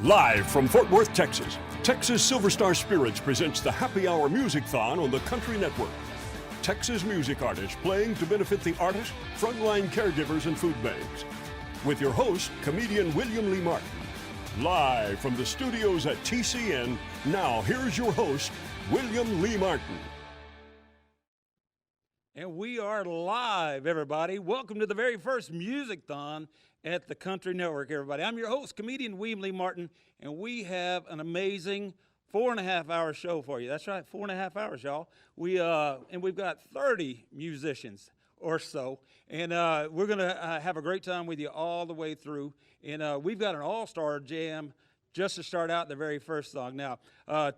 Live from Fort Worth, Texas, Texas Silver Star Spirits presents the Happy Hour MusicThon on the Country Network. Texas music artists playing to benefit the artists, frontline caregivers, and food banks. With your host, comedian William Lee Martin. Live from the studios at TCN, now here's your host, William Lee Martin. And we are live, everybody. Welcome to the very first MusicThon at the Country Network, everybody. I'm your host, comedian William Lee Martin, and we have an amazing 4.5-hour show for you. That's right, 4.5 hours, y'all. We've got 30 musicians or so, and we're gonna have a great time with you all the way through. And we've got an all-star jam just to start out the very first song. Now,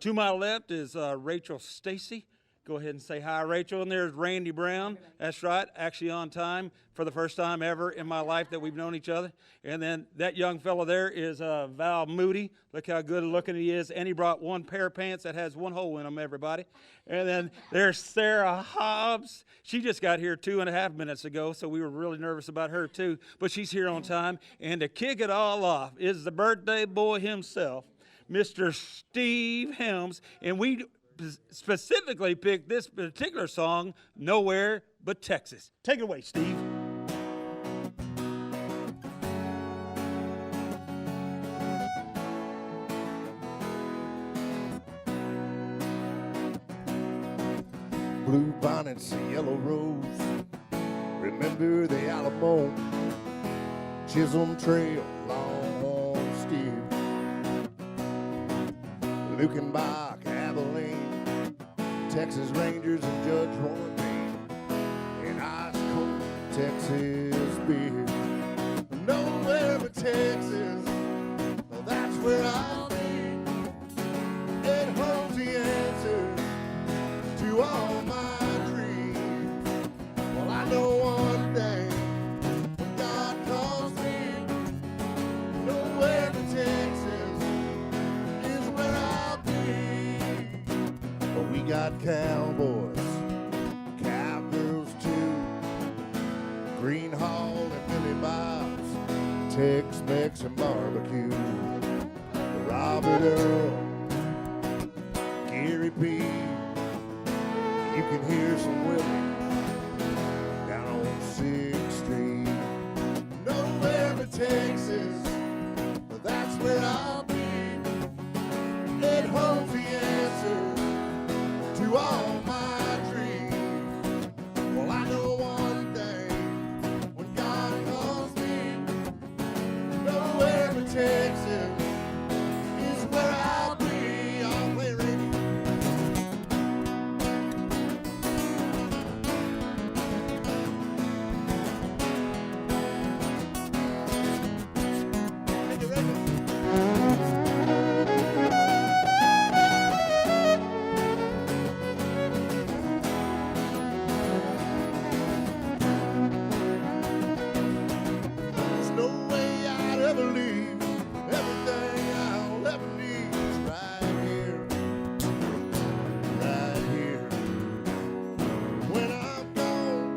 to my left is Rachel Stacy. Go ahead and say hi, Rachel. And there's Randy Brown. That's right, actually on time for the first time ever in my life that we've known each other. And then that young fella there is Val Moody. Look how good looking he is. And he brought one pair of pants that has one hole in them, everybody. And then there's Sarah Hobbs. She just got here 2.5 minutes ago, so we were really nervous about her too. But she's here on time. And to kick it all off is the birthday boy himself, Mr. Steve HELMS. And we specifically picked this particular song, Nowhere But Texas. Take it away, Steve. Blue bonnets, a yellow rose, remember the Alamo, Chisholm Trail, Longhorn Steer, Lukenbach, Abilene, Texas Rangers and Judge Roy Payne, and ice cold Texas beer. Nowhere but Texas, well, that's where I'll be. It holds the answer to all my dreams. Well, I know one thing, when God calls me, nowhere but Texas is where I'll be. But we got cowboys, cowgirls too, Green Hall and Billy Bob's, Tex-Mex and barbecue, Robert Earl, Gary P. You can hear some Willie down on 6th Street. Nowhere but Texas, but that's where I'll be. It holds the answer to all my dreams. Well, I know one thing, when God calls me, nowhere but Texas is where I'll be. I'll play Ricky. There's no way I'd ever leave. Everything I'll ever need is right here. Right here. When I'm gone,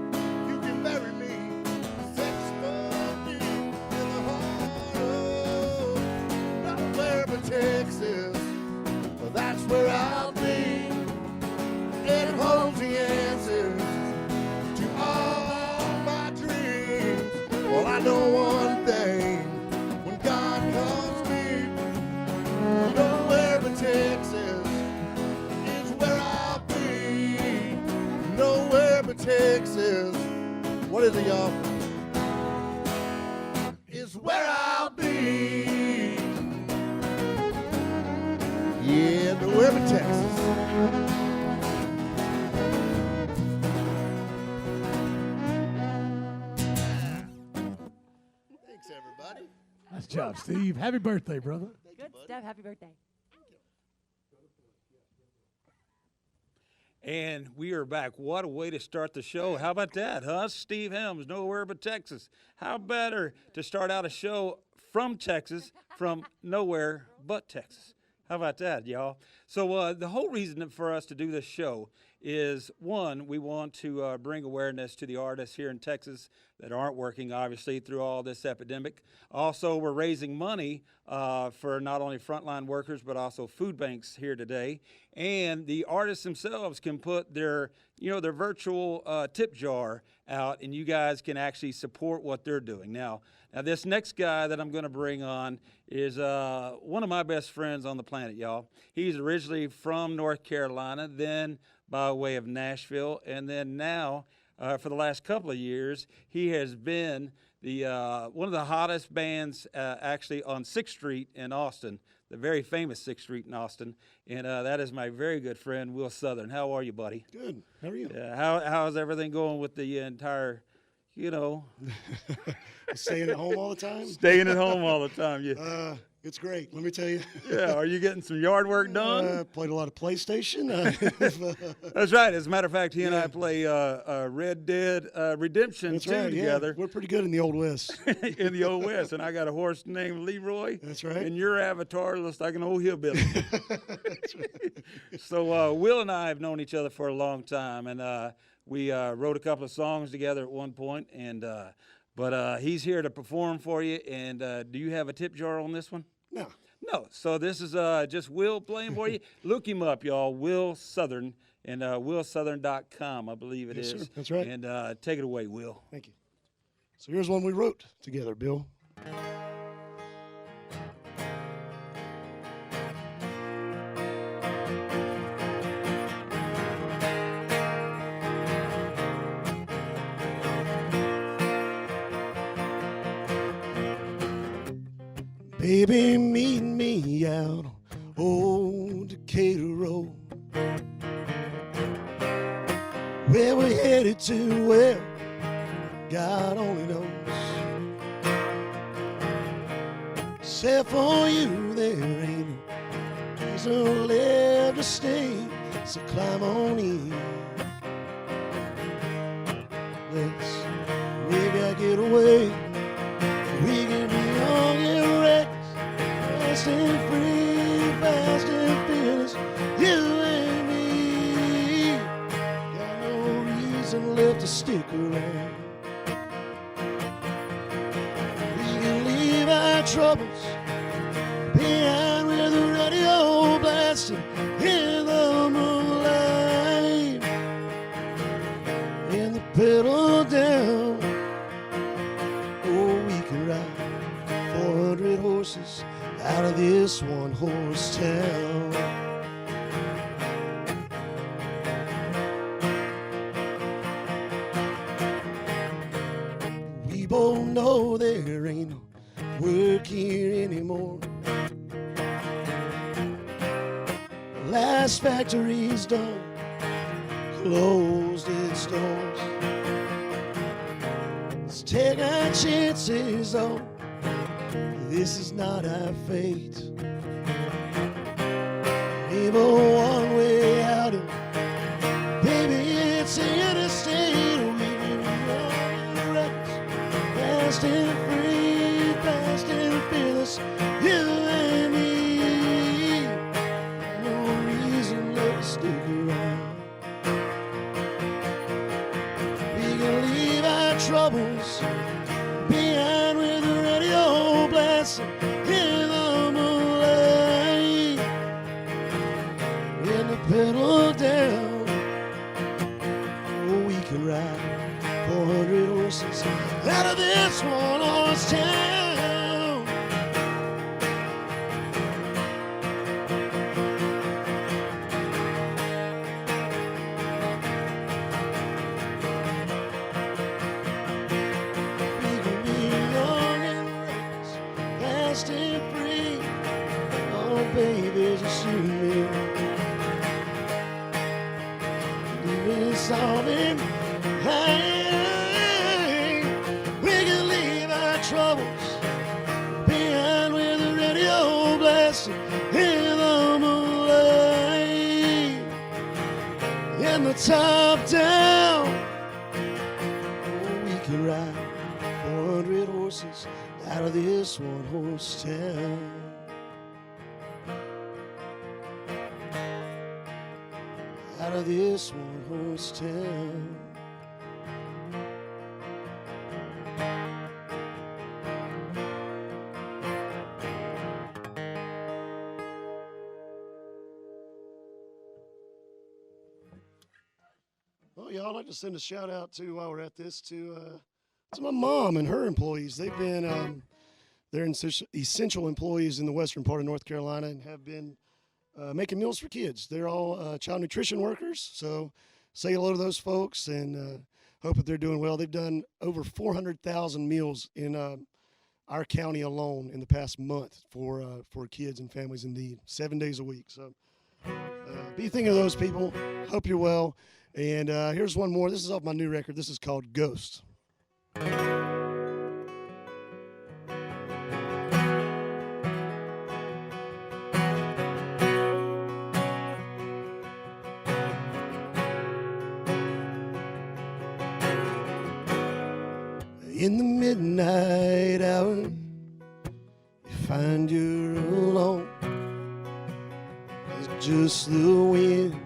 you can bury me 6 feet in the heart of nowhere but Texas. Well, that's where I'll be. It holds the answers to all my dreams. Well, I know one thing, when God calls me, nowhere but Texas is where I'll be. Nowhere but Texas. What is it, y'all? Is where I'll be. Yeah, nowhere but Texas. Thanks, everybody. Nice job, Steve. Happy birthday, brother. Good stuff. Happy birthday. And we are back. What a way to start the show. How about that, huh? Steve HELMS, Nowhere But Texas. How better to start out a show from Texas, from nowhere but Texas. How about that, y'all? So the whole reason for us to do this show is, one, we want to bring awareness to the artists here in Texas that aren't working, obviously, through all this epidemic. Also, we're raising money for not only frontline workers, but also food banks here today. And the artists themselves can put their, their virtual tip jar out, and you guys can actually support what they're doing. Now this next guy that I'm going to bring on is one of my best friends on the planet, y'all. He's originally from North Carolina, then by way of Nashville, and then now, for the last couple of years, he has been the one of the hottest bands actually on 6th Street in Austin, the very famous 6th Street in Austin, and that is my very good friend, Will Southern. How are you, buddy? Good. How are you? How's everything going with the entire, Staying at home all the time? Staying at home all the time, yeah. It's great, let me tell you. Yeah, are you getting some yard work done? Played a lot of PlayStation. That's right. As a matter of fact, he and I play Red Dead Redemption That's 2 right, together. Yeah. We're pretty good in the Old West. In the Old West, and I got a horse named Leroy. That's right. And your avatar looks like an old hillbilly. That's right. So Will and I have known each other for a long time, and we wrote a couple of songs together at one point, and but he's here to perform for you. And do you have a tip jar on this one? No. No. So this is just Will playing for you. Look him up, y'all. Will Southern, and willsouthern.com, I believe it is. Yes, sir. That's right. And take it away, Will. Thank you. So here's one we wrote together, Bill. Baby, meet me out on old Decatur Road. Where we're headed to, well, God only knows. Except for you, there ain't no reason left to stay, so climb on in. Let's maybe I get away. We can be young and reckless, fast and free, fast and fearless, you and me. Got no reason left to stick around. We can leave our troubles behind with the radio blasting in the moonlight, and the pedal down. Oh, we can ride 400 horses out of this one-horse town. We both know there ain't no work here anymore. Last factory's done, closed its doors. Let's take our chances, though this is not our fate. Maybe one way out, and baby, it's interstate. We can run reckless, fast and free, fast and fearless, you and me. No reason left to stick around. We can leave our troubles behind with the radio blasting in the moonlight, and the pedal down. Oh, we can ride 400 horses out of this one-horse town. We can be young and reckless, fast and free. Oh, baby, just you and me. Leave us all behind. We can leave our troubles behind with the radio blasting in the moonlight, and the top down. Oh, we can ride 400 horses out of this one-horse town. out of this one-horse town. Well, y'all, I'd like to send a shout out to, while we're at this, to my mom and her employees. They've been, they're essential employees in the western part of North Carolina and have been making meals for kids. They're all child nutrition workers, so say hello to those folks and hope that they're doing well. They've done over 400,000 meals in our county alone in the past month for kids and families in need, 7 days a week. So be thinking of those people. Hope you're well. And here's one more. This is off my new record. This is called Ghost. In the midnight hour, you find you're alone. It's just the wind,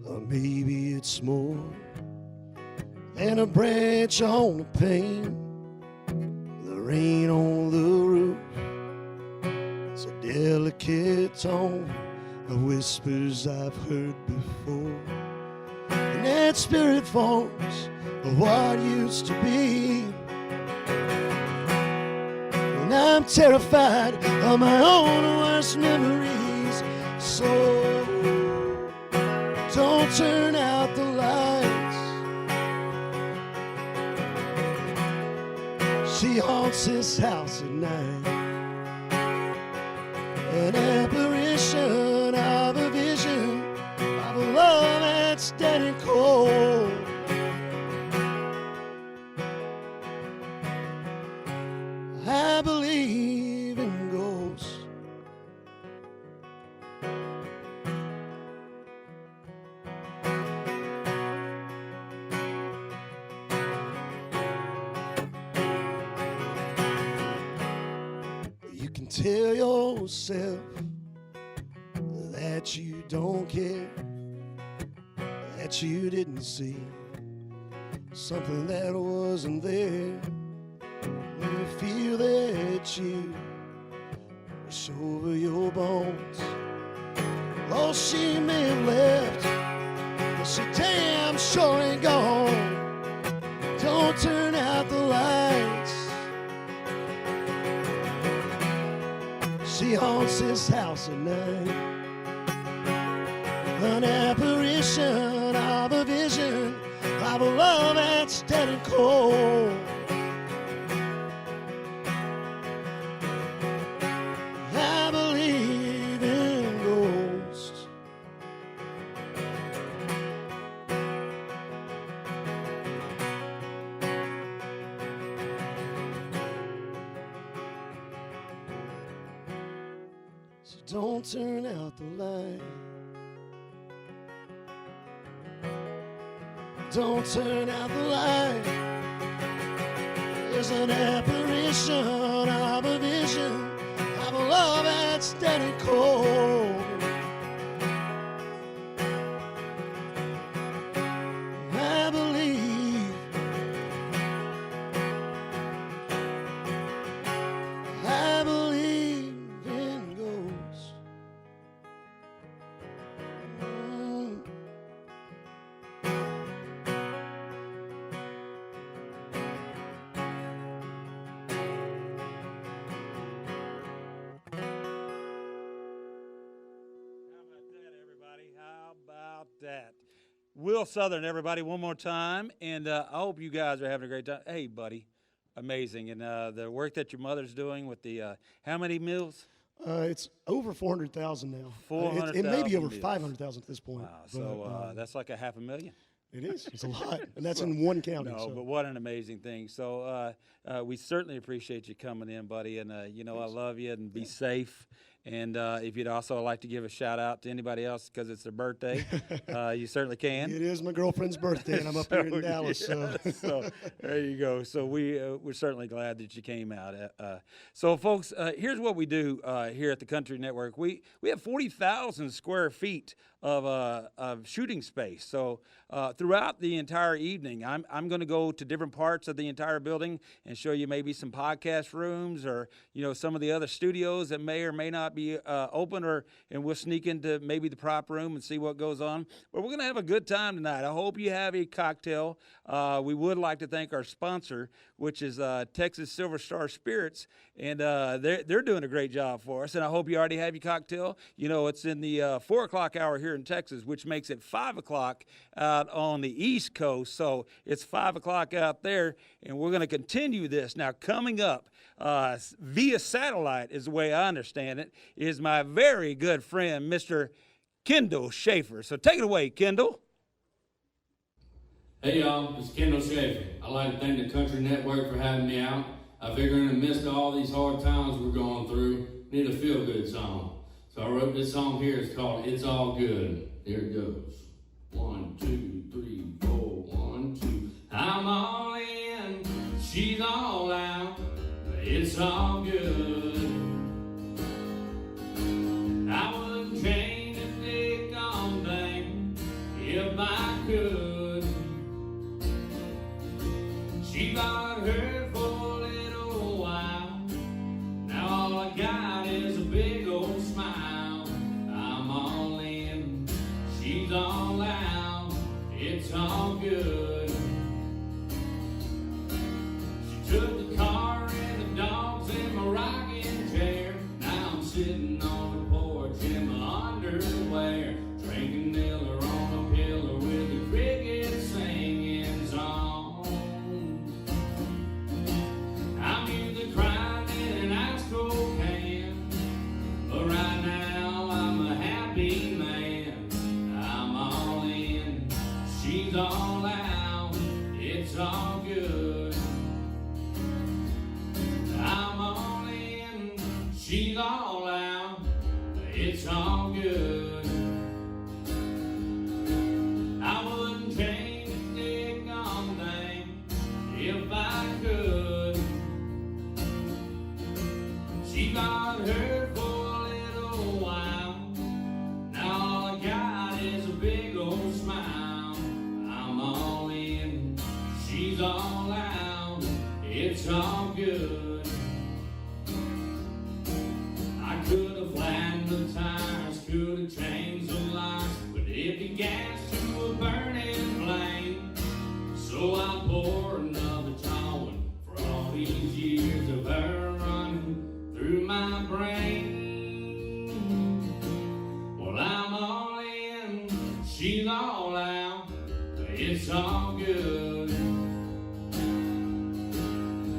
or maybe it's more than a branch on a pane, the rain on the roof. It's a delicate tone of whispers I've heard before, and that spirit forms of what used to be. And I'm terrified of my own worst memories, so don't turn out the lights. She haunts this house at night, an apparition of a vision of a love that's dead and cold. I believe in ghosts. You can tell yourself that you don't care, that you didn't see something that wasn't there. You feel that you rush over your bones. Oh, she may have left, but she damn sure ain't gone. Don't turn out the lights. She haunts this house at night, an apparition of a vision of a love that's dead and cold. I believe in ghosts. So don't turn out the light. Don't turn out the light. There's an apparition of a vision of a love that's dead and cold. I believe. I believe in ghosts. How about that? Will Southern, everybody, one more time. And I hope you guys are having a great time. Hey, buddy, amazing. And the work that your mother's doing with the, how many meals? It's over 400,000 now. 400,000 It may be over meals. 500,000 at this point. Wow, so that's like a $500,000. It is. It's a lot, and that's in one county. No, so. but what an amazing thing. So we certainly appreciate you coming in, buddy. And, you know, I love you, and be safe. And if you'd also like to give a shout out to anybody else because it's their birthday, you certainly can. It is my girlfriend's birthday, and I'm up here in Dallas. So. So there you go. So we're certainly glad that you came out. So folks, here's what we do here at the Country Network. We have 40,000 square feet of shooting space. So throughout the entire evening, I'm going to go to different parts of the entire building and show you maybe some podcast rooms or some of the other studios that may or may not be open, and we'll sneak into maybe the prop room and see what goes on. But we're going to have a good time tonight. I hope you have a cocktail. We would like to thank our sponsor, which is Texas Silver Star Spirits, and they're doing a great job for us. And I hope you already have your cocktail. It's in the 4 o'clock hour here in Texas, which makes it 5 o'clock out on the East Coast. So it's 5 o'clock out there, and we're going to continue this. Now, coming up via satellite is the way I understand it, is my very good friend, Mr. Kendall Schaeffer. So take it away, Kendall. Hey y'all, it's Kendall Schaeffer. I'd like to thank the Country Network for having me out. I figure in the midst of all these hard times we're going through, need a feel-good song. So I wrote this song here. It's called It's All Good. Here it goes. 1, 2, 3, 4, 1, 2. I'm all in, she's all out. It's all good. I wouldn't change a thing on thing if I could. She got hurt for a little while. Now all I got is a big old smile. I'm all in, she's all out. It's all good. She took the car and the dogs in my rocking chair. Now I'm sitting on the porch in my underwear, drinking Miller on a pillow with the crickets singing songs. I'm used to crying in an ice cold can, but right now I'm a happy man. I'm all in, she's all out. It's all good. I'm all in, she's all out. It's all good. I wouldn't change a thing on thing if I could. She got hurt for a little while. Now all I got is a big old smile. I'm all in, she's all out. It's all good. I could have flattened the tires, could have changed the lights, but it began to a burning flame. So I pour another towel for all these years of her running through my brain. Well, I'm all in, she's all out. It's all good.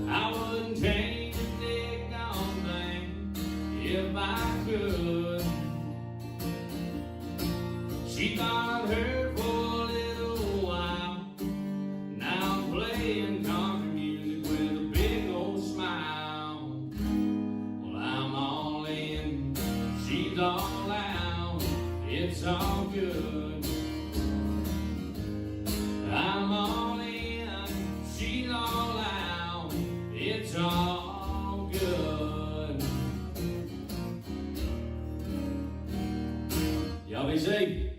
I wouldn't change a thing on thing if I could. She got hurt for a little while. Now I'm playing country music with a big old smile. Well, I'm all in, she's all out. It's all good. I'm all in, she's all out. It's all good. Y'all be safe.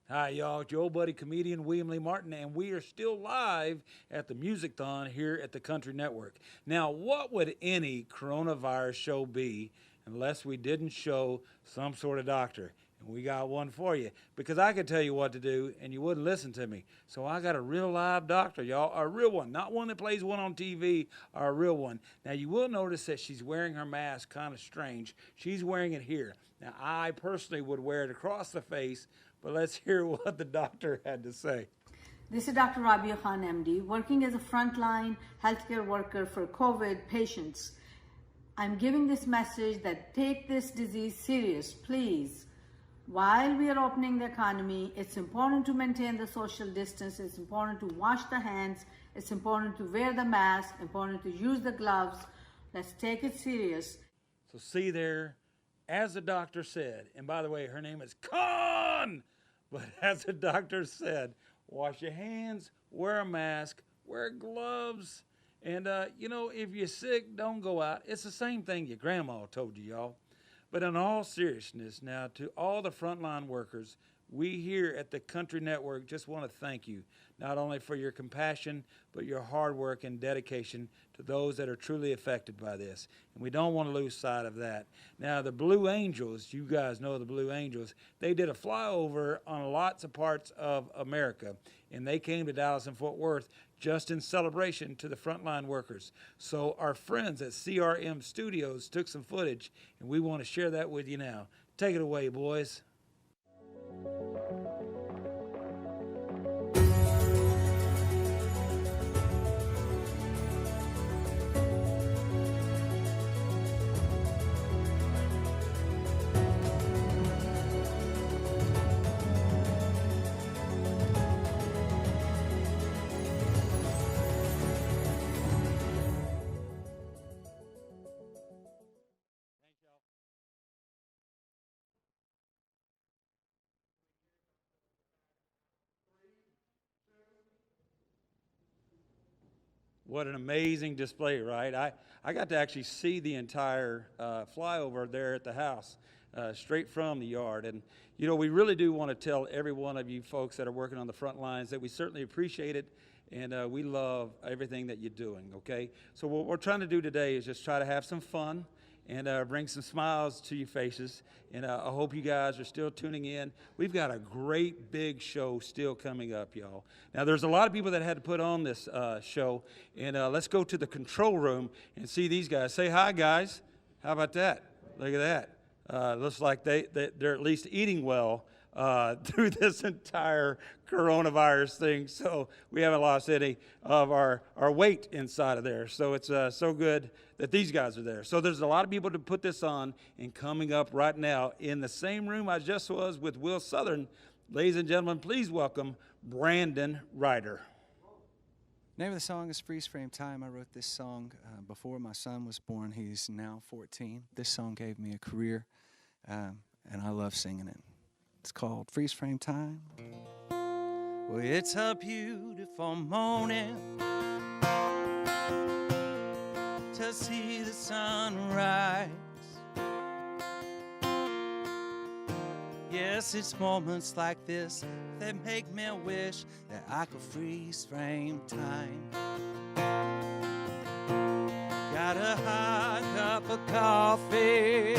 Hi, y'all. It's your old buddy, comedian William Lee Martin, and we are still live at the MusicThon here at the Country Network. Now, what would any coronavirus show be unless we didn't show some sort of doctor? And we got one for you, because I could tell you what to do, and you wouldn't listen to me. So I got a real live doctor, y'all, a real one, not one that plays one on TV, or a real one. Now, you will notice that she's wearing her mask kind of strange. She's wearing it here. Now, I personally would wear it across the face, but let's hear what the doctor had to say. This is Dr. Rabia Khan, MD, working as a frontline healthcare worker for COVID patients. I'm giving this message that take this disease serious, please. While we are opening the economy, it's important to maintain the social distance, it's important to wash the hands, it's important to wear the mask, important to use the gloves. Let's take it serious. So see there, as the doctor said, and by the way, her name is Con, but as the doctor said, wash your hands, wear a mask, wear gloves, and you know, if you're sick, don't go out. It's the same thing your grandma told you, y'all. But in all seriousness, now to all the frontline workers, we here at the Country Network just want to thank you, not only for your compassion, but your hard work and dedication to those that are truly affected by this. And we don't want to lose sight of that. Now, the Blue Angels, you guys know the Blue Angels, they did a flyover on lots of parts of America, and they came to Dallas and Fort Worth just in celebration to the frontline workers. So our friends at CRM Studios took some footage, and we want to share that with you now. Take it away, boys. What an amazing display, right? I got to actually see the entire flyover there at the house, straight from the yard. And, you know, we really do want to tell every one of you folks that are working on the front lines that we certainly appreciate it, and we love everything that you're doing, okay? So what we're trying to do today is just try to have some fun and bring some smiles to your faces. And I hope you guys are still tuning in. We've got a great big show still coming up, y'all. Now, there's a lot of people that had to put on this show. And let's go to the control room and see these guys. Say hi, guys. How about that? Look at that. Looks like they're at least eating well through this entire coronavirus thing. So we haven't lost any of our weight inside of there. So it's so good that these guys are there. So there's a lot of people to put this on, and coming up right now in the same room I just was with Will Southern, ladies and gentlemen, please welcome Brandon RHYDER. The name of the song is Freeze Frame Time. I wrote this song before my son was born. He's now 14. This song gave me a career, and I love singing it. It's called Freeze Frame Time. Well, it's a beautiful morning to see the sunrise. Yes, it's moments like this that make me wish that I could freeze frame time. Got a hot cup of coffee,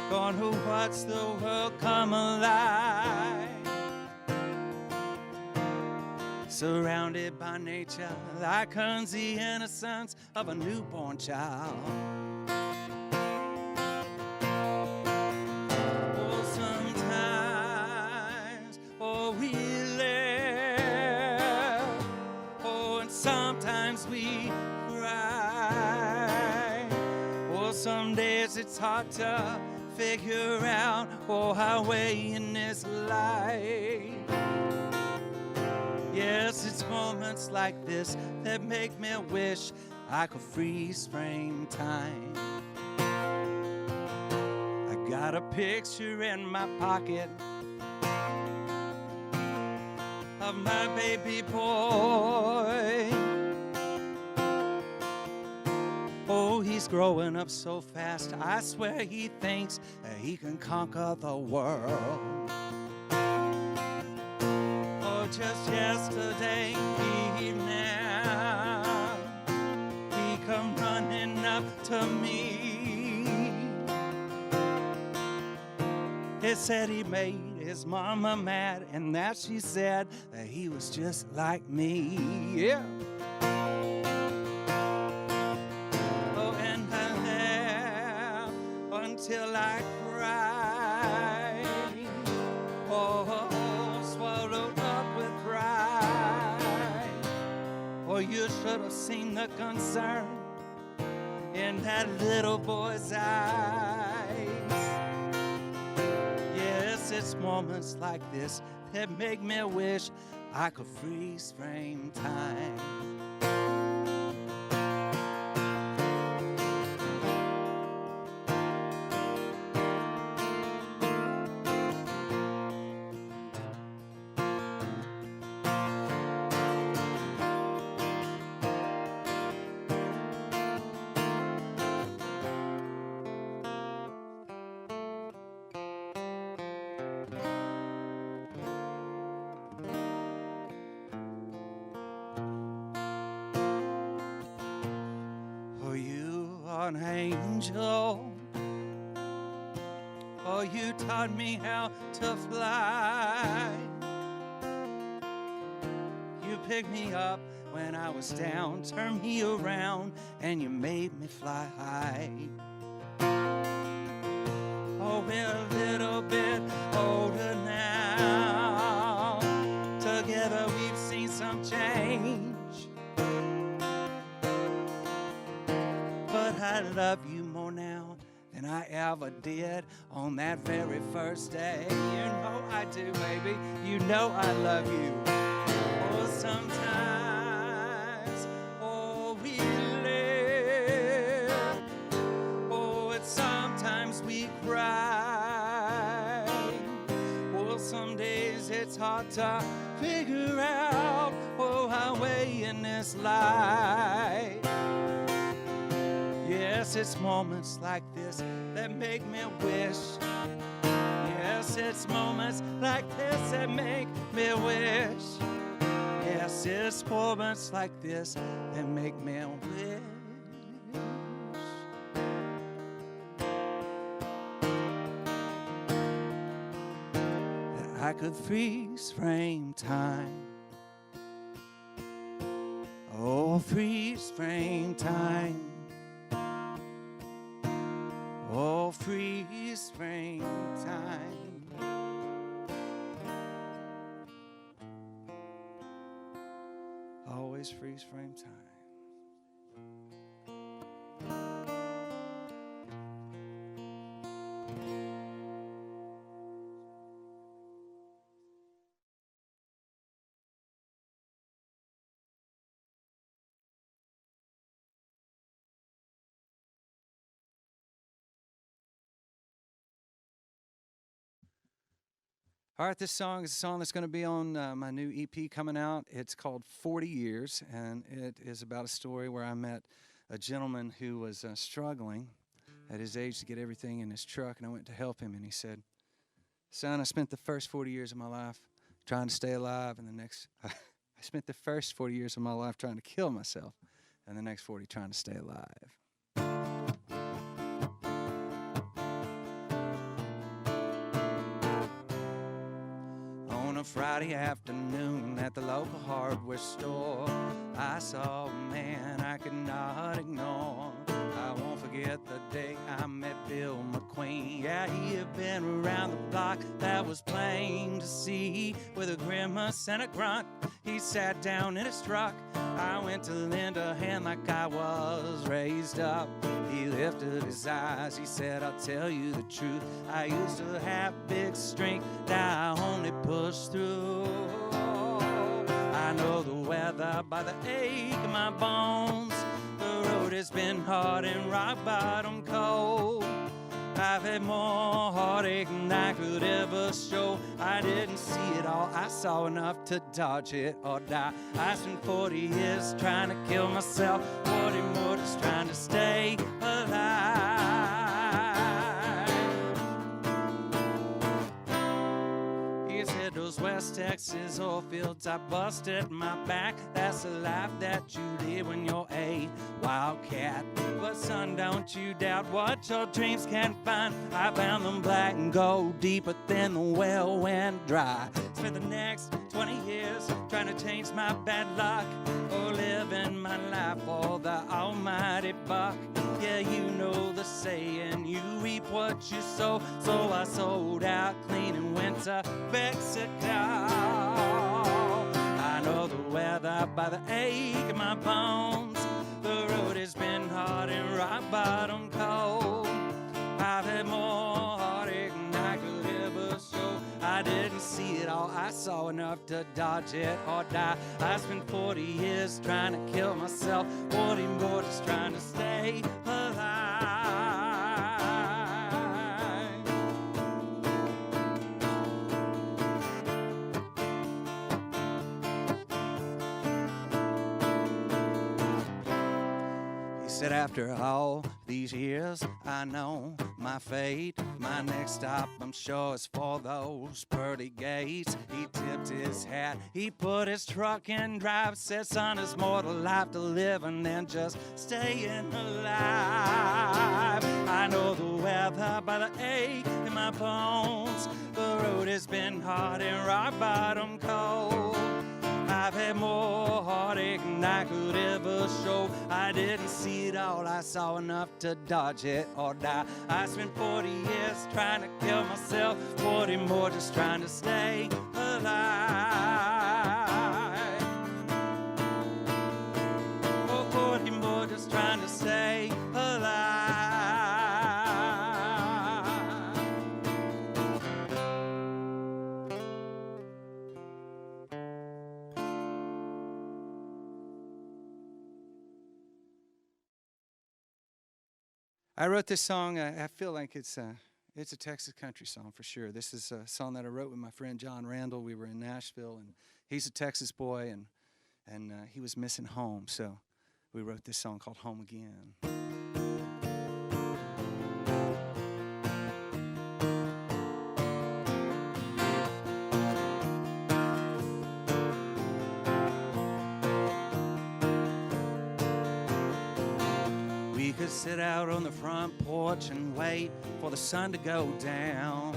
gonna watch the world come alive. Surrounded by nature, like the innocence of a newborn child. Oh, sometimes, oh, we laugh. Oh, and sometimes we cry. Oh, some days it's hard to figure out, oh, our way in this life. Yes, it's moments like this that make me wish I could freeze frame time. I got a picture in my pocket of my baby boy. Oh, he's growing up so fast, I swear he thinks that he can conquer the world. Just yesterday evening, he come running up to me. He said he made his mama mad, and that she said that he was just like me. Yeah. Oh, and I laughed until I cried. Oh, swallowed up with pride. Oh, you should have seen the concern in that little boy's eyes. Yes, it's moments like this that make me wish I could freeze frame time. an angel. Oh, you taught me how to fly. You picked me up when I was down, turned me around, and you made me fly high. Oh, we're a little bit older now. Together we've seen some change. But I love you more now than I ever did on that very first day. You know I do, baby. You know I love you. Oh, sometimes, oh, we live. Oh, it's sometimes we cry. Well, some days it's hard to figure out, oh, our way in this life. Yes, it's moments like this that make me wish. Yes, it's moments like this that make me wish. Yes, it's moments like this that make me wish. That I could freeze frame time. Oh, freeze frame time. Oh, freeze frame time. Always freeze frame time. All right, this song is a song that's going to be on my new EP coming out. It's called 40 Years, and it is about a story where I met a gentleman who was struggling at his age to get everything in his truck, and I went to help him, and he said, son, I spent the first 40 years of my life trying to stay alive, and I spent the first 40 years of my life trying to kill myself, and the next 40 trying to stay alive. On a Friday afternoon at the local hardware store, I saw a man I could not ignore. I won't forget the day I met Bill McQueen. Yeah, he had been around the block, that was plain to see. With a grimace and a grunt, he sat down in his truck. I went to lend a hand like I was raised up. He lifted his eyes, he said, I'll tell you the truth. I used to have big strength, now I only push through. I know the weather by the ache in my bones. The road has been hard and rock bottom cold. I've had more heartache than I could ever show. I didn't see it all, I saw enough to dodge it or die. I spent 40 years trying to kill myself, 40 more just trying to stay alive. He said those West Texas oil fields, I busted my back. That's the life that you live when you're a wildcat. But son, don't you doubt what your dreams can find. I found them black and gold, deeper than the well went dry. Spent the next 20 years trying to change my bad luck, or living my life for the almighty buck. Yeah, you know the saying, you reap what you sow. So I sold out clean and went to Mexico. I know the weather by the ache in my bones. The road has been hard and rock bottom cold. I've had more heartache than I could ever show. I didn't see it all, I saw enough to dodge it or die. I spent 40 years trying to kill myself, 40 more just trying to stay alive. Said after all these years, I know my fate. My next stop, I'm sure, is for those pearly gates. He tipped his hat, he put his truck in drive. Said, son, there's more to life to live than just staying alive. I know the weather by the ache in my bones. The road has been hard and rock bottom cold. I've had more heartache than I could ever show. I didn't see it all, I saw enough to dodge it or die. I spent 40 years trying to kill myself, 40 more just trying to stay alive. Oh, 40 more just trying to stay alive. I wrote this song. I feel like it's a Texas country song for sure. This is a song that I wrote with my friend John Randall. We were in Nashville, and he's a Texas boy, and he was missing home, so we wrote this song called Home Again. We could sit out on the front porch and wait for the sun to go down.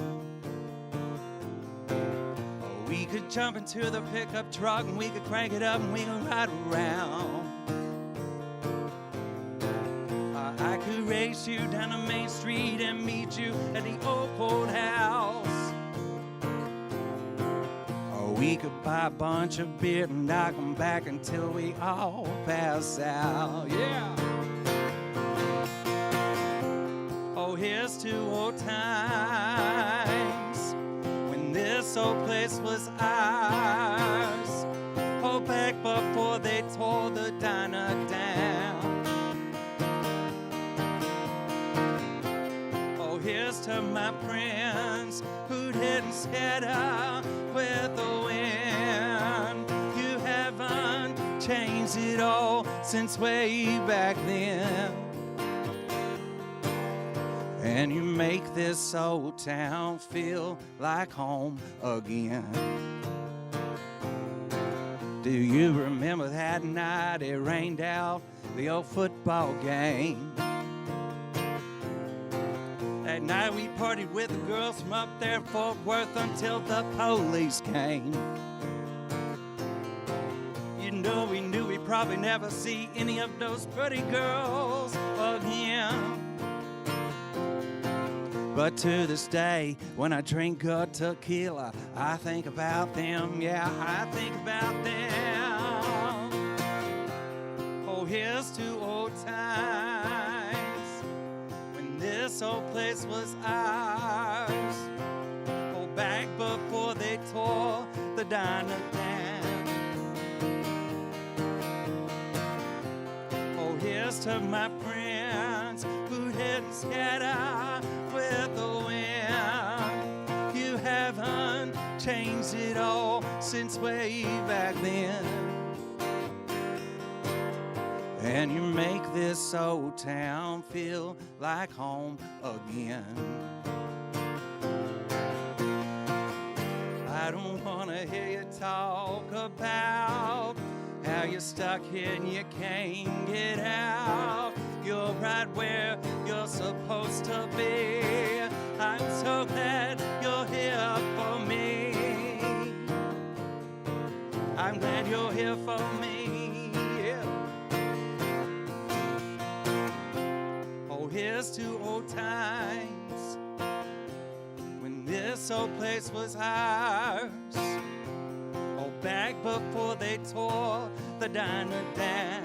Or we could jump into the pickup truck and we could crank it up and we could ride around. I could race you down the main street and meet you at the old courthouse. Or we could buy a bunch of beer and knock 'em back until we all pass out. Yeah. Oh, here's to old times when this old place was ours. Oh, back before they tore the diner down. Oh, here's to my friends who didn't scatter with the wind. You haven't changed it all since way back then. And you make this old town feel like home again. Do you remember that night it rained out the old football game? That night we partied with the girls from up there in Fort Worth until the police came. You know, we knew we'd probably never see any of those pretty girls again. But to this day, when I drink good tequila, I think about them, yeah, I think about them. Oh, here's to old times when this old place was ours. Oh, back before they tore the diner down. Oh, here's to my friends who didn't scatter with the wind. You haven't changed it all since way back then. And you make this old town feel like home again. I don't want to hear you talk about how you're stuck here and you can't get out. You're right where you're supposed to be. I'm so glad you're here for me. I'm glad you're here for me. Yeah. Oh, here's to old times when this old place was ours. Oh, back before they tore the diner down.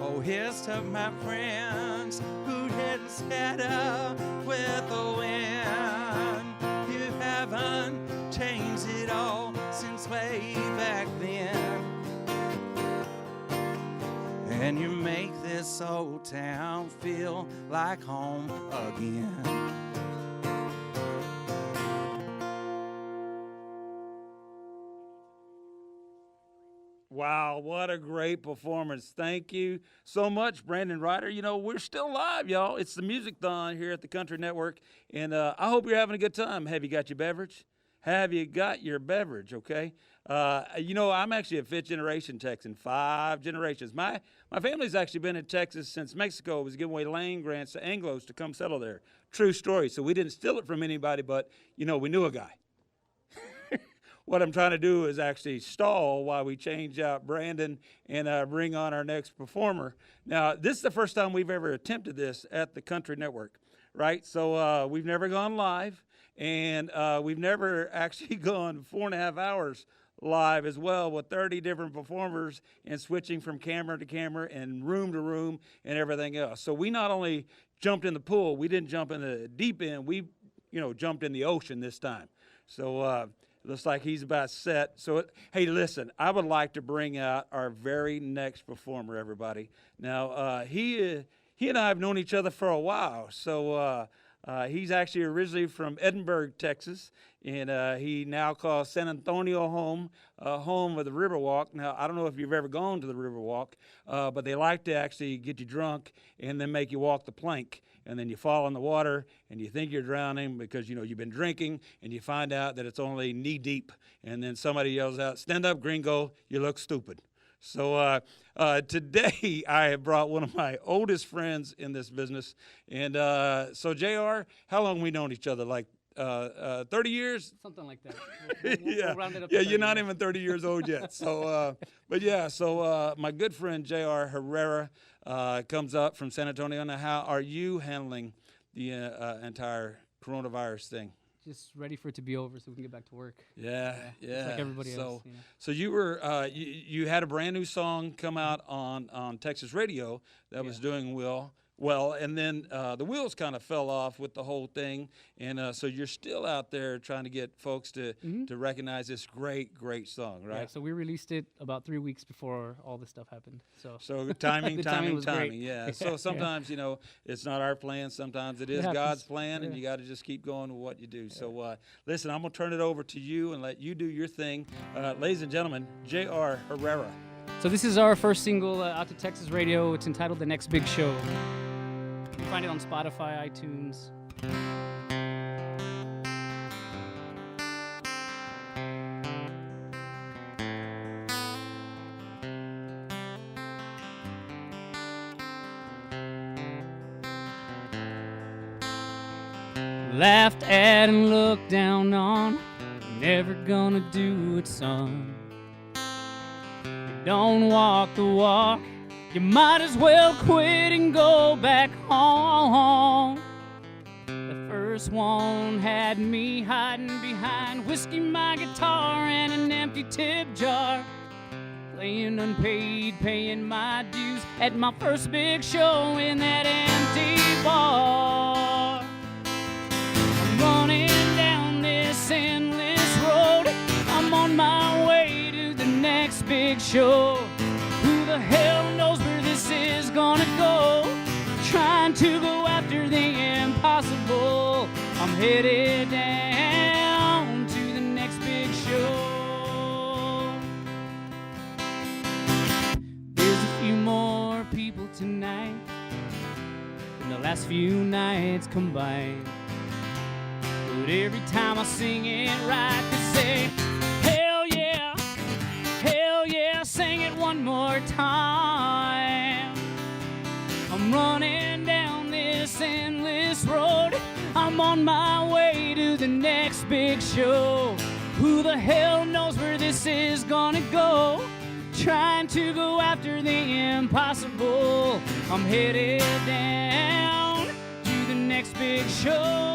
Oh, here's to my friends who didn't scatter with the wind. You haven't changed it all since way back then. And you make this old town feel like home again. Wow, what a great performance. Thank you so much, Brandon Ryder. You know, we're still live, y'all. It's the MusicThon here at the Country Network, and I hope you're having a good time. Have you got your beverage? Have you got your beverage, okay? You know, I'm actually a fifth generation Texan, 5 generations. My family's actually been in Texas since Mexico was giving away land grants to Anglos to come settle there. True story. So we didn't steal it from anybody, but, you know, we knew a guy. What I'm trying to do is actually stall while we change out Brandon and bring on our next performer. Now, this is the first time we've ever attempted this at the Country Network, right? So we've never gone live, and we've never actually gone 4.5 hours live as well with 30 different performers and switching from camera to camera and room to room and everything else. So we not only jumped in the pool, we didn't jump in the deep end, we, you know, jumped in the ocean this time. So looks like he's about set. So, hey, listen, I would like to bring out our very next performer, everybody. Now, he and I have known each other for a while. So he's actually originally from Edinburgh, Texas, and he now calls San Antonio home, home of the Riverwalk. Now, I don't know if you've ever gone to the Riverwalk, but they like to actually get you drunk and then make you walk the plank. And then you fall in the water and you think you're drowning because, you know, you've been drinking, and you find out that it's only knee deep. And then somebody yells out, "Stand up, gringo, you look stupid." So today I have brought one of my oldest friends in this business. And so JR, how long have we known each other? Like 30 years? Something like that. Yeah, we'll round it up yeah, to you're not 30 even 30 years old yet. So, but yeah, so my good friend JR Herrera comes up from San Antonio. Now, how are you handling the entire coronavirus thing? Just ready for it to be over so we can get back to work. Yeah. Just like everybody else. You know? So you were you had a brand new song come out on Texas radio that was doing well, and then the wheels kind of fell off with the whole thing, and so you're still out there trying to get folks to recognize this great song, right? Yeah, so we released it about 3 weeks before all this stuff happened. So timing, was great. yeah. So sometimes, you know, it's not our plan, sometimes it is God's plan, and you got to just keep going with what you do. So listen, I'm going to turn it over to you and let you do your thing. Ladies and gentlemen, JR Herrera. So this is our first single out to Texas radio. It's entitled The Next Big Show. You can find it on Spotify, iTunes. Laughed at and looked down on, never gonna do it, son. You don't walk the walk, you might as well quit and go back home. The first one had me hiding behind whiskey, my guitar, and an empty tip jar. Playing unpaid, paying my dues at my first big show in that empty bar. I'm running down this endless road, I'm on my way to the next big show. Who the hell knows where this is gonna go? Trying to go after the impossible. I'm headed down to the next big show. There's a few more people tonight than the last few nights combined. But every time I sing it right, they say, hell yeah, sing it one more time. I'm running down this endless road, I'm on my way to the next big show. Who the hell knows where this is gonna go? Trying to go after the impossible. I'm headed down to the next big show.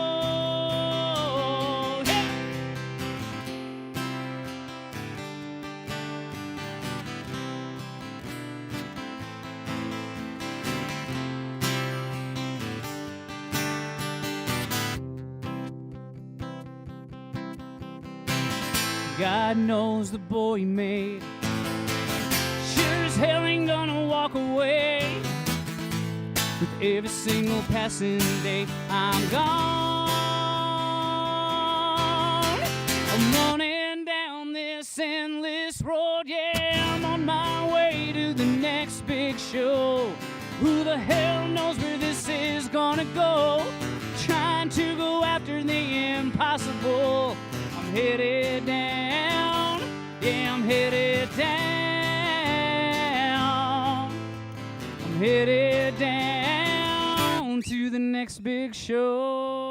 God knows the boy he made sure as hell ain't gonna walk away. With every single passing day I'm gone. I'm running down this endless road, yeah, I'm on on my way to the next big show. Who the hell knows where this is gonna go? Trying to go after the impossible. I'm headed down, yeah, I'm headed down. I'm headed down to the next big show.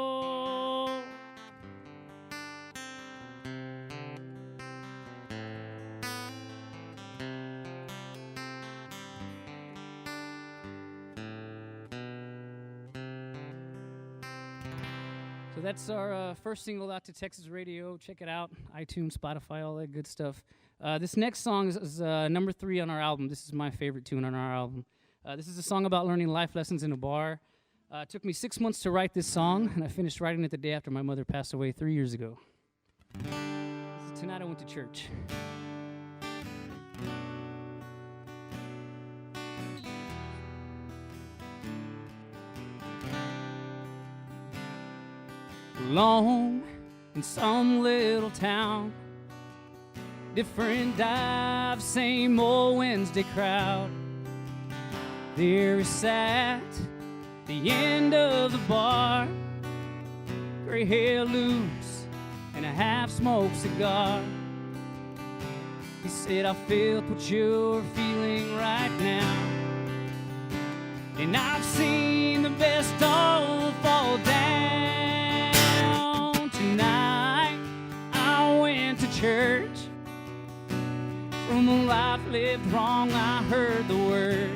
So that's our first single out to Texas radio. Check it out, iTunes, Spotify, all that good stuff. This next song is number 3 on our album. This is my favorite tune on our album. This is a song about learning life lessons in a bar. It took me 6 months to write this song, and I finished writing it the day after my mother passed away 3 years ago. Tonight I went to church. Alone in some little town, different dive, same old Wednesday crowd. There is sat the end of the bar, gray hair loose and a half-smoked cigar. He said, I felt what you're feeling right now, and I've seen the best all fall down. Tonight I went to church. From a life lived wrong I heard the word.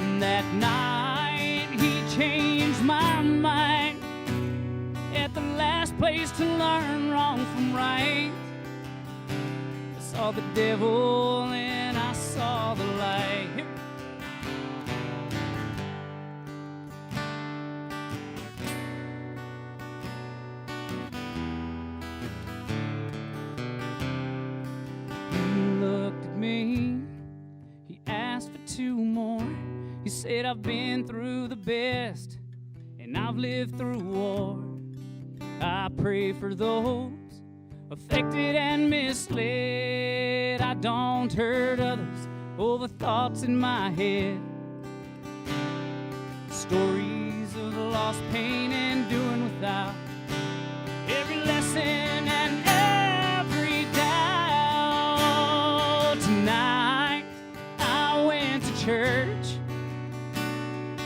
And that night he changed my mind. At the last place to learn wrong from right, I saw the devil and I saw the light. Here. He asked for 2 more. He said, I've been through the best and I've lived through war. I pray for those affected and misled. I don't hurt others over thoughts in my head. Stories of lost pain and doing without. Every lesson and every doubt. Tonight I went to church.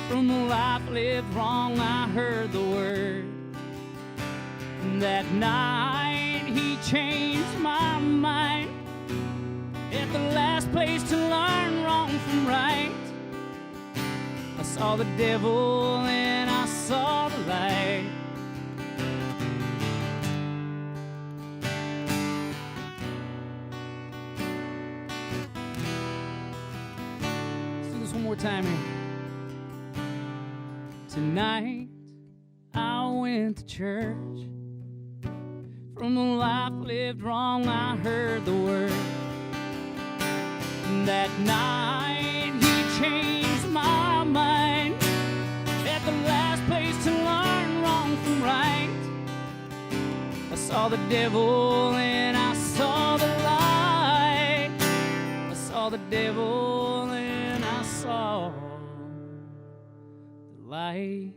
From a life lived wrong I heard the word. And that night he changed my mind. At the last place to learn wrong from right, I saw the devil and I saw the light. Let's do this one more time here. Tonight I went to church. From a life lived wrong I heard the word. And that night he changed my mind. At the last place to learn wrong from right, I saw the devil and I saw the light. I saw the devil and I saw the light.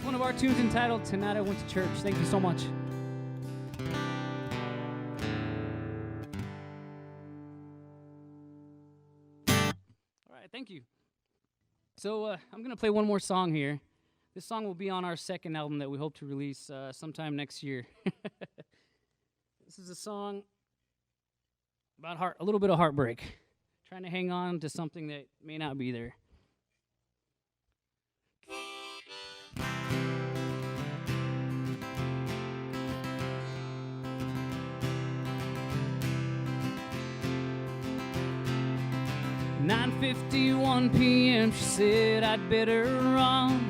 One of our tunes entitled Tonight I Went to Church. Thank you so much. All right, thank you. So I'm going to play one more song here. This song will be on our second album that we hope to release sometime next year. This is a song about a little bit of heartbreak. Trying to hang on to something that may not be there. "9:51 p.m. she said I'd better run.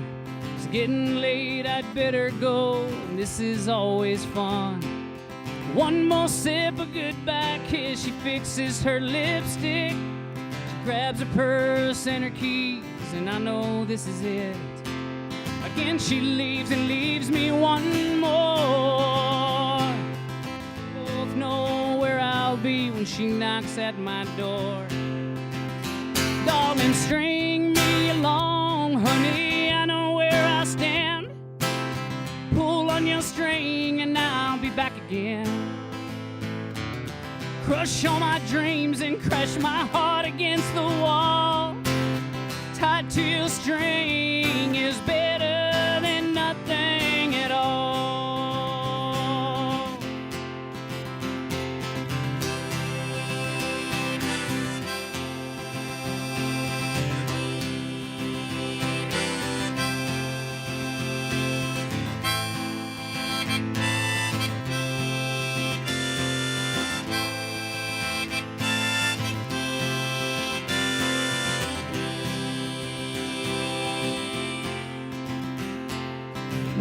It's getting late, I'd better go. And this is always fun. One more sip, a goodbye kiss. She fixes her lipstick. She grabs her purse and her keys, and I know this is it. I and she leaves and leaves me one more. Both know where I'll be when she knocks at my door. Darling, string me along, honey, I know where I stand. Pull on your string and I'll be back again. Crush all my dreams and crash my heart against the wall. Tied to your string is better than nothing at all.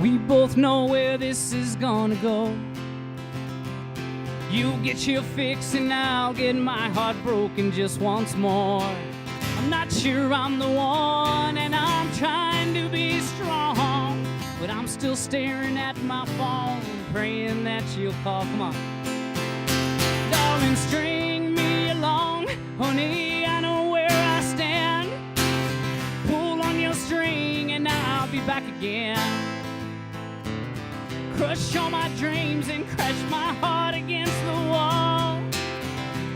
We both know where this is gonna go. You get your fix and I'll get my heart broken just once more. I'm not sure I'm the one and I'm trying to be strong, but I'm still staring at my phone, praying that you'll call. Come on. Darling, string me along, honey, I know where I stand. Pull on your string and I'll be back again. Crush all my dreams and crash my heart against the wall.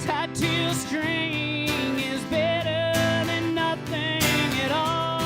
Tied to your string is better than nothing at all.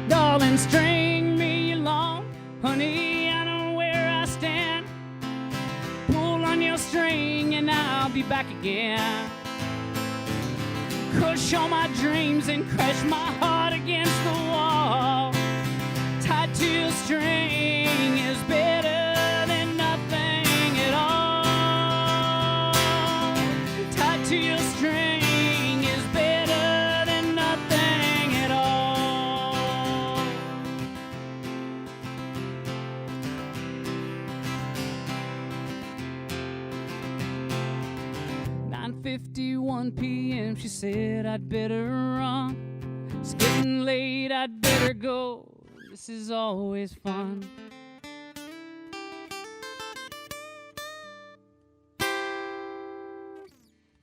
Darling, string me along, honey, I know where I stand. Pull on your string and I'll be back again. Crush all my dreams and crash my heart against the wall. Tied to your string is better than nothing at all. Tied to your string is better than nothing at all. 9:51 p.m. She said I'd better run. It's getting late, I'd better go. This is always fun.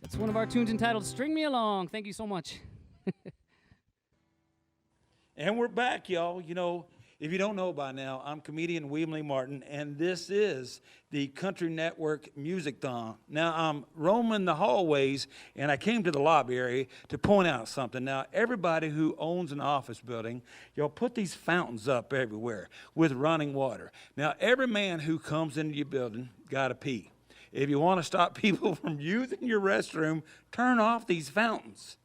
That's one of our tunes entitled String Me Along. Thank you so much. And we're back, y'all. You know, if you don't know by now, I'm comedian William Lee Martin, and this is the Country Network MusicThon. Now, I'm roaming the hallways, and I came to the lobby area to point out something. Now, everybody who owns an office building, y'all put these fountains up everywhere with running water. Now, every man who comes into your building got to pee. If you want to stop people from using your restroom, turn off these fountains.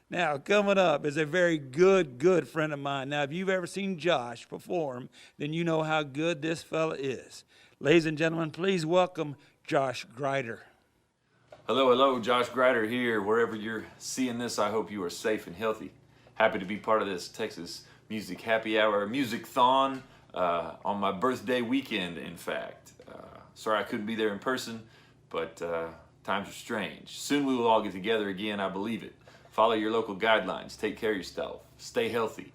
Now, coming up is a very good friend of mine. Now, if you've ever seen Josh perform, then you know how good this fella is. Ladies and gentlemen, please welcome Josh RHYDER. Hello, Josh RHYDER here. Wherever you're seeing this, I hope you are safe and healthy. Happy to be part of this Texas Music Happy Hour Music-thon on my birthday weekend, in fact. Sorry I couldn't be there in person, but times are strange. Soon we will all get together again, I believe it. Follow your local guidelines, take care of yourself, stay healthy.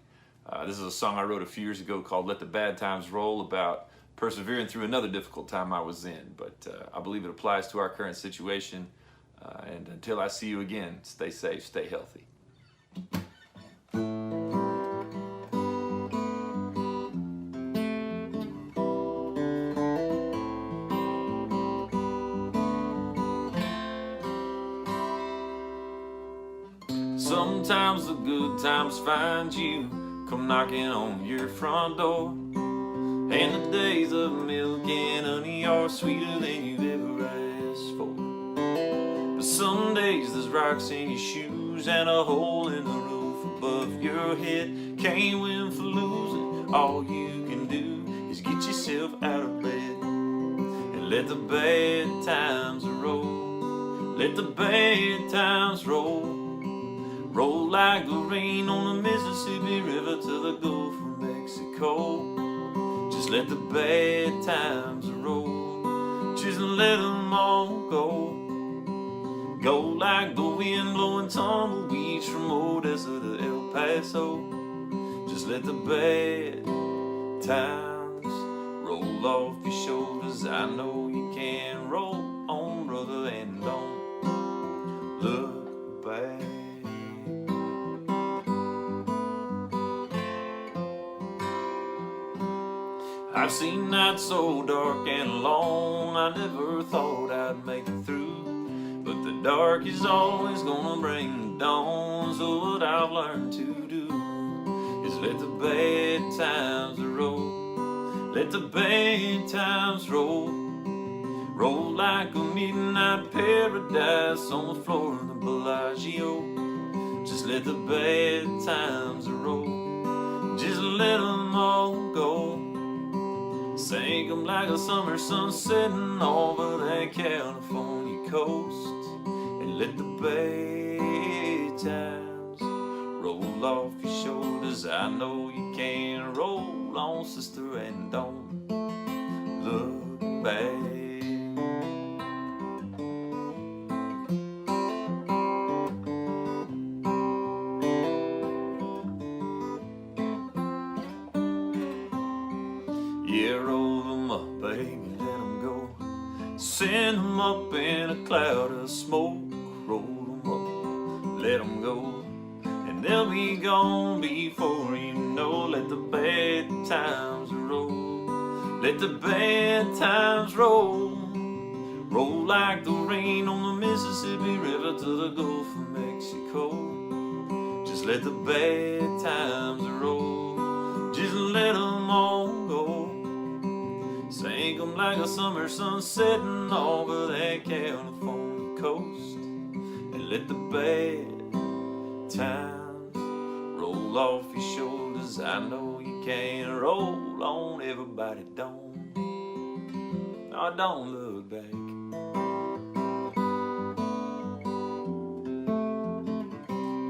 This is a song I wrote a few years ago called Let the Bad Times Roll, about persevering through another difficult time I was in. But I believe it applies to our current situation. And until I see you again, stay safe, stay healthy. Sometimes the good times find you, come knocking on your front door. And the days of milk and honey are sweeter than you've ever asked for. But some days there's rocks in your shoes and a hole in the roof above your head. Can't win for losing. All you can do is get yourself out of bed and let the bad times roll. Let the bad times roll. Roll like the rain on the Mississippi River to the Gulf of Mexico. Just let the bad times roll. Just let them all go. Go like the wind blowing tumbleweeds from Odessa to El Paso. Just let the bad times roll off your shoulders. I know you can. Roll on, brother, and don't look back. I've seen nights so dark and long, I never thought I'd make it through. But the dark is always gonna bring the dawn. So what I've learned to do is let the bad times roll. Let the bad times roll. Roll like a midnight paradise on the floor of the Bellagio. Just let the bad times roll. Just let them all go. Sink 'em like a summer sun setting over that California coast. And let the bad times roll off your shoulders. I know you can. Roll on, sister, and don't look back. Yeah, roll them up, baby, let them go. Send them up in a cloud of smoke. Roll them up, let them go. And they'll be gone before you know. Let the bad times roll. Let the bad times roll. Roll like the rain on the Mississippi River to the Gulf of Mexico. Just let the bad times roll. Just let them all go. Sink 'em like a summer sun setting over that California coast. And let the bad times roll off your shoulders. I know you can. Roll on, everybody, don't. No, don't look back.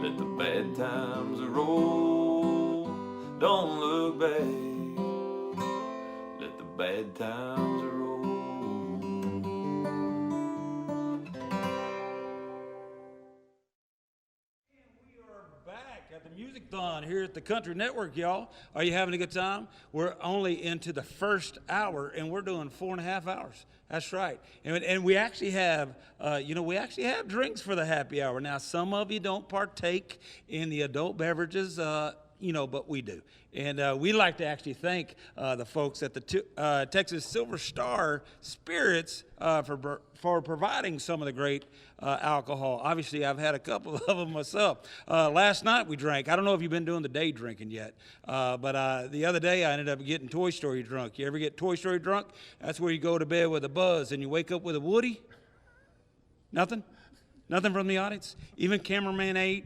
Let the bad times roll. Don't look back. Bad times roll. We are back at the MusicThon here at the Country Network, y'all. Are you having a good time? We're only into the first hour, and we're doing 4.5 hours. That's right. And we actually have, we actually have drinks for the happy hour. Now, some of you don't partake in the adult beverages, but we do. And we like to actually thank the folks at the Texas Silver Star Spirits for providing some of the great alcohol. Obviously, I've had a couple of them myself. Last night we drank. I don't know if you've been doing the day drinking yet, but the other day I ended up getting Toy Story drunk. You ever get Toy Story drunk? That's where you go to bed with a buzz and you wake up with a Woody? Nothing? Nothing from the audience? Even cameraman 8?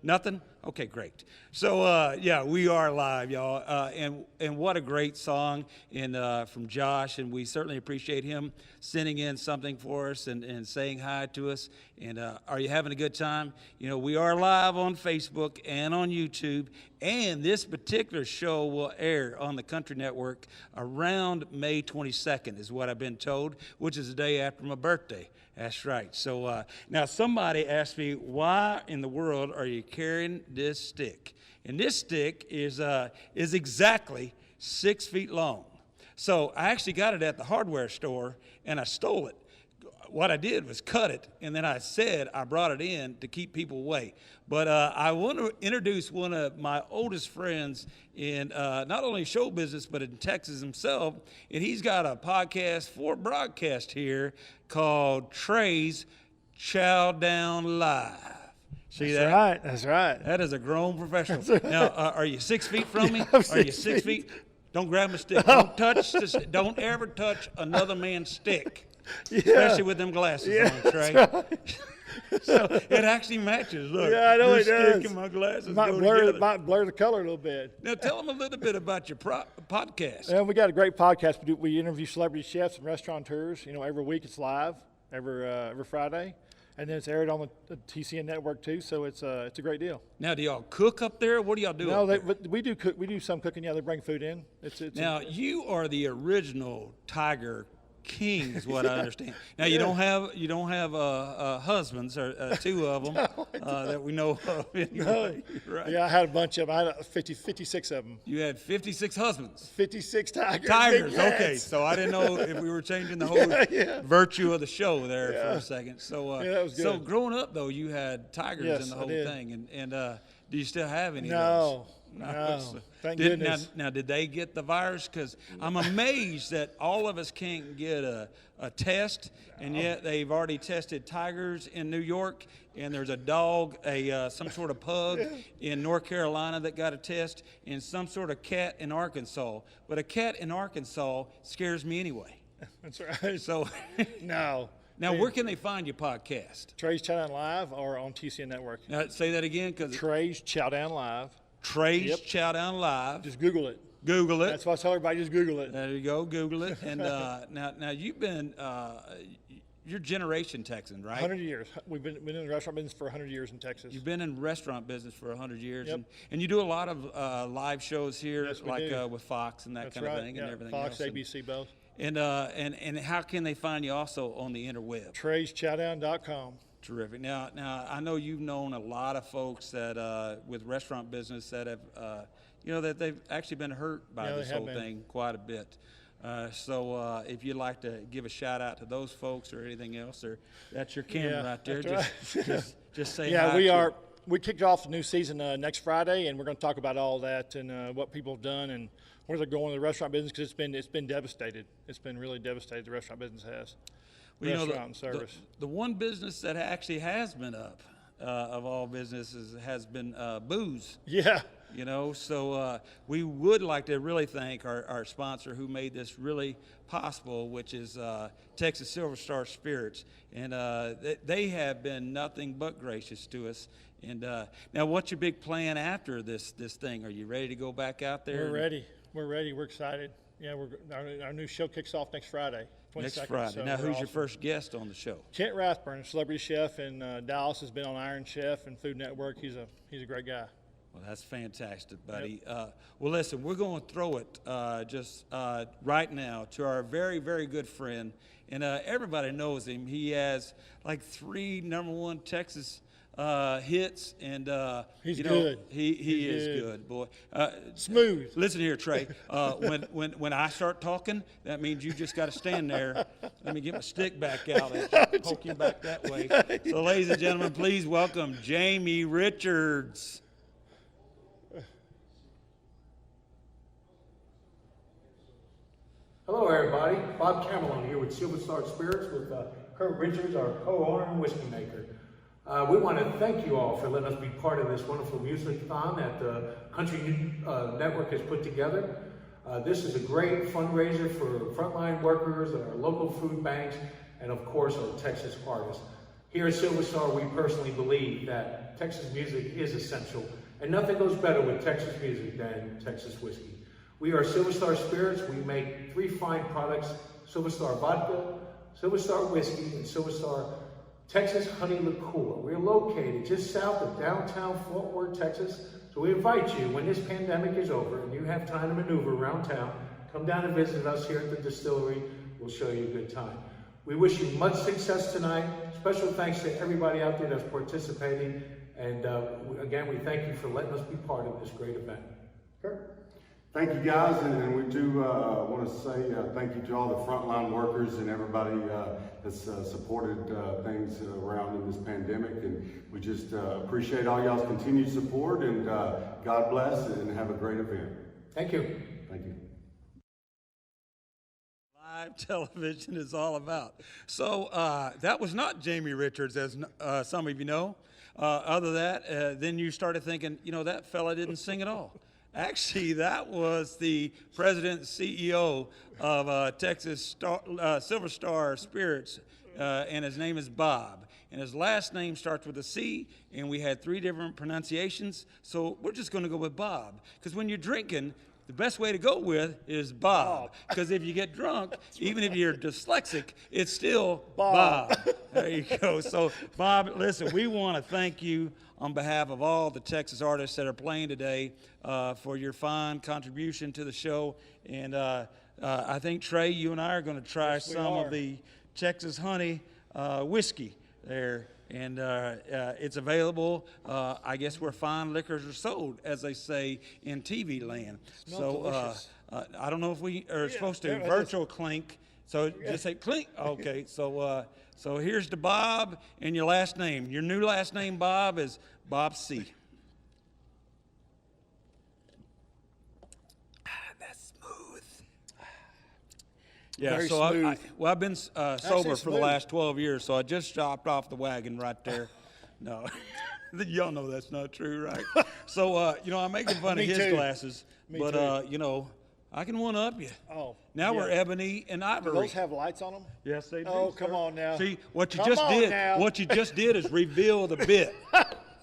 Nothing? Okay, great. So, we are live, y'all, and what a great song from Josh, and we certainly appreciate him sending in something for us and saying hi to us. And are you having a good time? We are live on Facebook and on YouTube, and this particular show will air on the Country Network around May 22nd, is what I've been told, which is the day after my birthday. That's right. So now somebody asked me, why in the world are you carrying this stick? And this stick is exactly 6 feet long. So I actually got it at the hardware store, and I stole it. What I did was cut it, and then I said I brought it in to keep people away. But I want to introduce one of my oldest friends in not only show business, but in Texas himself. And he's got a podcast for broadcast here called Trey's Chow Down Live. See that? That's right. That's right. That is a grown professional. Now, are you 6 feet from me? I'm Are you 6 feet? Don't grab my stick. Don't ever touch another man's stick. especially with them glasses on, Trey. Right. So it actually matches. Look, Yeah, I know your it stick does. and my glasses Might go blur, together. blur the color a little bit. Now tell them a little bit about your podcast. And we got a great podcast. We interview celebrity chefs and restaurateurs. You know, every week it's live, every Friday, and then it's aired on the TCN network too. So it's a great deal. Now, do y'all cook up there? What do y'all do? No, up there? but we do cook. We do some cooking. Yeah, they bring food in. Now, you are the original Tiger King, is what I understand. Now, you don't have husbands, or two of them that we know of. Anyway, right? Yeah, I had a bunch of them. I had 56 of them. You had 56 husbands. 56 tigers. Tigers, big okay. cats. So I didn't know if we were changing the whole virtue of the show there for a second. So, that was good. So growing up, though, you had tigers Yes, in the I whole did. thing. And do you still have any of No, those? no. Thank goodness. Now, did they get the virus? Because I'm amazed that all of us can't get a test, and yet they've already tested tigers in New York, and there's a dog, some sort of pug in North Carolina that got a test, and some sort of cat in Arkansas. But a cat in Arkansas scares me anyway. That's right. So No. now, where can they find your podcast? Trey's Chowdown Live or on TCN Network. Now, say that again, because Trey's Chowdown Live. Trey's Chowdown Live. Just Google it. Google it. That's why I tell everybody, just Google it. There you go, Google it. And now you've been you're generation Texan, right? 100 years. We've been in the restaurant business for 100 years in Texas. You've been in restaurant business for 100 years, Yep. and you do a lot of live shows here, Yes, we like do. with Fox and that That's kind right. of thing, yeah. and everything Fox, else. ABC, both. And how can they find you also on the interweb? Trey'sChowdown.com. Terrific. Now I know you've known a lot of folks that with restaurant business that have that they've actually been hurt by Yeah, this they have whole been. thing quite a bit. So if you'd like to give a shout out to those folks or anything else, or that's your camera Yeah, right there. that's Just say Yeah, hi we to- are. We kicked off the new season next Friday, and we're going to talk about all that and what people have done and where they're going in the restaurant business, because it's been devastated. It's been really devastated. The restaurant business has. Well, Restaurant and service. The one business that actually has been up of all businesses has been booze. Yeah. So we would like to really thank our sponsor who made this really possible, which is Texas Silver Star Spirits. And they have been nothing but gracious to us. And now, what's your big plan after this thing? Are you ready to go back out there? We're ready. We're ready. We're excited. Yeah, our new show kicks off next Friday, 22nd. Next Friday. So Now, we're who's your awesome. first guest on the show? Kent Rathburn, a celebrity chef in Dallas, has been on Iron Chef and Food Network. He's a great guy. Well, that's fantastic, buddy. Well, listen, we're going to throw it just right now to our very, very good friend, and everybody knows him. He has like 3 #1 Texas hits, and He's you know, good. He He's is good. good, boy. Smooth. Listen here, Trey. When I start talking, that means you just got to stand there. Let me get my stick back out and poke you back that way. So, ladies and gentlemen, please welcome Jamie Richards. Hello, everybody. Bob CAMILLONE here with Silver Star Spirits with Kurt Richards, our co-owner and whiskey maker. We want to thank you all for letting us be part of this wonderful MusicThon that the Country Network has put together. This is a great fundraiser for frontline workers and our local food banks, and of course our Texas artists. Here at Silver Star, we personally believe that Texas music is essential, and nothing goes better with Texas music than Texas whiskey. We are Silver Star Spirits. We make 3 fine products: Silver Star Vodka, Silver Star Whiskey, and Silver Star Texas Honey Liqueur. We're located just south of downtown Fort Worth, Texas. So we invite you, when this pandemic is over and you have time to maneuver around town, come down and visit us here at the distillery. We'll show you a good time. We wish you much success tonight. Special thanks to everybody out there that's participating. And again, we thank you for letting us be part of this great event. Kurt? Thank you, guys, and we do want to say thank you to all the frontline workers and everybody that's supported things around in this pandemic, and we just appreciate all y'all's continued support, and God bless, and have a great event. Thank you. Thank you. Live television is all about. So that was not Jamie Richards, as some of you know. Other than that, then you started thinking, that fella didn't sing at all. Actually, that was the president and CEO of Silver Star Spirits, and his name is Bob. And his last name starts with a C, and we had 3 different pronunciations, so we're just going to go with Bob. Because when you're drinking, the best way to go with is Bob. Because if you get drunk, even if you're dyslexic, it's still Bob. There you go. So, Bob, listen, we want to thank you on behalf of all the Texas artists that are playing today for your fine contribution to the show. And I think, Trey, you and I are going to try some of the Texas Honey whiskey there. And it's available, I guess, where fine liquors are sold, as they say in TV land. So I don't know if we are supposed to virtual clink. So just say clink. Okay. So here's to Bob and your last name. Your new last name, Bob, is Bob C. That's smooth. Yeah, Very so smooth. I've been sober for the last 12 years, so I just chopped off the wagon right there. No, y'all know that's not true, right? So, I'm making fun of his glasses, but, I can one-up you. Oh. Now we're ebony and ivory. Do those have lights on them? Yes, they do. Oh, sir. come on now. See, what you Come just did is reveal the bit.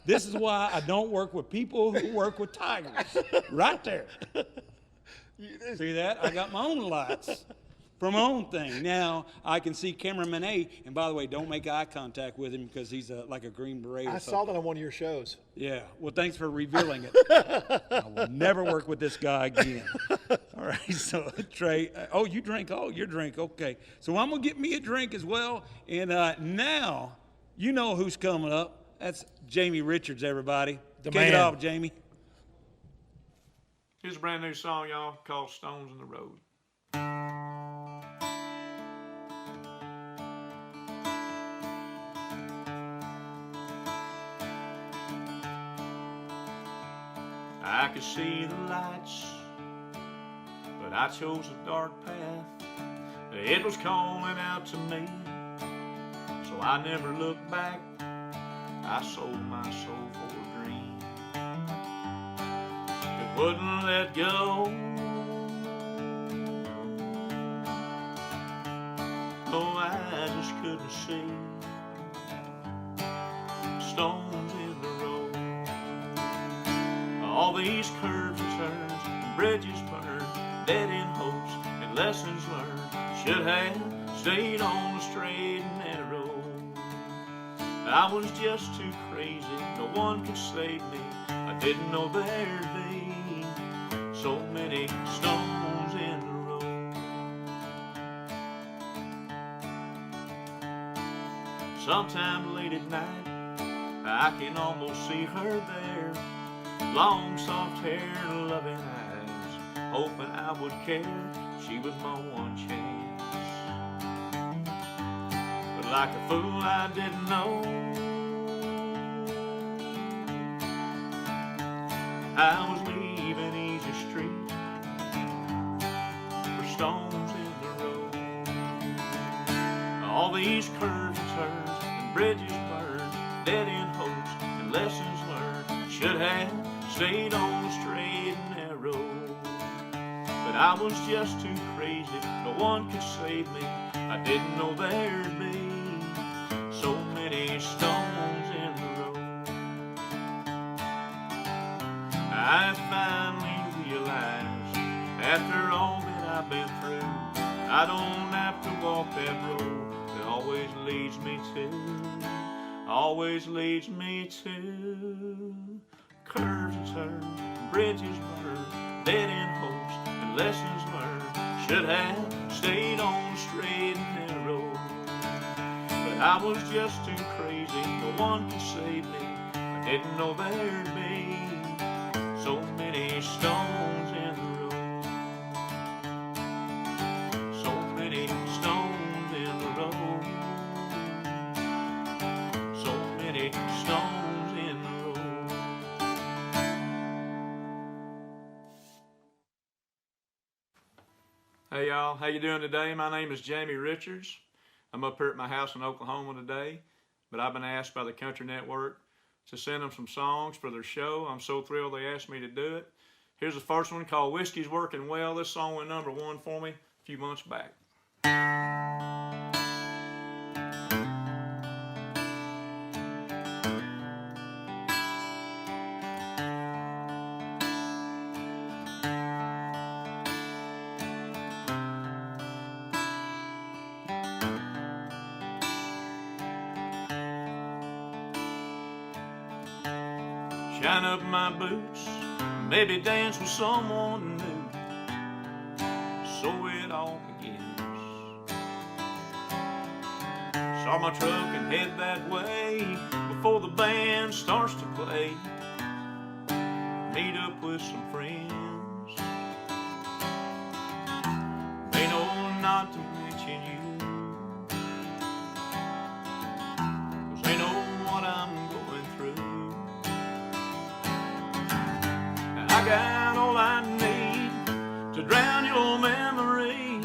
This is why I don't work with people who work with tigers. Right there. See that? I got my own lights for my own thing. Now I can see cameraman A, and by the way, don't make eye contact with him because he's like a Green Beret or I something. saw that on one of your shows. Yeah, well, thanks for revealing it. I will never work with this guy again. All right, so Trey, you drink. Oh, your drink. Okay, so I'm gonna get me a drink as well. And now you know who's coming up. That's Jamie Richards, everybody. The Kick man. it off, Jamie. Here's a brand new song, y'all, called Stones in the Road. I could see the lights, but I chose a dark path. It was calling out to me, so I never looked back. I sold my soul for a dream. It wouldn't let go. Oh, I just couldn't see. Stones in the road. All these curves and turns, and bridges burned, dead-end hopes and lessons learned. Should have stayed on the straight and narrow. I was just too crazy, no one could save me. I didn't know there'd be so many stones in the road. Sometime late at night, I can almost see her there. Long soft hair and loving eyes, hoping I would care. She was my one chance. But like a fool I didn't know, I was leaving easy street for stones in the road. All these curves and turns and bridges burned, dead-end hopes and lessons learned. Should have stayed on the straight and narrow. But I was just too crazy, no one could save me. I didn't know there'd be so many stones in the road. I finally realized, after all that I've been through, I don't have to walk that road that always leads me to curves and turns, bridges burned, dead-end hopes and lessons learned. Should have stayed on the straight and narrow. But I was just too crazy, no one could save me. I didn't know there'd be so many stones in the road. So many stones in the road. So many stones in the road. Hey y'all, how you doing today? My name is Jamie Richards. I'm up here at my house in Oklahoma today, but I've been asked by the Country Network to send them some songs for their show. I'm so thrilled they asked me to do it. Here's the first one called Whiskey's Working Well. This song went #1 for me a few months back. Shine up my boots, maybe dance with someone new. So it all begins. Start my truck and head that way before the band starts to play. Meet up with some friends. They know not to mention you, 'cause they know what I'm going through. I got all I need to drown your memory.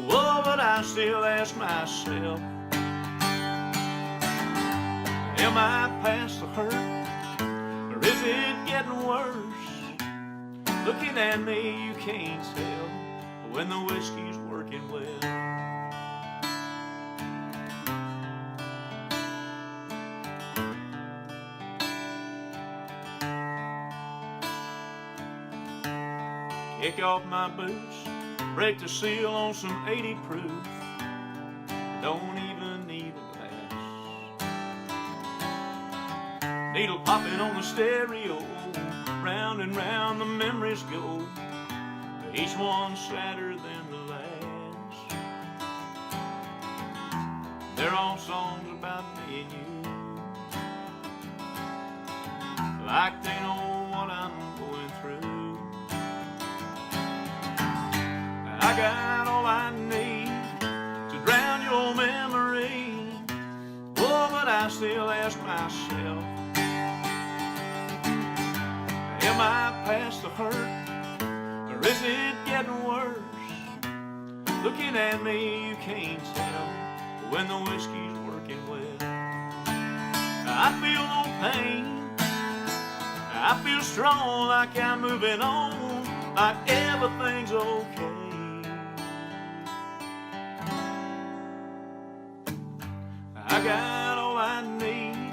Oh, but I still ask myself, am I past the hurt, or is it getting worse? Looking at me, you can't tell when the whiskey's working well. Kick off my boots, break the seal on some 80 proof. Don't even need a glass. Needle popping on the stereo, round and round the memories go. Each one sadder than the last. They're all songs about me and you, like they know what I'm going through. I got all I need to drown your memory. Oh, but I still ask myself, am I past the hurt, or is it getting worse? Looking at me, you can't tell when the whiskey's working well. I feel no pain, I feel strong, like I'm moving on, like everything's okay. I got all I need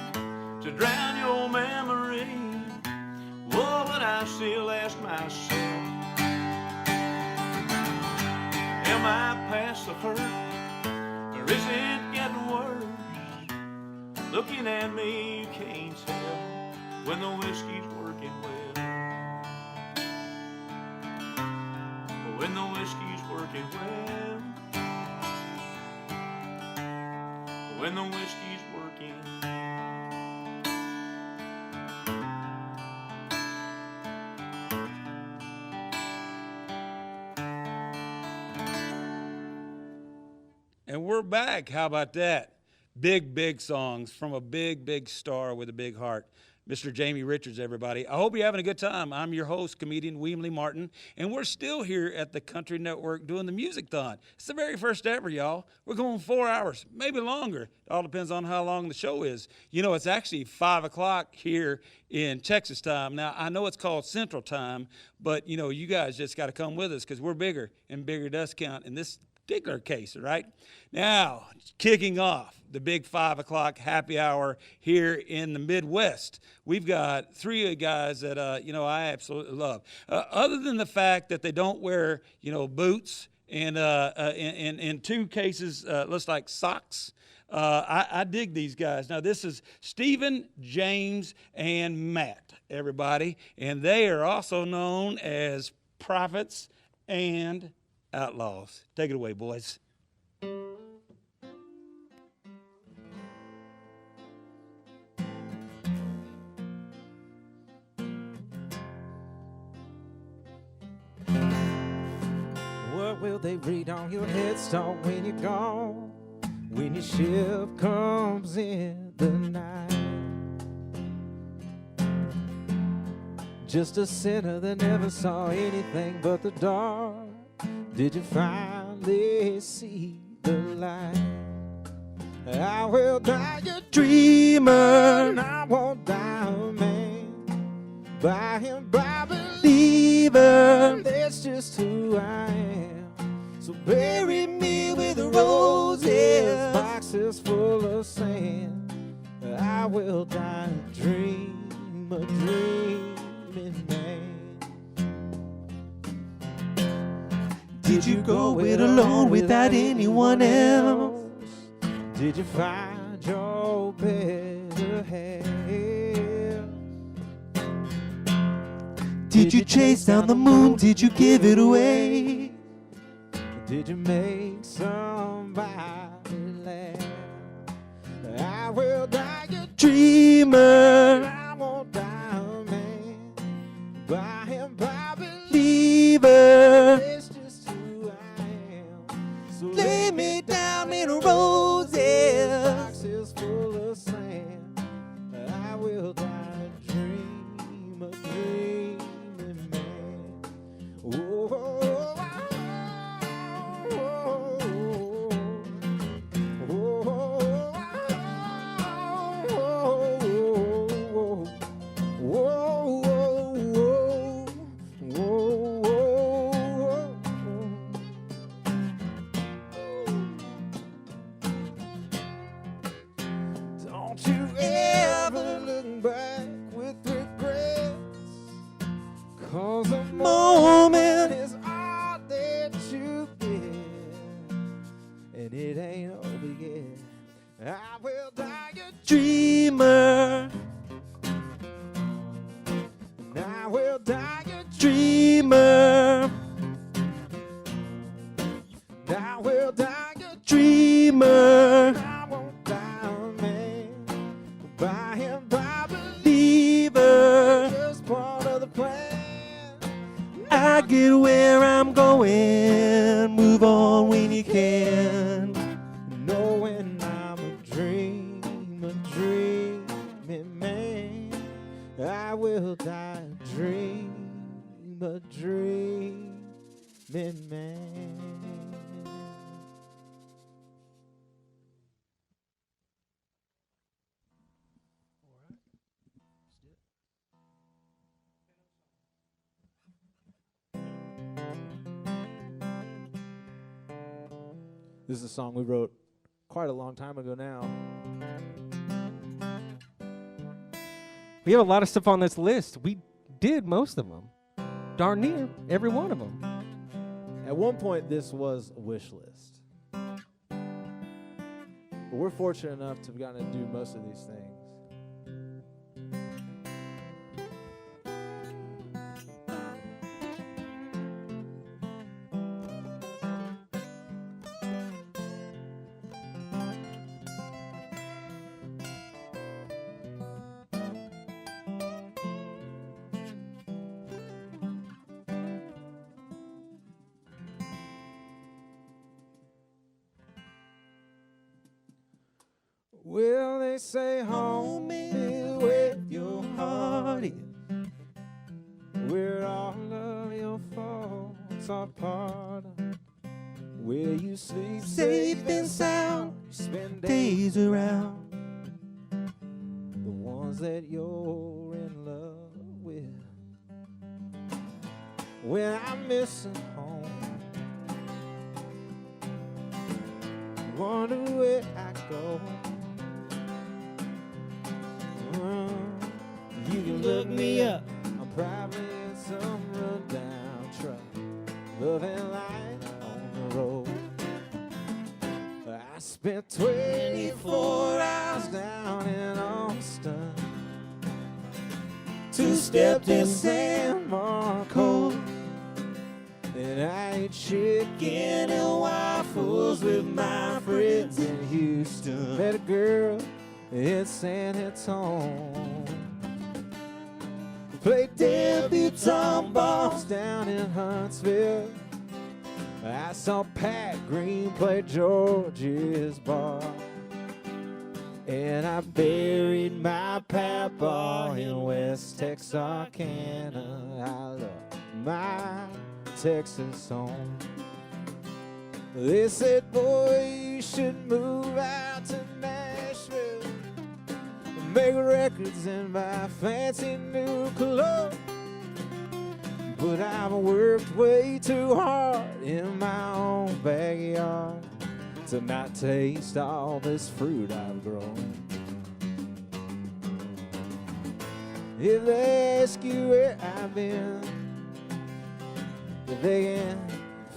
to drown your memory. Oh, but I still ask myself, am I past the hurt, or is it getting worse? Looking at me, you can't tell when the whiskey's working well. When the whiskey's working well. When the whiskey's working. And we're back. How about that? Big, big songs from a big, big star with a big heart. Mr. Jamie Richards, everybody. I hope you're having a good time. I'm your host, comedian Weemly Martin, and we're still here at the Country Network doing the MusicThon. It's the very first ever, y'all. We're going 4 hours, maybe longer. It all depends on how long the show is. You know, it's actually 5 o'clock here in Texas time. Now, I know it's called Central Time, but, you know, you guys just got to come with us because we're bigger, and bigger does count in this particular case, right? Now, kicking off the big 5 o'clock happy hour here in the Midwest. We've got three guys that, you know, I absolutely love. Other than the fact that they don't wear, you know, boots and in two cases, looks like socks. I dig these guys. Now, this is Stephen, James, and Matt, everybody. And they are also known as Prophets and Outlaws. Take it away, boys. What will they read on your headstone when you're gone? When your ship comes in the night? Just a sinner that never saw anything but the dark. Did you finally see the light? I will die a dreamer, and I won't die a man. By him, I believe. believer. That's just who I am. So bury me with roses, boxes full of sand. I will die a dreaming man. Did you go it alone without anyone else? Did you find your better half? Did you chase down the moon? Did you give it away? Did you make somebody laugh? I will die a dreamer. I won't die a man. By him, by believer. It's just who I am. So lay me down in roses, boxes full of sand. I will die a dreamer, dreaming man. Oh, don't you ever look back with regrets, 'cause a moment is all that you get, and it ain't over yet. I will die a dreamer, and I will die a dreamer, and I will die a dreamer. I won't die a man. By him, by believer, just part of the plan. I get where I'm going, move on when you can, knowing I'm a dreaming man. I will die a dreaming man. This is a song we wrote quite a long time ago now. We have a lot of stuff on this list. We did most of them. Darn near every one of them. At one point, this was a wish list. But we're fortunate enough to have gotten to do most of these things. Well, they say home is where your heart is, where all of your faults are part of, where you sleep safe and sound, spend days around the ones that you're in love with. When I'm missing home, wonder where I go. You can look me up. I'm probably in some rundown truck, loving life on the road. I spent 24 hours down in Austin, two-stepped in San Marcos, and I ate chicken and waffles with my friends in Houston. Met a girl in San Antonio, played debutante balls down in Huntsville. I saw Pat Green play George's bar, and I buried my papa in West Texarkana. I love my Texas home. They said, boy, you should move out to Nashville, make records and buy fancy new clothes. but I've worked way too hard in my own backyard to not taste all this fruit I've grown. If they ask you where I've been, if they can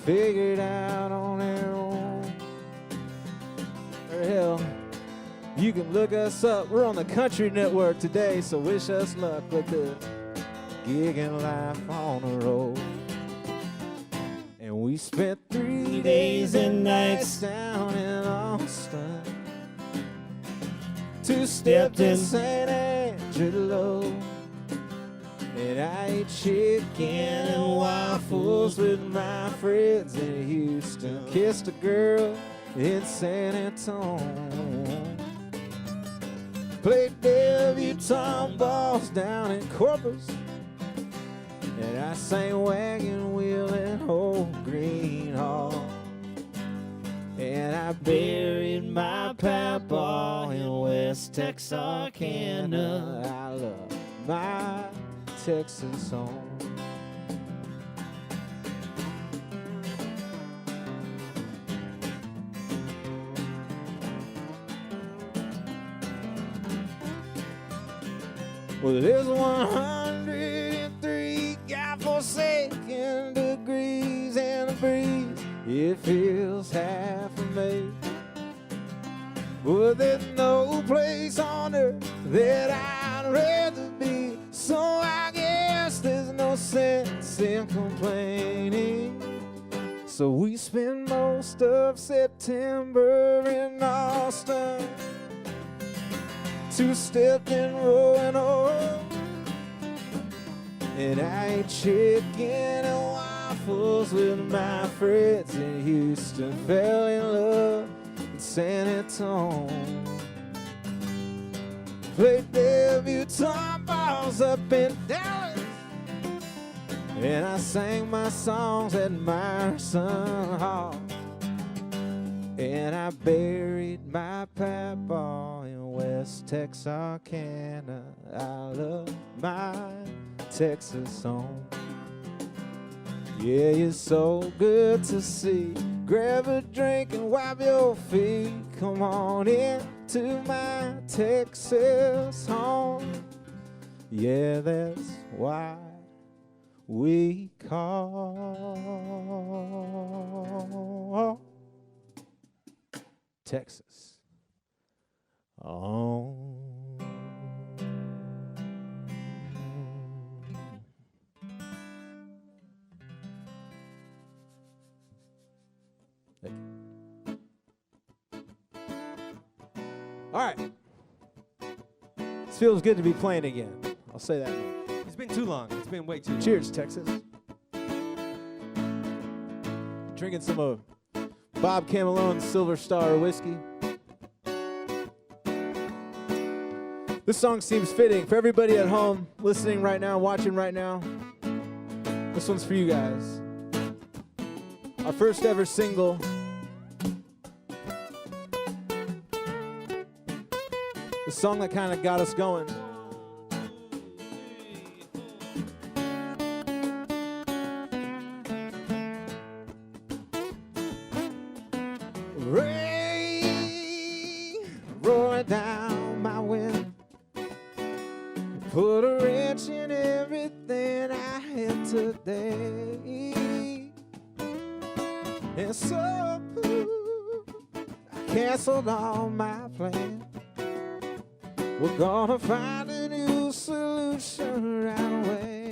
figure it out on their own, or hell, you can look us up. We're on the Country Network today, so wish us luck with the gigging life on the road. And we spent 3 days and nights down in Austin, 2 stepped in San Angelo, and I ate chicken and waffles with my friends in Houston, kissed a girl in San Antonio, played debutante balls down in Corpus, and I sang Wagon Wheel in Old Green Hall, and I buried my papa in West Texarkana. I love my Texas home. Well, there's 103 God-forsaken degrees in the breeze. It feels half a May. Well, there's no place on earth that I'd rather be, so I guess there's no sense in complaining. So we spend most of September in Austin, 2-stepped in Roanoke, and I ate chicken and waffles with my friends in Houston, fell in love in San Antonio, played debutante balls up in Dallas, and I sang my songs at Myerson Hall, and I buried my papa in West Texarkana. I love my Texas home. Yeah, it's so good to see. Grab a drink and wipe your feet. Come on in to my Texas home. Yeah, that's why we call Texas home. All right. This feels good to be playing again. I'll say that much. It's been too long. It's been way too long. Cheers, Texas. Drinking some of Bob Camillone's Silver Star whiskey. This song seems fitting for everybody at home, listening right now, watching right now. This one's for you guys. Our first ever single. The song that kind of got us going. Rain rolling down my window, put a wrench in everything I had today, and so I canceled all my plans. We're gonna find a new solution right away.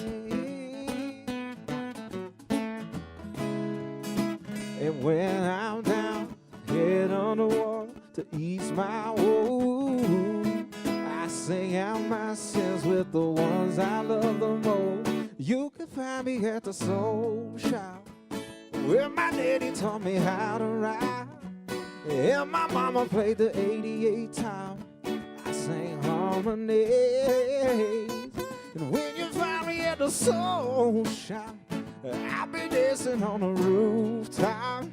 And when I'm down, head on the wall to ease my wound, I sing out my sins with the ones I love the most. You can find me at the Soul Shop, where my daddy taught me how to ride, and my mama played the 88 time. Sing harmonies. And when you find me at the Soul Shop, I'll be dancing on the rooftop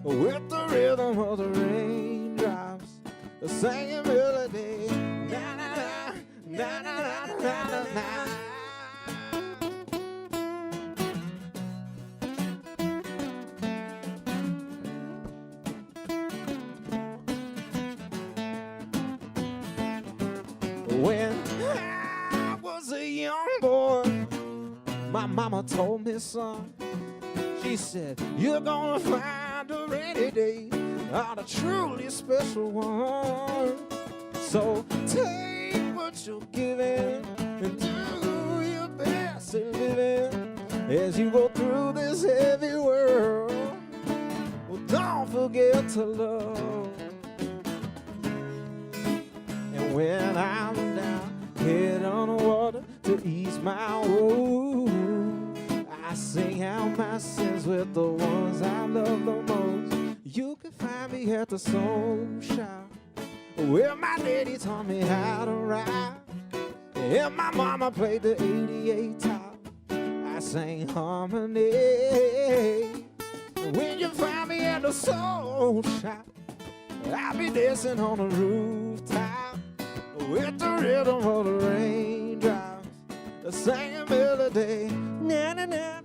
with the rhythm of the raindrops, singing melody. Na na na na na na na na. When I was a young boy, my mama told me, son, she said, you're gonna find a rainy day on a truly special one. So take what you're given and do your best to live it as you go through this heavy world. Well, don't forget to love. And when I'm down, head on the water to ease my wound, I sing out my sins with the ones I love the most. You can find me at the soul shop, where my daddy taught me how to ride, and my mama played the 88 top. I sang harmony. When you find me at the soul shop, I'll be dancing on the rooftop with the rhythm of the raindrops, singing melody. Na na na,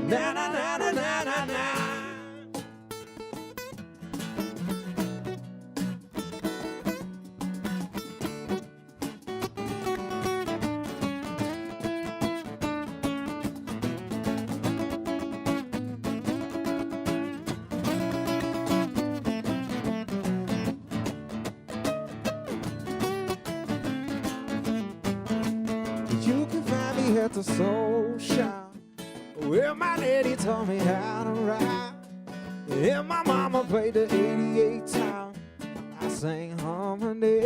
na na na na na na na. At the soul shop, where my daddy taught me how to ride, and my mama played the 88 top. I sang harmony.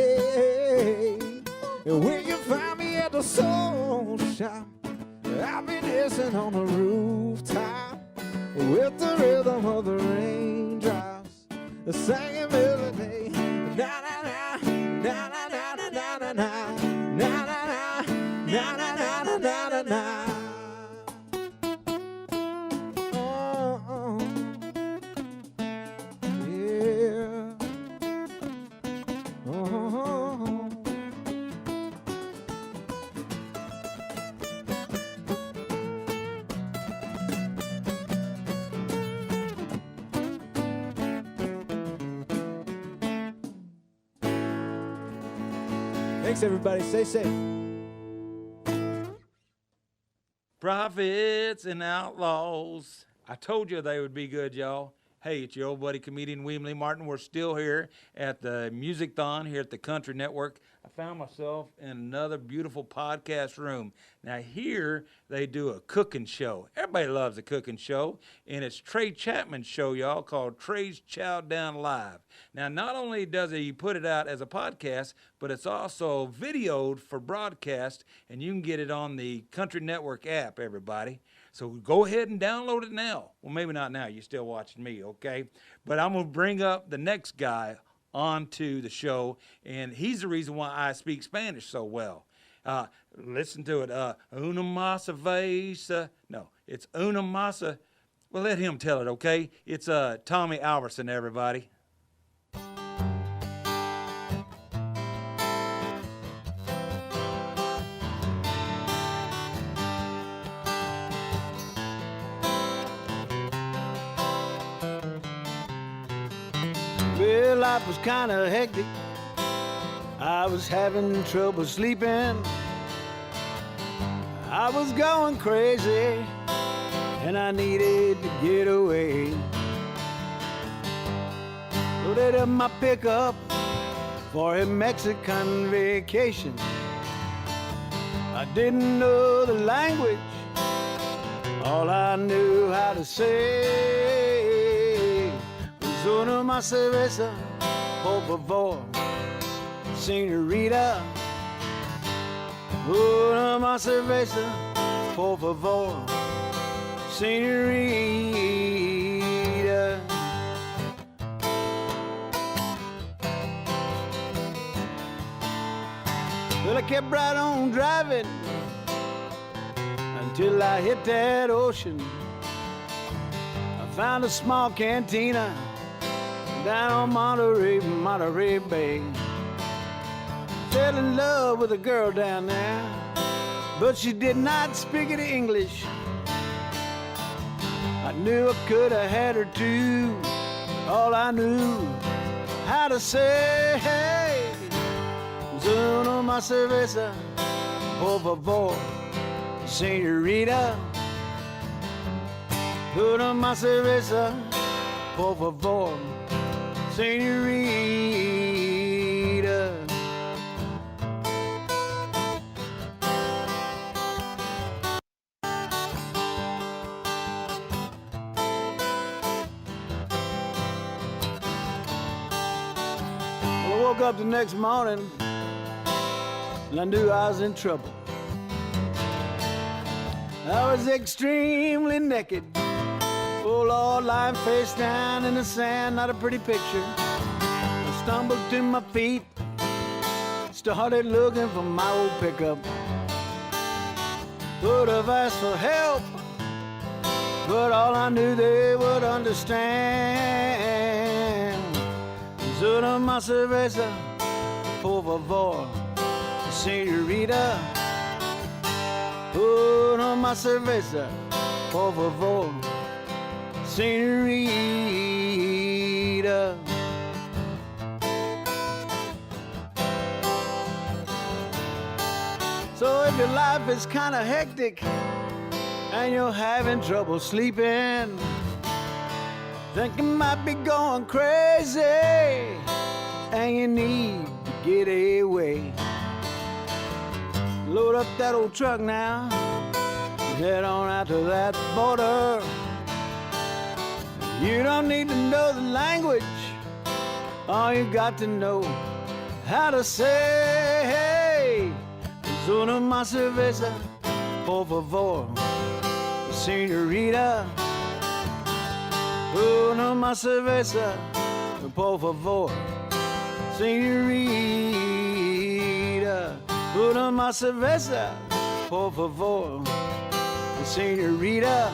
And when you find me at the soul shop, I'll be dancing on the rooftop with the rhythm of the raindrops, singing melody. Na na na, na na na na na na na, na na na, na na na. Na, na, na. Oh, yeah. Oh. Thanks, everybody. Stay safe. Prophets and Outlaws. I told you they would be good, y'all. Hey, it's your old buddy, comedian William Lee Martin. We're still here at the MusicThon here at the Country Network. I found myself in another beautiful podcast room. Now, here they do a cooking show. Everybody loves a cooking show, and it's Trey Chapman's show, y'all, called Trey's Chow Down Live. Now, not only does he put it out as a podcast, but it's also videoed for broadcast, and you can get it on the Country Network app, everybody. So go ahead and download it now. Well, maybe not now. You're still watching me, okay? But I'm going to bring up the next guy onto the show, and he's the reason why I speak Spanish so well. Listen to it. Una masa vez. No, it's una masa. Well, let him tell it, okay? It's Tommy Alverson, everybody. Well, life was kind of hectic. I was having trouble sleeping. I was going crazy, and I needed to get away. Loaded up my pickup for a Mexican vacation. I didn't know the language. All I knew how to say was una más cerveza, por favor, señorita. Una más cerveza, por favor, señorita. Well, I kept right on driving until I hit that ocean. I found a small cantina down on Monterey Bay. Fell in love with a girl down there, but she did not speak any English. I knew I could have had her too. All I knew how to say was Una más cerveza, por favor, señorita. Una más cerveza, por favor, señorita. I woke up the next morning and I knew I was in trouble. I was extremely naked. Oh Lord, lying face down in the sand, not a pretty picture. I stumbled to my feet, started looking for my old pickup. Would have asked for help, but all I knew they would understand. Una más cerveza, por favor, señorita. Una más cerveza, por favor, señorita. So if your life is kind of hectic and you're having trouble sleeping, think you might be going crazy and you need to get away. Load up that old truck now, head on out to that border. You don't need to know the language, all you got to know how to say, hey, una más cerveza, por favor, señorita. Una más cerveza, por favor, señorita. Una más cerveza, por favor, señorita.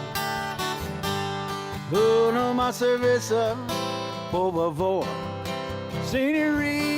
Una más cerveza, por favor, señorita.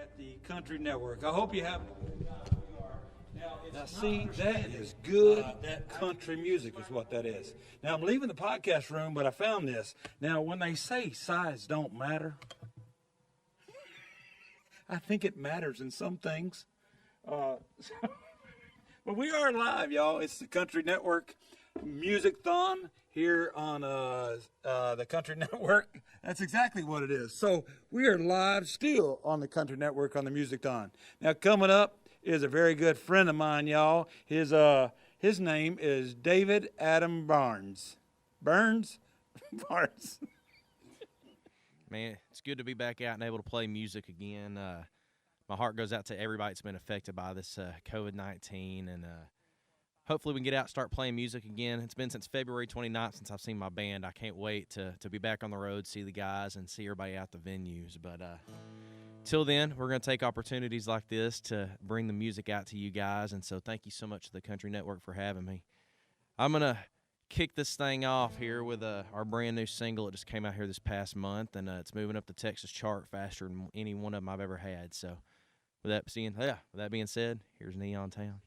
At the Country Network. I hope you have. Now see, that is good country music is what that is. Now, I'm leaving the podcast room, but I found this. Now, when they say size don't matter, I think it matters in some things. But we are live, y'all. It's the Country Network MusicThon here on the Country Network. That's exactly what it is. So we are live still on the Country Network on the MusicThon. Now coming up is a very good friend of mine, y'all. His name is David Adam Barnes. Barnes. Man, it's good to be back out and able to play music again. My heart goes out to everybody that's been affected by this COVID-19, and hopefully we can get out and start playing music again. It's been since February 29th since I've seen my band. I can't wait to be back on the road, see the guys, and see everybody out the venues. But till then, we're going to take opportunities like this to bring the music out to you guys. And so thank you so much to the Country Network for having me. I'm going to kick this thing off here with our brand new single. It just came out here this past month, and it's moving up the Texas chart faster than any one of them I've ever had. So with that being said, here's Neon Town.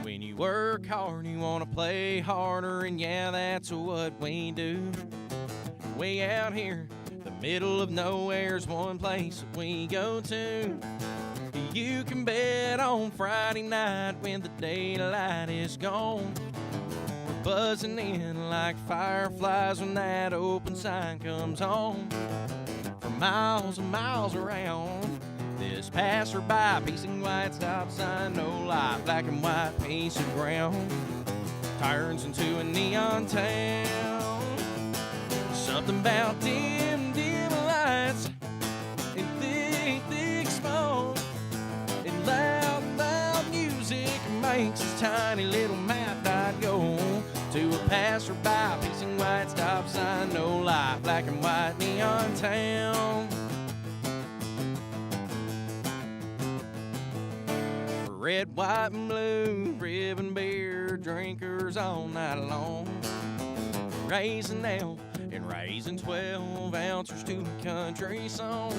When you work hard, you want to play harder, and yeah, that's what we do. Way out here, the middle of nowhere's one place that we go to. You can bet on Friday night when the daylight is gone. We're buzzing in like fireflies when that open sign comes on. For miles and miles around, this passerby, piece of white stop sign, no lie, black and white piece of ground, turns into a neon town. Something about dim lights and thick smoke and loud makes this tiny little map I'd go to a passerby, peace and white stop sign, no light, black and white neon town. Red, white, and blue, ribbon beer drinkers all night long. Raising L and raising 12 ounces to a country song.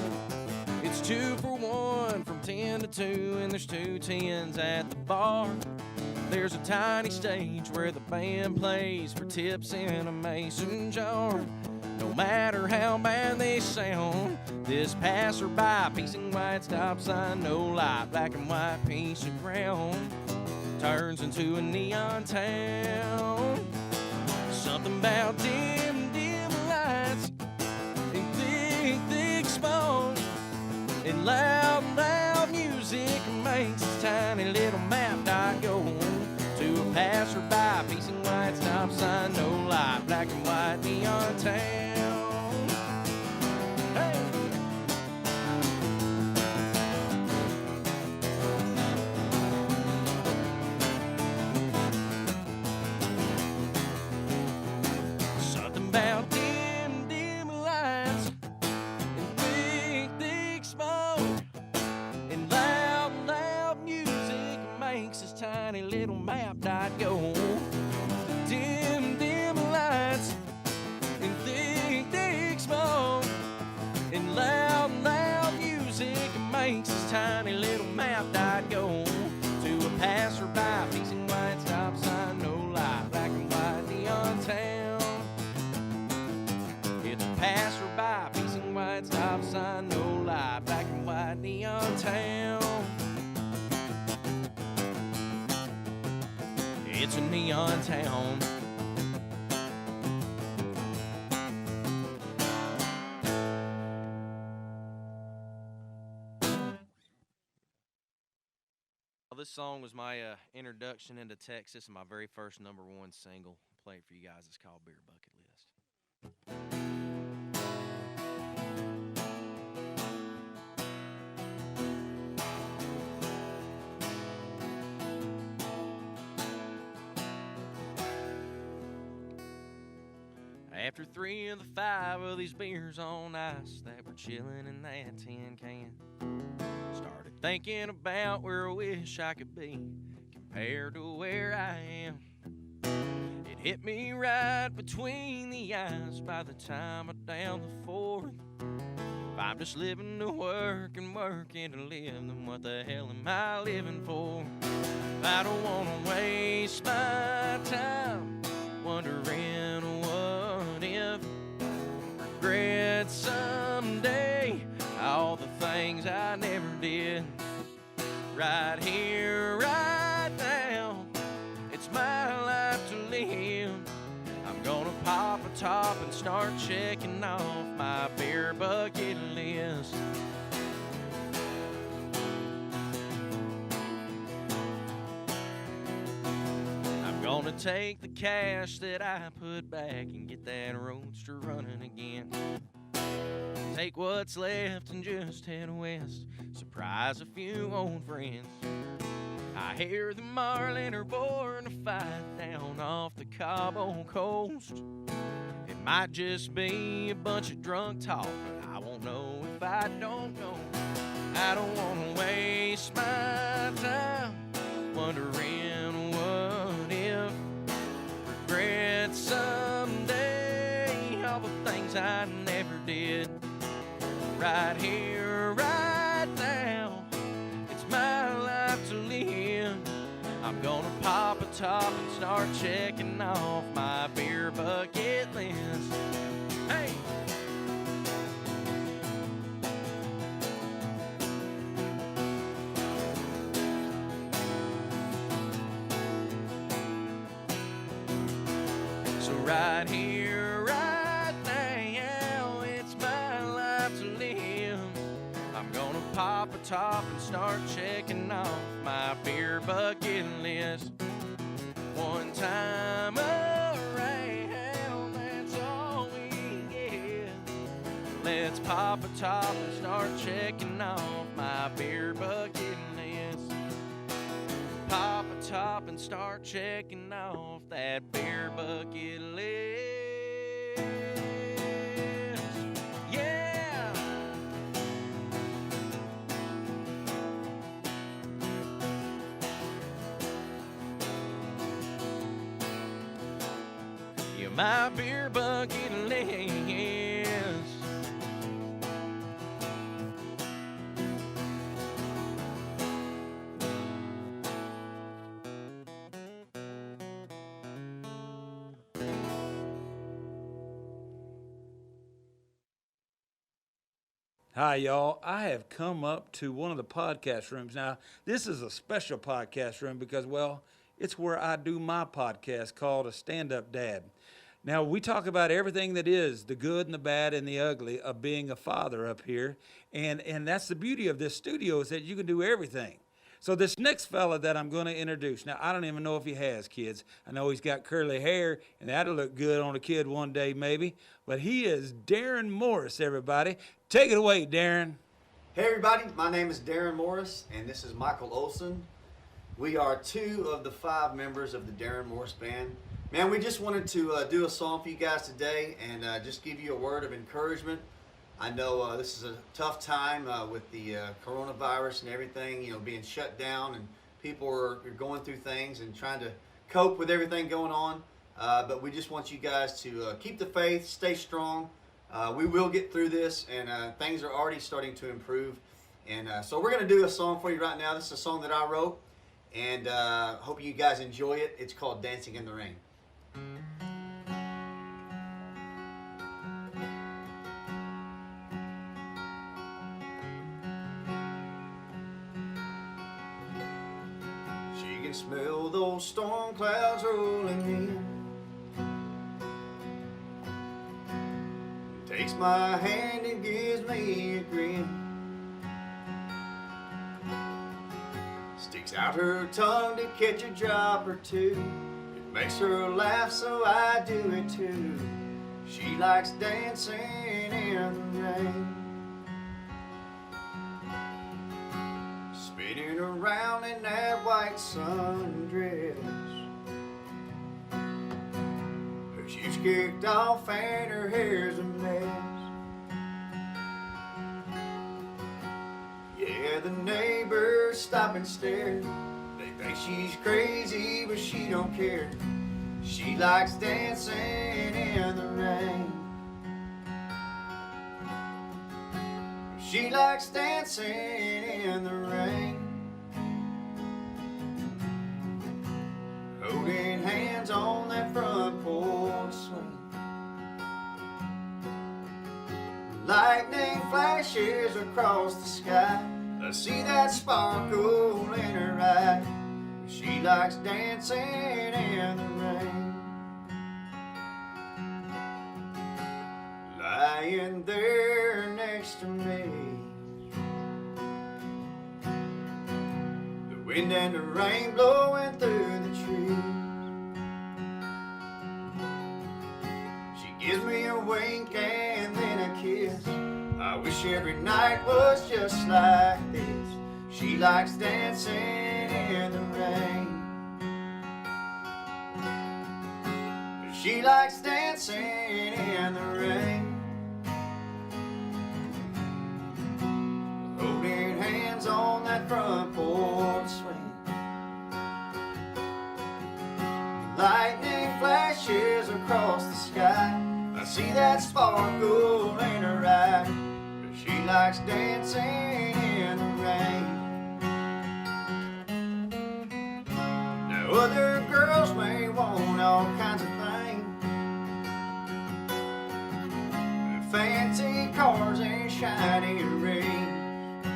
It's 2 for 1 from 10 to 2, and there's 2 10s at the bar. There's a tiny stage where the band plays for tips in a mason jar. No matter how bad they sound, this passerby, peace and white stop sign, no light, black and white piece of ground, turns into a neon town. Something about dim, dim lights and thick, thick smoke and loud, loud music makes this tiny little map dot go to a passerby, peace and white stop sign, no light, black and white neon town. Hey! Something about dim, dim lights and thick, thick smoke and loud, loud music makes this tiny little map dot go. Dim, dim lights and thick, thick smoke and loud, loud music makes this tiny little map dot go to a passerby, peace and white stop sign, no light, black and white neon town. It's a passerby, peace and white stop sign, no light, black and white neon town. It's a neon town. Well, this song was my introduction into Texas and my very first #1 single. Played for you guys. It's called Beer Bucket List. After 3 of the 5 of these beers on ice that were chilling in that tin can, started thinking about where I wish I could be compared to where I am. It hit me right between the eyes by the time I'm down the 4th. If I'm just living to work and working to live, then what the hell am I living for? I don't want to waste my time wondering what if, regret someday all the things I never did. Right here, right now, it's my life to live. I'm gonna pop a top and start checking off my beer bucket list. I'm gonna take the cash that I put back and get that roadster running again. Take what's left and just head west, surprise a few old friends. I hear the Marlin are born to fight down off the Cabo coast. It might just be a bunch of drunk talk, but I won't know if I don't know. I don't want to waste my time wondering what if, regret someday all the things I never did. Right here, right now, it's my life to live. I'm gonna pop a top and start checking off my beer bucket list. Hey! So right here, right now, it's my life to live. I'm gonna pop a top and start checking off my beer bucket list. One time around, that's all we get. Let's pop a top and start checking off my beer bucket list. Pop a top stop and start checking off that beer bucket list. Yeah. Yeah, my beer bucket list. Hi, y'all. I have come up to one of the podcast rooms. Now, this is a special podcast room because, well, it's where I do my podcast called A Stand-Up Dad. Now, we talk about everything that is the good and the bad and the ugly of being a father up here. And that's the beauty of this studio is that you can do everything. So this next fella that I'm going to introduce, now, I don't even know if he has kids. I know he's got curly hair, and that'll look good on a kid one day maybe. But he is Darren Morris, everybody. Take it away, Darren. Hey everybody, my name is Darren Morris and this is Michael Olson. We are 2 of the 5 members of the Darren Morris Band. Man, we just wanted to do a song for you guys today and just give you a word of encouragement. I know this is a tough time with the coronavirus and everything, you know, being shut down, and people are going through things and trying to cope with everything going on. But we just want you guys to keep the faith, stay strong. We will get through this, and things are already starting to improve. And so we're going to do a song for you right now. This is a song that I wrote, and hope you guys enjoy it. It's called Dancing in the Rain. She can smell those storm clouds rolling in. Takes my hand and gives me a grin. Sticks out her tongue to catch a drop or two. It makes her laugh, so I do it too. She likes dancing in the rain. Spinning around in that white sundress. Her shoes kicked off and her hair's a mess. Yeah, the neighbors stop and stare. They think she's crazy, but she don't care. She likes dancing in the rain. She likes dancing in the rain. Holding hands on that front porch swing. Lightning flashes across the sky. I see that sparkle in her eye. She likes dancing in the rain. Lying there next to me. The wind and the rain blowing through the trees. She gives me a wink and then a kiss. I wish every night was just like this. She likes dancing in the rain. She likes dancing in the rain. Holding hands on that front porch swing. Lightning flashes across the sky. I see that sparkle in her eye. She likes dancing in the rain. Now other girls may want all kinds of things, fancy cars and shiny rings.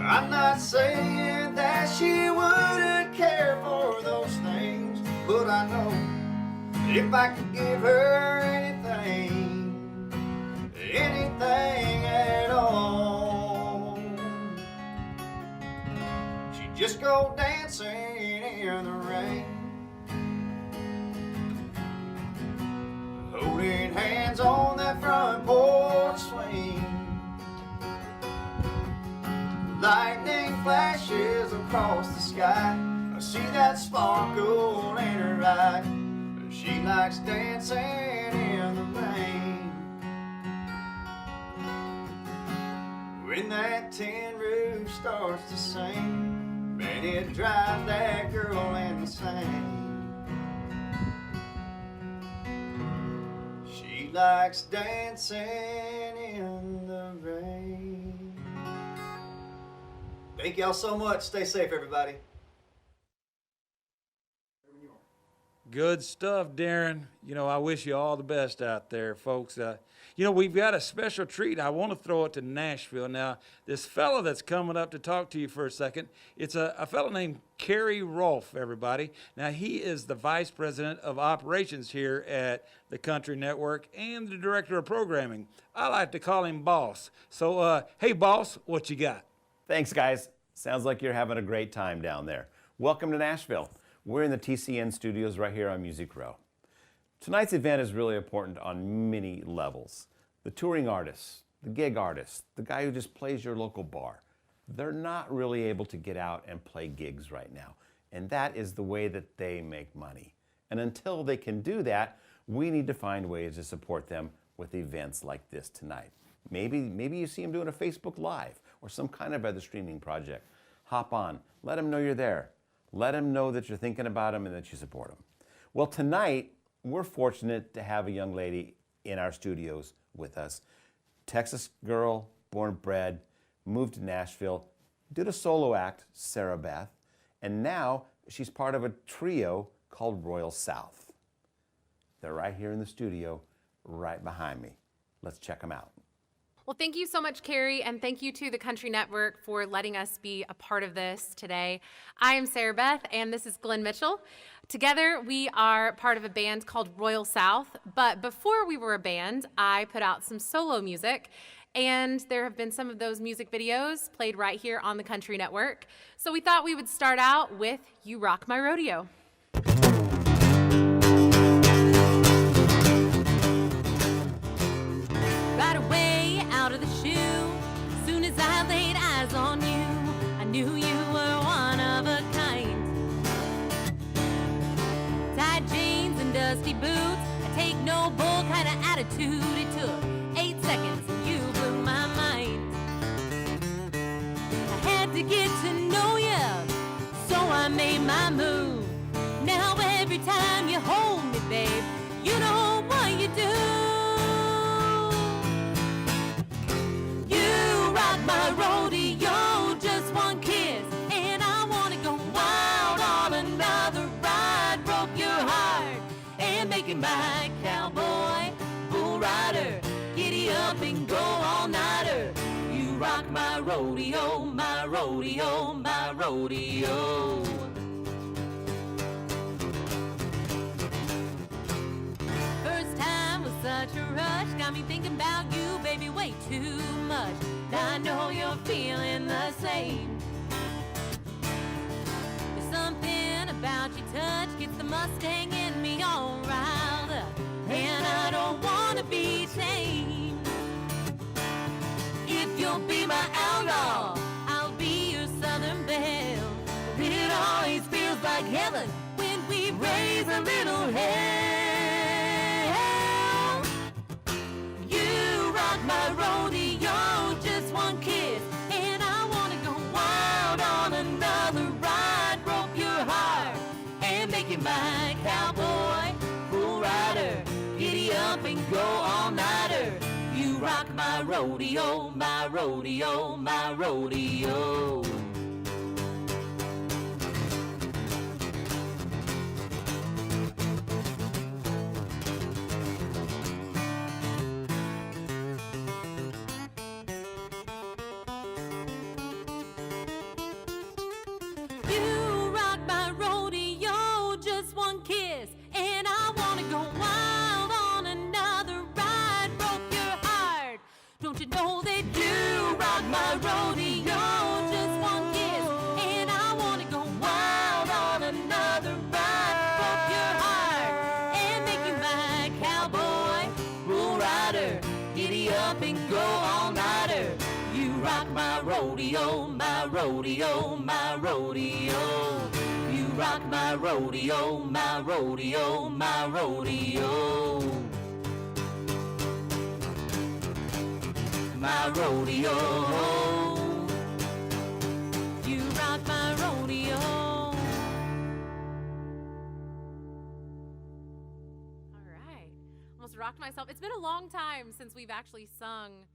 I'm not saying that she wouldn't care for those things, but I know if I could give her anything, anything at all, she'd just go dancing in the rain. Holding hands on that front porch swing. Lightning flashes across the sky. I see that sparkle in her eye. She likes dancing in the rain. When that tin roof starts to sing, man, it drives that girl insane. She likes dancing in the rain. Thank y'all so much. Stay safe, everybody. Good stuff, Darren. You know, I wish you all the best out there, folks. You know, we've got a special treat. I want to throw it to Nashville. Now, this fella that's coming up to talk to you for a second, it's a fella named Kerry Rolfe, everybody. Now, he is the Vice President of Operations here at the Country Network and the Director of Programming. I like to call him Boss. So, hey, Boss, what you got? Thanks, guys. Sounds like you're having a great time down there. Welcome to Nashville. We're in the TCN studios right here on Music Row. Tonight's event is really important on many levels. The touring artists, the gig artists, the guy who just plays your local bar, they're not really able to get out and play gigs right now. And that is the way that they make money. And until they can do that, we need to find ways to support them with events like this tonight. Maybe you see them doing a Facebook Live or some kind of other streaming project. Hop on, let them know you're there. Let them know that you're thinking about them and that you support them. Well, tonight, we're fortunate to have a young lady in our studios with us. Texas girl, born and bred, moved to Nashville, did a solo act, Sarah Beth, and now she's part of a trio called Royal South. They're right here in the studio, right behind me. Let's check them out. Well, thank you so much, Carrie, and thank you to the Country Network for letting us be a part of this today. I am Sarah Beth, and this is Glenn Mitchell. Together, we are part of a band called Royal South, but before we were a band, I put out some solo music, and there have been some of those music videos played right here on the Country Network. So we thought we would start out with You Rock My Rodeo. Right away out of the shoe, soon as I laid eyes on you, I knew you were one of a kind. Tight jeans and dusty boots, I take no bull kind of attitude. It took 8 seconds and you blew my mind. I had to get to know you, so I made my move. Now every time you hold me, babe, you know what you do. My rodeo, just one kiss, and I wanna go wild on another ride. Broke your heart and make it my cowboy, bull rider. Giddy up and go all-nighter. You rock my rodeo, my rodeo, my rodeo. First time was such a rush, got me thinking about you, baby, way too much. I know you're feeling the same. There's something about your touch, gets the Mustang in me all riled up, and I don't wanna be tamed. If you'll be my outlaw, I'll be your Southern belle. It always feels like heaven when we raise a little hell. You rock my rodeo, just one kiss, and I wanna go wild on another ride. Broke your heart and make you my cowboy, bull rider. Giddy up and go all-nighter. You rock my rodeo, my rodeo, my rodeo. Don't you know that you rock my rodeo? Just rodeo, my rodeo, my rodeo. You rock my rodeo, my rodeo, my rodeo. My rodeo. You rock my rodeo. All right. Almost rocked myself. It's been a long time since we've actually sung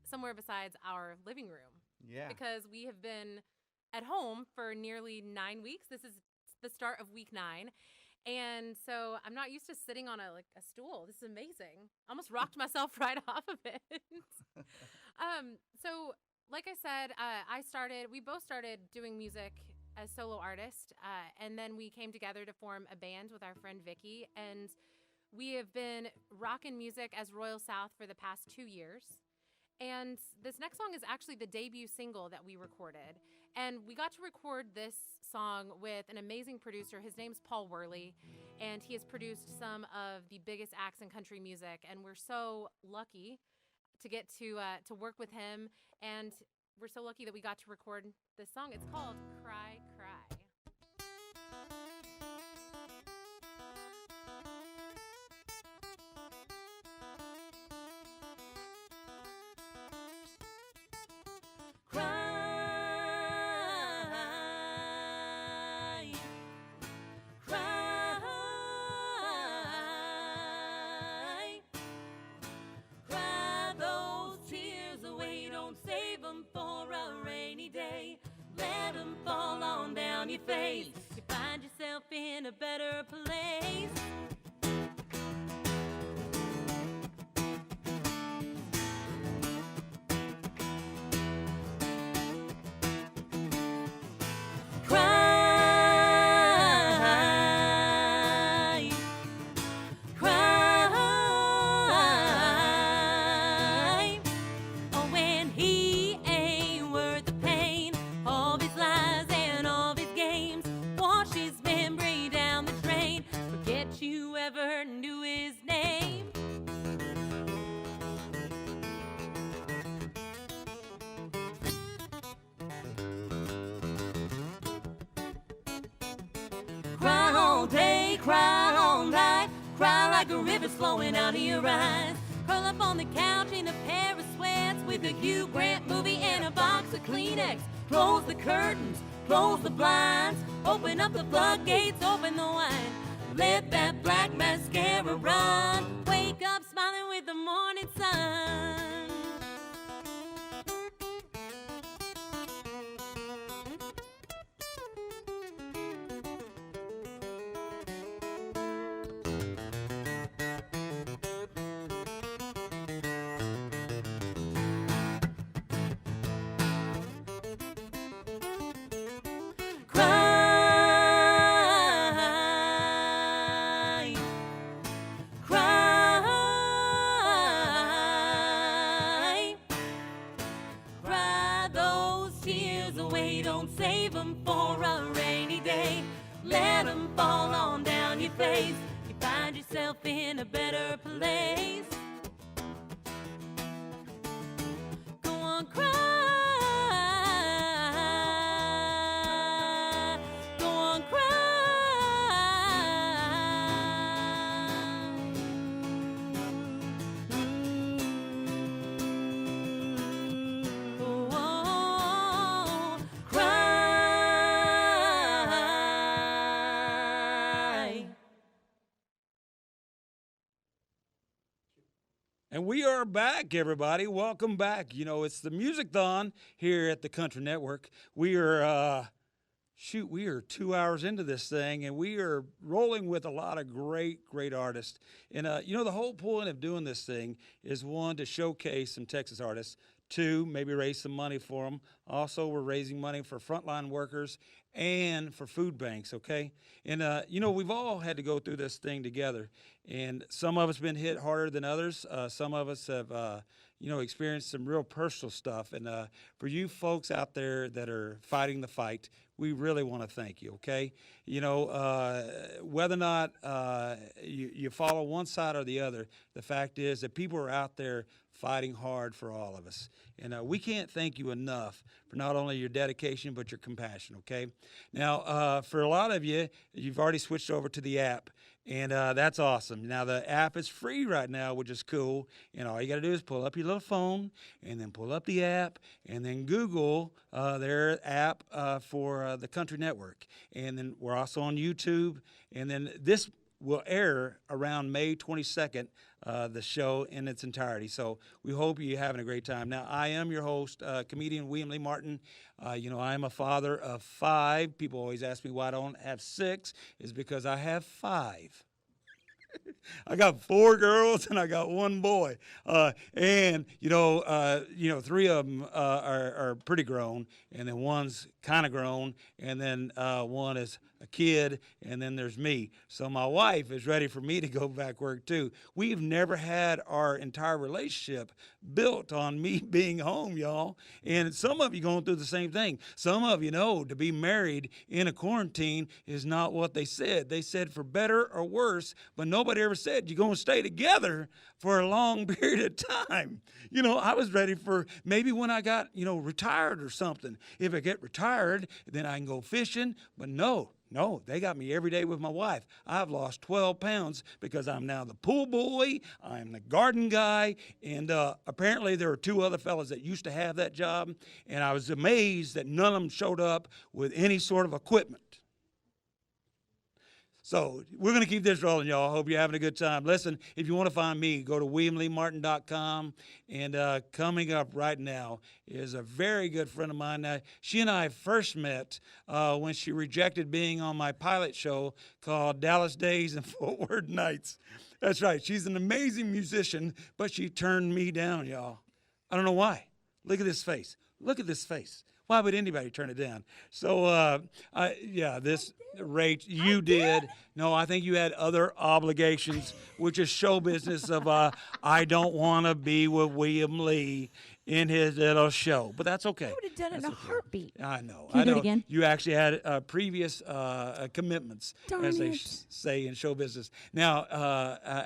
somewhere besides our living room. Yeah. Because we have been at home for nearly 9 weeks. This is the start of week 9. And so I'm not used to sitting on a stool. This is amazing. Almost rocked myself right off of it. So like I said, we both started doing music as solo artists. And then we came together to form a band with our friend Vicky. And we have been rocking music as Royal South for the past 2 years. And this next song is actually the debut single that we recorded. And we got to record this song with an amazing producer. His name's Paul Worley, and he has produced some of the biggest acts in country music. And we're so lucky to get to work with him. And we're so lucky that we got to record this song. It's called Cry, Cry. Your face, you find yourself in a better place. Cry, cry. Oh, when he ain't worth the pain of his lies and of his games. Wash his memory down the drain. Forget you ever knew his name. Cry all day, cry all night. Cry like a river flowing out of your eyes. Curl up on the couch in a pair of sweats with a Hugh Grant movie and a box of Kleenex. Close the curtains, close the blinds, open up the floodgates, open the wine. Let that black mascara run. Wake up smiling with the morning sun. You find yourself in a better place. Go on, cry. Go on, cry. Oh, cry. And we are back, everybody. Welcome back. You know, it's the MusicThon here at the Country Network. We are, we are 2 hours into this thing, and we are rolling with a lot of great artists. And, you know, the whole point of doing this thing is, one, to showcase some Texas artists. 2, maybe raise some money for them. Also, we're raising money for frontline workers and for food banks, okay? And, you know, we've all had to go through this thing together. And some of us been hit harder than others. Some of us have, you know, experienced some real personal stuff. And for you folks out there that are fighting the fight, we really want to thank you, okay? You know, whether or not you follow one side or the other, the fact is that people are out there fighting hard for all of us. And we can't thank you enough for not only your dedication, but your compassion, okay? Now, for a lot of you, you've already switched over to the app, and that's awesome. Now, the app is free right now, which is cool. And all you got to do is pull up your little phone, and then pull up the app, and then Google their app for the Country Network. And then we're also on YouTube. And then this will air around May 22nd, the show in its entirety. So we hope you're having a great time. Now, I am your host, comedian William Lee Martin. You know, I am a father of 5. People always ask me why I don't have 6. It's because I have 5. I got 4 girls and I got 1 boy, and 3 of them are pretty grown, and then one's kind of grown, and then one is a kid, and then there's me. So my wife is ready for me to go back work too. We've never had our entire relationship built on me being home, y'all. And some of you going through the same thing. Some of you know to be married in a quarantine is not what they said. They said for better or worse, but nobody ever said you're going to stay together for a long period of time. You know, I was ready for maybe when I got, retired or something. If I get retired, then I can go fishing. But no, they got me every day with my wife. I've lost 12 pounds because I'm now the pool boy, I'm the garden guy, and apparently there are 2 other fellas that used to have that job, and I was amazed that none of them showed up with any sort of equipment. So we're going to keep this rolling, y'all. Hope you're having a good time. Listen, if you want to find me, go to WilliamLeeMartin.com. And coming up right now is a very good friend of mine. Now, she and I first met when she rejected being on my pilot show called Dallas Days and Fort Worth Nights. That's right. She's an amazing musician, but she turned me down, y'all. I don't know why. Look at this face. Look at this face. Why would anybody turn it down? So, this rate you did. No, I think you had other obligations, which is show business of I don't want to be with William Lee in his little show. But that's okay. I would have done it in a heartbeat. I know. Can you I know. do it again? You actually had previous commitments, as they say in show business. Now,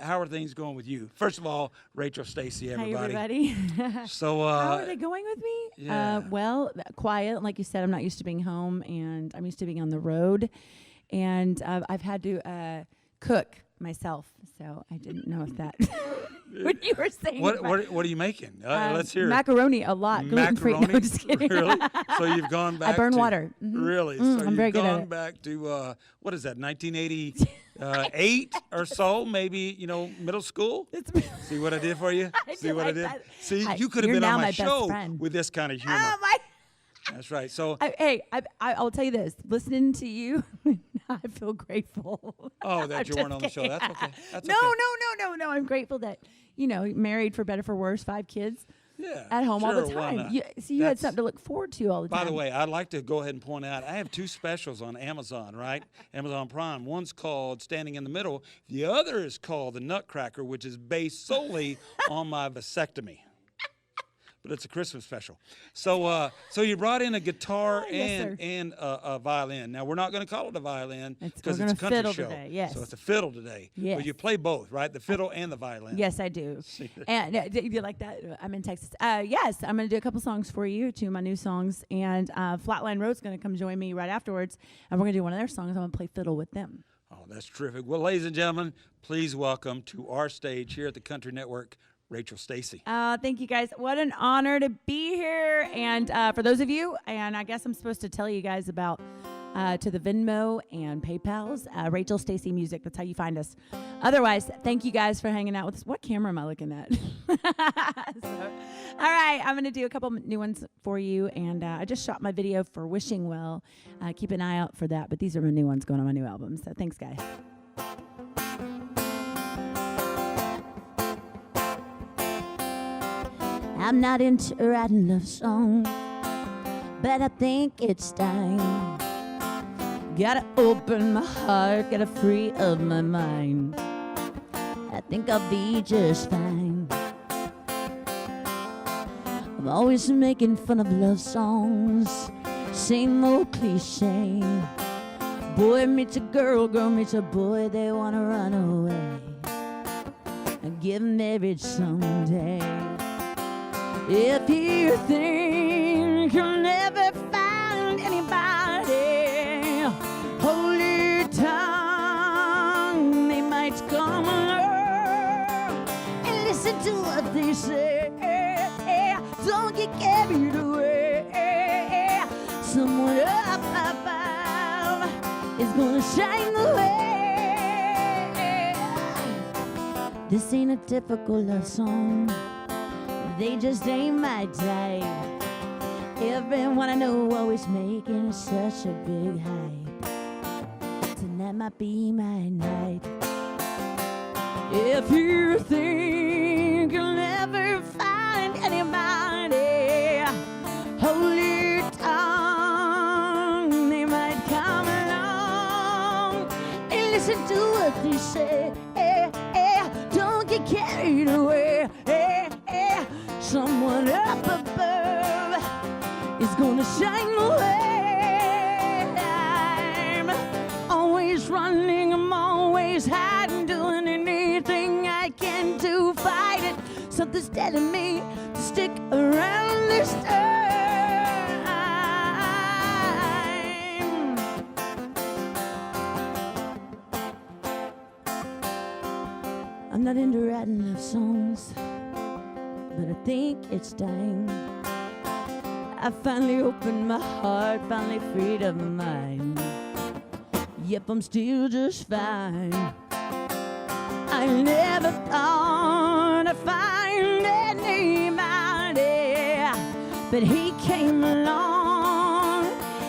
how are things going with you? First of all, Rachel Stacy, everybody. Hi, everybody. So, how are they going with me? Yeah. Well, quiet. Like you said, I'm not used to being home, and I'm used to being on the road. And I've had to cook myself, so I didn't know if that what you were saying. What are you making? Let's hear it. Macaroni a lot, gluten-free. No, just kidding. Really? So you've gone back. I burn water. Mm-hmm. Really? So I'm very good at gone it. back to what is that? 1988 or so? Maybe middle school. See what I did for you? See what I did? See, you could have been on my show with this kind of humor. Oh my. That's right. So I'll tell you this. Listening to you, I feel grateful. Oh, that you weren't on the show. That's okay. That's no, okay. no. I'm grateful that married for better for worse, 5 kids. Yeah, at home all the sure, why time. not? You had something to look forward to all the time. By the way, I'd like to go ahead and point out I have 2 specials on Amazon, right? Amazon Prime. One's called Standing in the Middle. The other is called The Nutcracker, which is based solely on my vasectomy. But it's a Christmas special. So you brought in a guitar and a violin. Now, we're not going to call it a violin because it's a country fiddle show. Today, yes. So it's a fiddle today. Yes. But you play both, right? The fiddle and the violin. Yes, I do. And do you like that? I'm in Texas. Yes, I'm going to do a couple songs for you, 2 of my new songs. And Flatline Road's going to come join me right afterwards. And we're going to do one of their songs. I'm going to play fiddle with them. Oh, that's terrific. Well, ladies and gentlemen, please welcome to our stage here at the Country Network, Rachel Stacy. Thank you, guys. What an honor to be here. And for those of you, and I guess I'm supposed to tell you guys about to the Venmo and PayPal's, Rachel Stacy Music. That's how you find us. Otherwise, thank you guys for hanging out with us. What camera am I looking at? All right, I'm going to do a couple new ones for you. And I just shot my video for Wishing Well. Keep an eye out for that. But these are my new ones going on my new album. So thanks, guys. I'm not into writing love songs, but I think it's time. Gotta open my heart, gotta free up my mind. I think I'll be just fine. I'm always making fun of love songs, same old cliche. Boy meets a girl, girl meets a boy, they wanna run away and get married someday. If you think you'll never find anybody, hold your tongue, they might come along and listen to what they say. Don't get carried away. Someone up above is gonna shine the way. This ain't a typical love song, they just ain't my type. Everyone I know always making such a big hype. Tonight might be my night. If you think you'll never find anybody, hold your tongue, they might come along and listen to what they say. Don't get carried away. Someone up above is gonna shine the way. I'm always running, I'm always hiding, doing anything I can to fight it. Something's telling me to stick around this time. I'm not into writing love songs, but I think it's time. I finally opened my heart, finally freed up my mind. Yep, I'm still just fine. I never thought I'd find anybody, but he came along.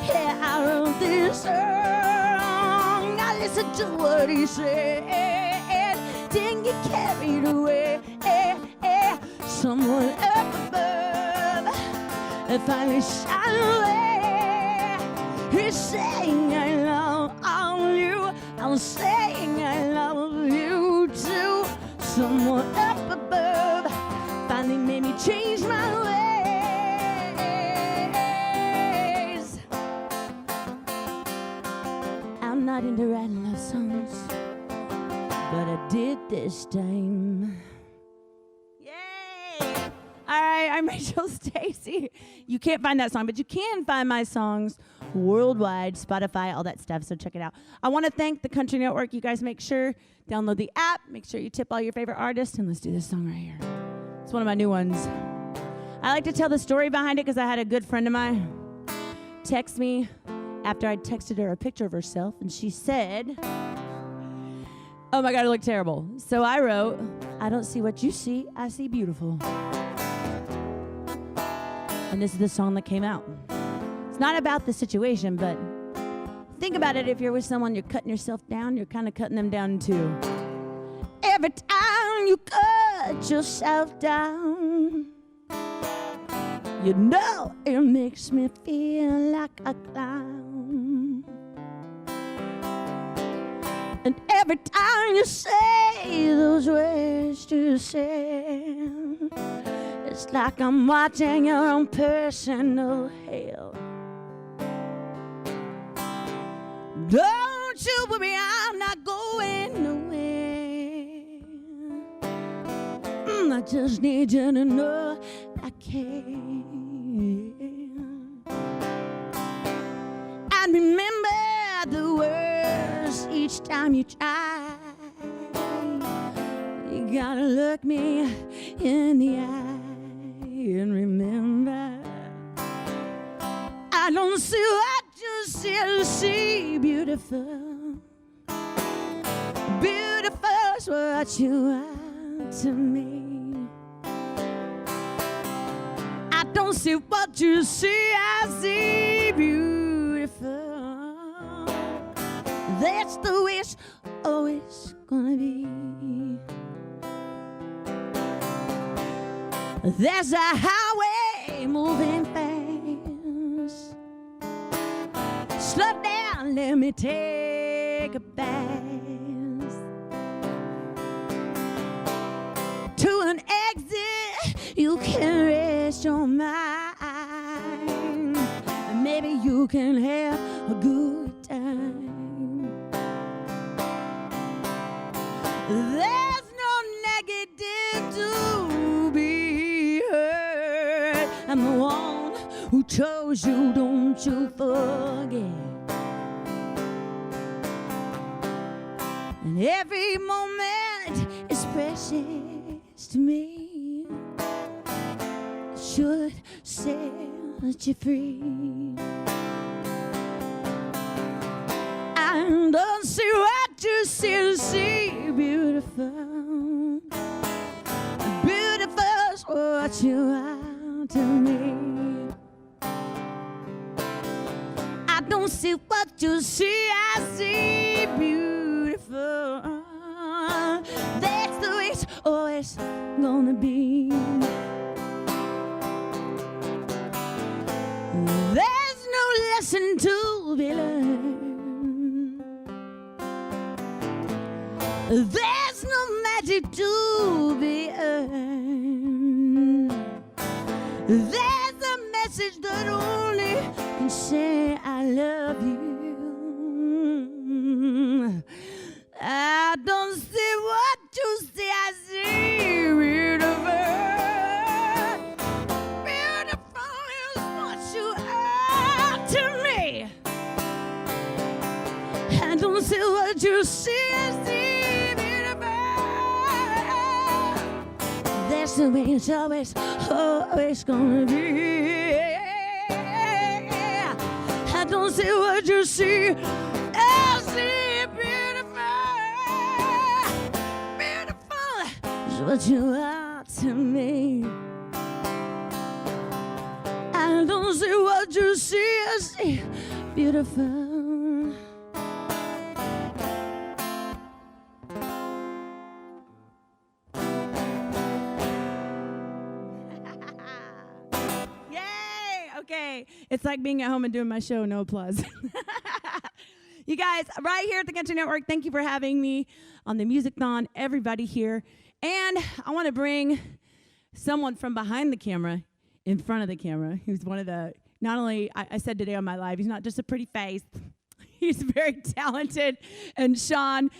Yeah, I wrote this song. I listened to what he said, didn't get carried away. Someone up above finally shine away. He's saying I love all you, I'm saying I love you too. Someone up above finally made me change my ways. I'm not into writing love songs, but I did this time. All right, I'm Rachel Stacy. You can't find that song, but you can find my songs worldwide, Spotify, all that stuff, so check it out. I want to thank the Country Network. You guys make sure, download the app, make sure you tip all your favorite artists, and let's do this song right here. It's one of my new ones. I like to tell the story behind it because I had a good friend of mine text me after I texted her a picture of herself, and she said, oh my God, I look terrible. So I wrote, I don't see what you see, I see beautiful. And this is the song that came out. It's not about the situation, but think about it. If you're with someone, you're cutting yourself down, you're kind of cutting them down too. Every time you cut yourself down, you know it makes me feel like a clown. And every time you say those words to say, it's like I'm watching your own personal hell. Don't you worry, I'm not going nowhere. I just need you to know I care. And remember the words each time you try. You gotta look me in the eye. And remember, I don't see what you see, I see beautiful. Beautiful is what you are to me. I don't see what you see, I see beautiful. That's the way it's always gonna be. There's a highway moving fast. Slow down, let me take a pass to an exit. You can rest your mind, and maybe you can have a good time. There's no negative to be heard. knows you, don't you forget. And every moment is precious to me. Should set you free. I don't see what you see, beautiful. Beautiful's what you are to me. I don't see what you see, I see beautiful. That's the way it's always gonna be. There's no lesson to be learned. There's no magic to be earned. There's a message that only can say I love you. I don't see what you see, I see beautiful. Beautiful is what you are to me. I don't see what you see, I see beautiful. That's the way it's always, always gonna be. I don't see what you see, I see beautiful. Beautiful is what you are to me. I don't see what you see, I see beautiful. Okay, it's like being at home and doing my show, no applause. You guys, right here at the Country Network, thank you for having me on the MusicThon, everybody here. And I want to bring someone from behind the camera in front of the camera, who's one of the, not only, I said today on my live, he's not just a pretty face, he's very talented. And Sean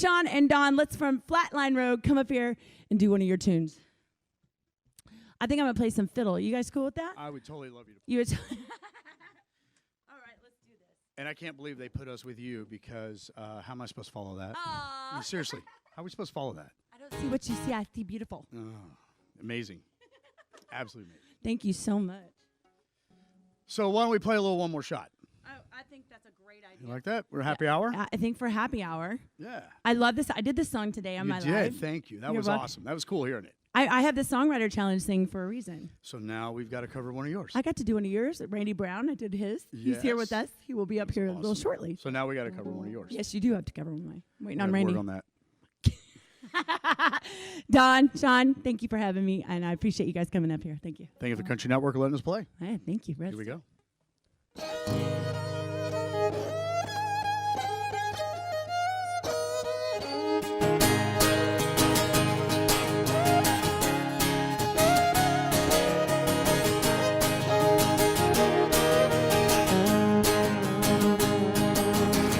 and Don, let's from Flatline Road come up here and do one of your tunes. I think I'm going to play some fiddle. You guys cool with that? I would totally love you to play. You would All right, let's do this. And I can't believe they put us with you because how am I supposed to follow that? I mean, seriously, how are we supposed to follow that? I don't see what you see. I see beautiful. Oh, amazing. Absolutely amazing. Thank you so much. So why don't we play a little one more shot? Oh, I think that's a great idea. You like that? We're happy hour? I think for happy hour. Yeah. I love this. I did this song today on my live. You did. Thank you. That You're was welcome. awesome. That was cool hearing it. I have the songwriter challenge thing for a reason. So now we've got to cover one of yours. I got to do one of yours. Randy Brown, I did his. He's here with Yes. us. He will be up here a little shortly. So now we got to cover one of yours. Yes, you do have to cover one of mine. I'm waiting We on gotta Randy. work on that. Don, Sean, thank you for having me, and I appreciate you guys coming up here. Thank you. Thank you for the Country Network letting us play. Hey, thank you. Here we go.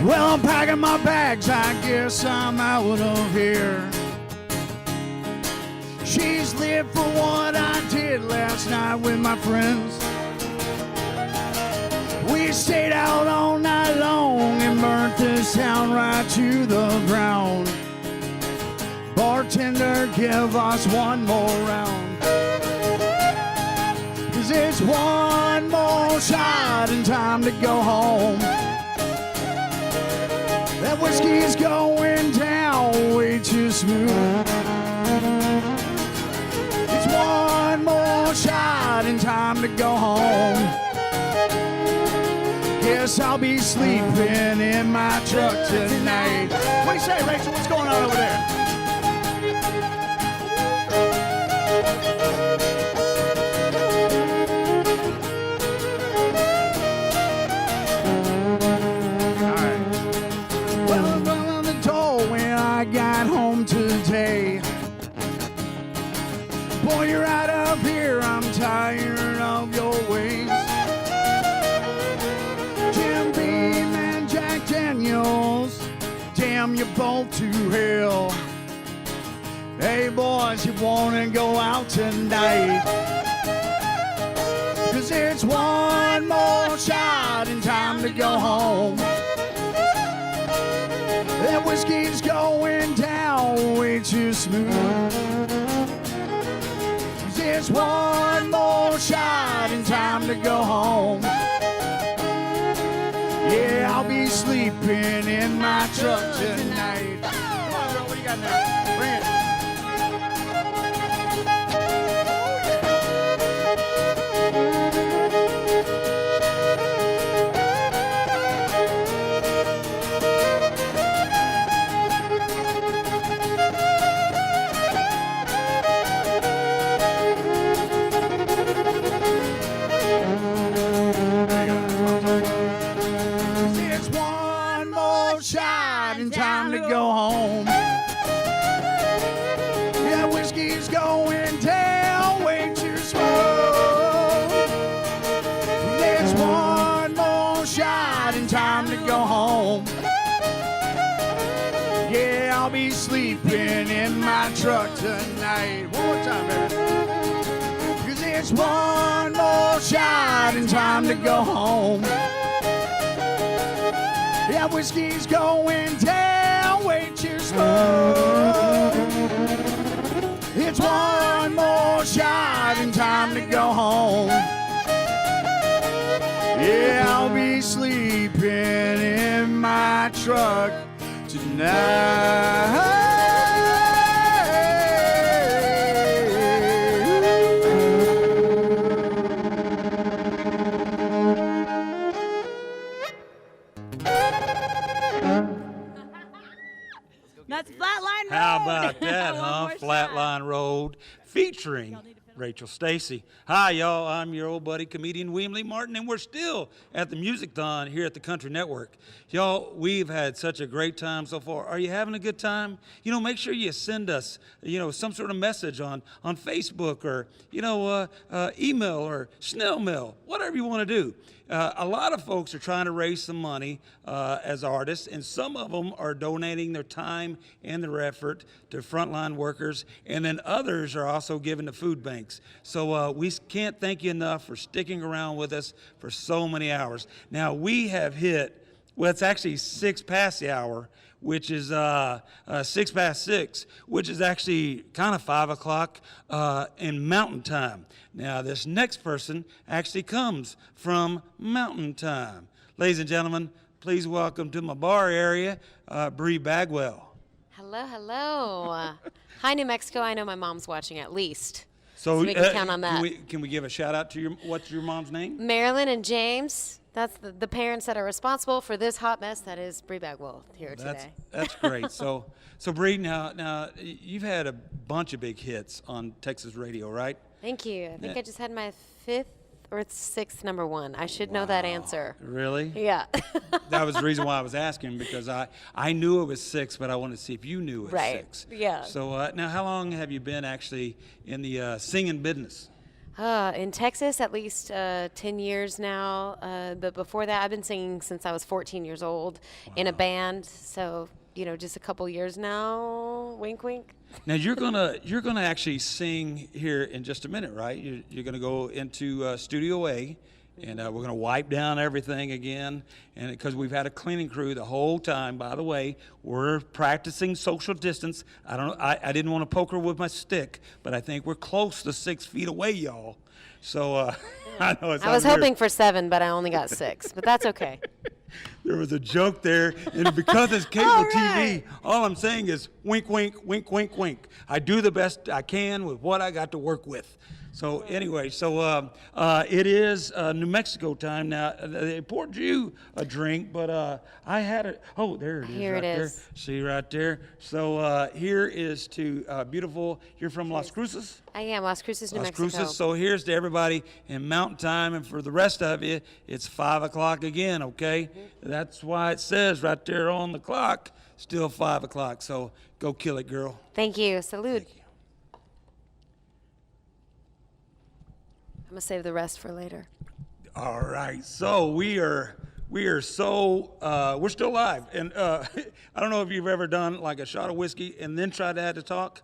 Well, I'm packing my bags, I guess I'm out of here. She's lived for what I did last night with my friends. We stayed out all night long and burnt this town right to the ground. Bartender, give us one more round. 'Cause it's one more shot and time to go home. That whiskey's going down way too smooth. It's one more shot and time to go home. Guess I'll be sleeping in my truck tonight. What do you say, Rachel? What's going on over there? I got home today. Boy, you're right up here, I'm tired of your ways. Jim Beam and Jack Daniels, damn you both to hell. Hey boys, you wanna go out tonight? 'Cause 'Cause it's one more shot and time to go home. That whiskey's going down way too smooth. 'Cause it's one more shot and time to go home. Yeah, I'll be sleeping in my truck tonight. Come on, girl, what do you got now? Bring it. Time to go home. Yeah, whiskey's going down way too slow. There's one more shot and time to go home. Yeah, I'll be sleeping in my truck tonight. One more time, baby. 'Cause it's one more shot and time to go home. Yeah, whiskey's going down way too slow. It's one more shot and time to go home. Yeah, I'll be sleeping in my truck tonight. That's Flatline Road. How about that, One huh? more Flatline Road featuring Rachel Stacy. Hi, y'all. I'm your old buddy, comedian William Lee Martin, and we're still at the MusicThon here at the Country Network. Y'all, we've had such a great time so far. Are you having a good time? You know, make sure you send us, some sort of message on Facebook or, email or snail mail, whatever you want to do. A lot of folks are trying to raise some money as artists, and some of them are donating their time and their effort to frontline workers, and then others are also giving to food banks. So we can't thank you enough for sticking around with us for so many hours. Now, we have hit, well, it's actually 6 past the hour, which is 6 past 6, which is actually kind of 5 o'clock in Mountain Time. Now, this next person actually comes from Mountain Time. Ladies and gentlemen, please welcome to my bar area, Bree Bagwell. Hello, hello. Hi, New Mexico. I know my mom's watching at least. So we can count on that. Can we give a shout out to what's your mom's name? Marilyn and James. That's the parents that are responsible for this hot mess that is Bree Bagwell here today. That's great. So Bree, now you've had a bunch of big hits on Texas radio, right? Thank you. I think I just had my 5th or 6th number 1. I should know that answer. Really? Yeah. That was the reason why I was asking, because I knew it was 6, but I wanted to see if you knew it was 6. Yeah. So now, how long have you been actually in the singing business? In Texas, at least 10 years now. But before that, I've been singing since I was 14 years old in a band. So, just a couple years now. Wink, wink. Now you're gonna actually sing here in just a minute, right? You're gonna go into Studio A, and we're gonna wipe down everything again. And because we've had a cleaning crew the whole time. By the way, we're practicing social distance. I didn't want to poke her with my stick, but I think we're close to 6 feet away, y'all. So I know it's. I was hoping for 7, but I only got 6. But that's okay. There was a joke there, and because it's cable TV, all I'm saying is wink, wink, wink, wink, wink. I do the best I can with what I got to work with. So anyway, it is New Mexico time now. They poured you a drink, but I had it. Oh, there it is. Here right it there. is. See right there. So here is to beautiful. You're from Las Cruces? I am, Las Cruces, New Mexico. Las Cruces. So here's to everybody in Mountain Time, and for the rest of you, it's 5 o'clock again. Okay, that's why it says right there on the clock, still 5 o'clock. So go kill it, girl. Thank you. Salud. I'm gonna save the rest for later. All right, so we're still live, and I don't know if you've ever done like a shot of whiskey and then tried to have to talk,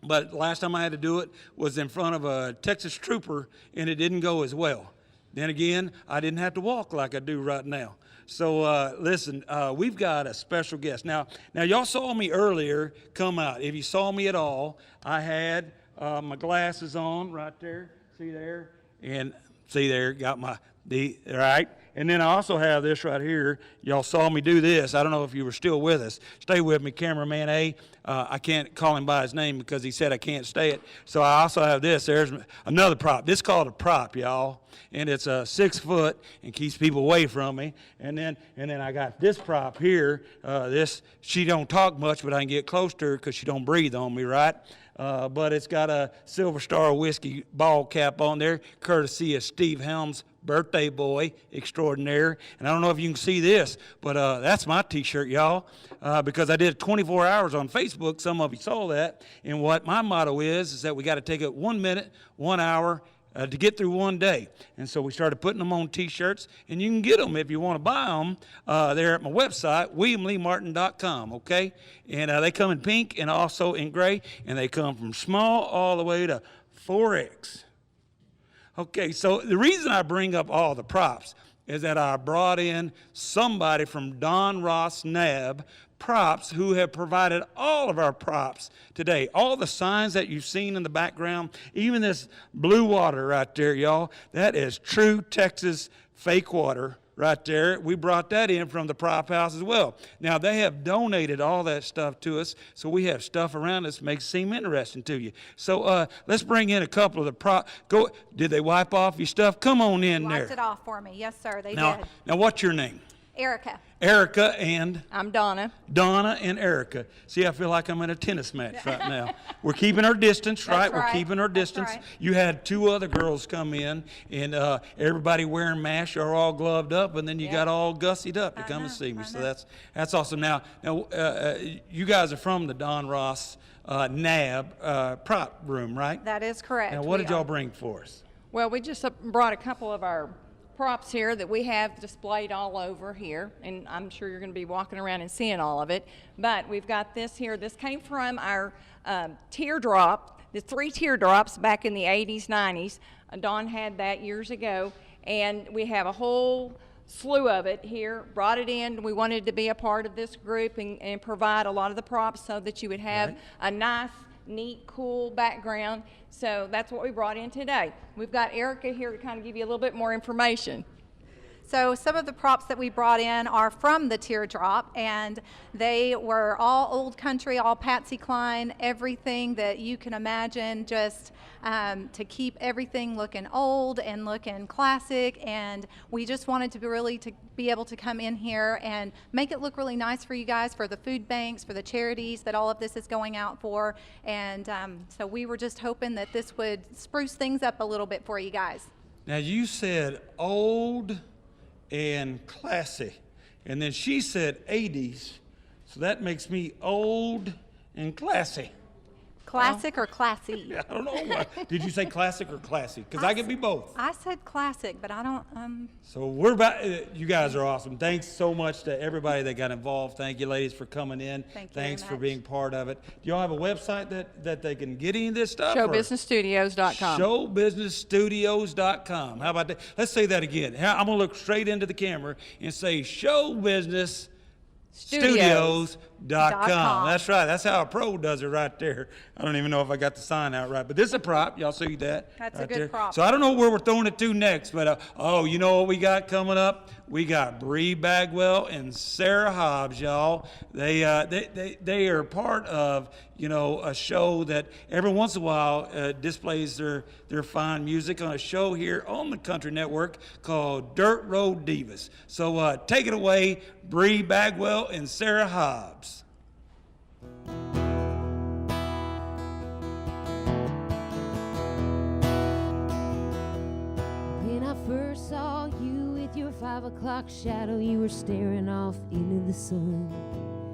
but last time I had to do it was in front of a Texas trooper, and it didn't go as well. Then again, I didn't have to walk like I do right now. So listen, we've got a special guest. Now y'all saw me earlier come out. If you saw me at all, I had my glasses on right there. See there? And see there, got right? And then I also have this right here. Y'all saw me do this. I don't know if you were still with us. Stay with me, cameraman A. I can't call him by his name because he said I can't stay it. So I also have this. There's another prop. This is called a prop, y'all. And it's 6 foot and keeps people away from me. And then I got this prop here. She don't talk much, but I can get close to her because she don't breathe on me, right? But it's got a Silver Star whiskey ball cap on there, courtesy of Steve HELMS, birthday boy extraordinaire. And I don't know if you can see this, but that's my T-shirt, y'all, because I did 24 hours on Facebook. Some of you saw that. And what my motto is that we got to take it 1 minute, 1 hour, to get through one day. And so we started putting them on T-shirts, and you can get them if you want to buy them. They're at my website, WilliamLeeMartin.com, okay? And they come in pink and also in gray, and they come from small all the way to 4X. Okay, so the reason I bring up all the props is that I brought in somebody from Don Ross NAB Props who have provided all of our props today. All the signs that you've seen in the background, even this blue water right there, y'all, that is true Texas fake water right there. We brought that in from the prop house as well. Now, they have donated all that stuff to us, so we have stuff around us that makes it seem interesting to you. So let's bring in a couple of the props. Did they wipe off your stuff? Come on in there. Wiped it off for me. Yes, sir, they did. Now, what's your name? Erica. Erica and? I'm Donna. Donna and Erica. See, I feel like I'm in a tennis match right now. We're keeping our distance, right? We're keeping our distance. Right. You had 2 other girls come in, and everybody wearing masks, are all gloved up, and then you got all gussied up to come and see me. So that's awesome. Now, you guys are from the Don Ross NAB prop room, right? That is correct. Now, what did y'all bring for us? Well, we just brought a couple of our props here that we have displayed all over here, and I'm sure you're going to be walking around and seeing all of it. But we've got this here. This came from our teardrop, the 3 teardrops back in the 80s, 90s. Don had that years ago, and we have a whole slew of it here. Brought it in. We wanted to be a part of this group and provide a lot of the props so that you would have a nice, neat, cool background. So that's what we brought in today. We've got Erica here to kind of give you a little bit more information. So some of the props that we brought in are from the teardrop, and they were all old country, all Patsy Cline, everything that you can imagine, just to keep everything looking old and looking classic. And we just wanted to be able to come in here and make it look really nice for you guys, for the food banks, for the charities that all of this is going out for. And so we were just hoping that this would spruce things up a little bit for you guys. Now, you said old and classy, and then she said 80s, so that makes me old and classy. Classic or classy? I don't know. Did you say classic or classy? Because I can be both. I said classic, but I don't. So we're about. You guys are awesome. Thanks so much to everybody that got involved. Thank you, ladies, for coming in. Thanks for being part of it. Do y'all have a website that they can get any of this stuff? ShowBusinessStudios.com. ShowBusinessStudios.com. How about that? Let's say that again. I'm going to look straight into the camera and say ShowBusinessStudios.com. That's right. That's how a pro does it right there. I don't even know if I got the sign out right, but this is a prop. Y'all see that? That's right a good there. prop. So I don't know where we're throwing it to next, but you know what we got coming up? We got Bree Bagwell and Sarah Hobbs, y'all. They are part of a show that every once in a while displays their fine music on a show here on the Country Network called Dirt Road Divas. So take it away, Bree Bagwell and Sarah Hobbs. When I first saw you with your 5 o'clock shadow, you were staring off into the sun.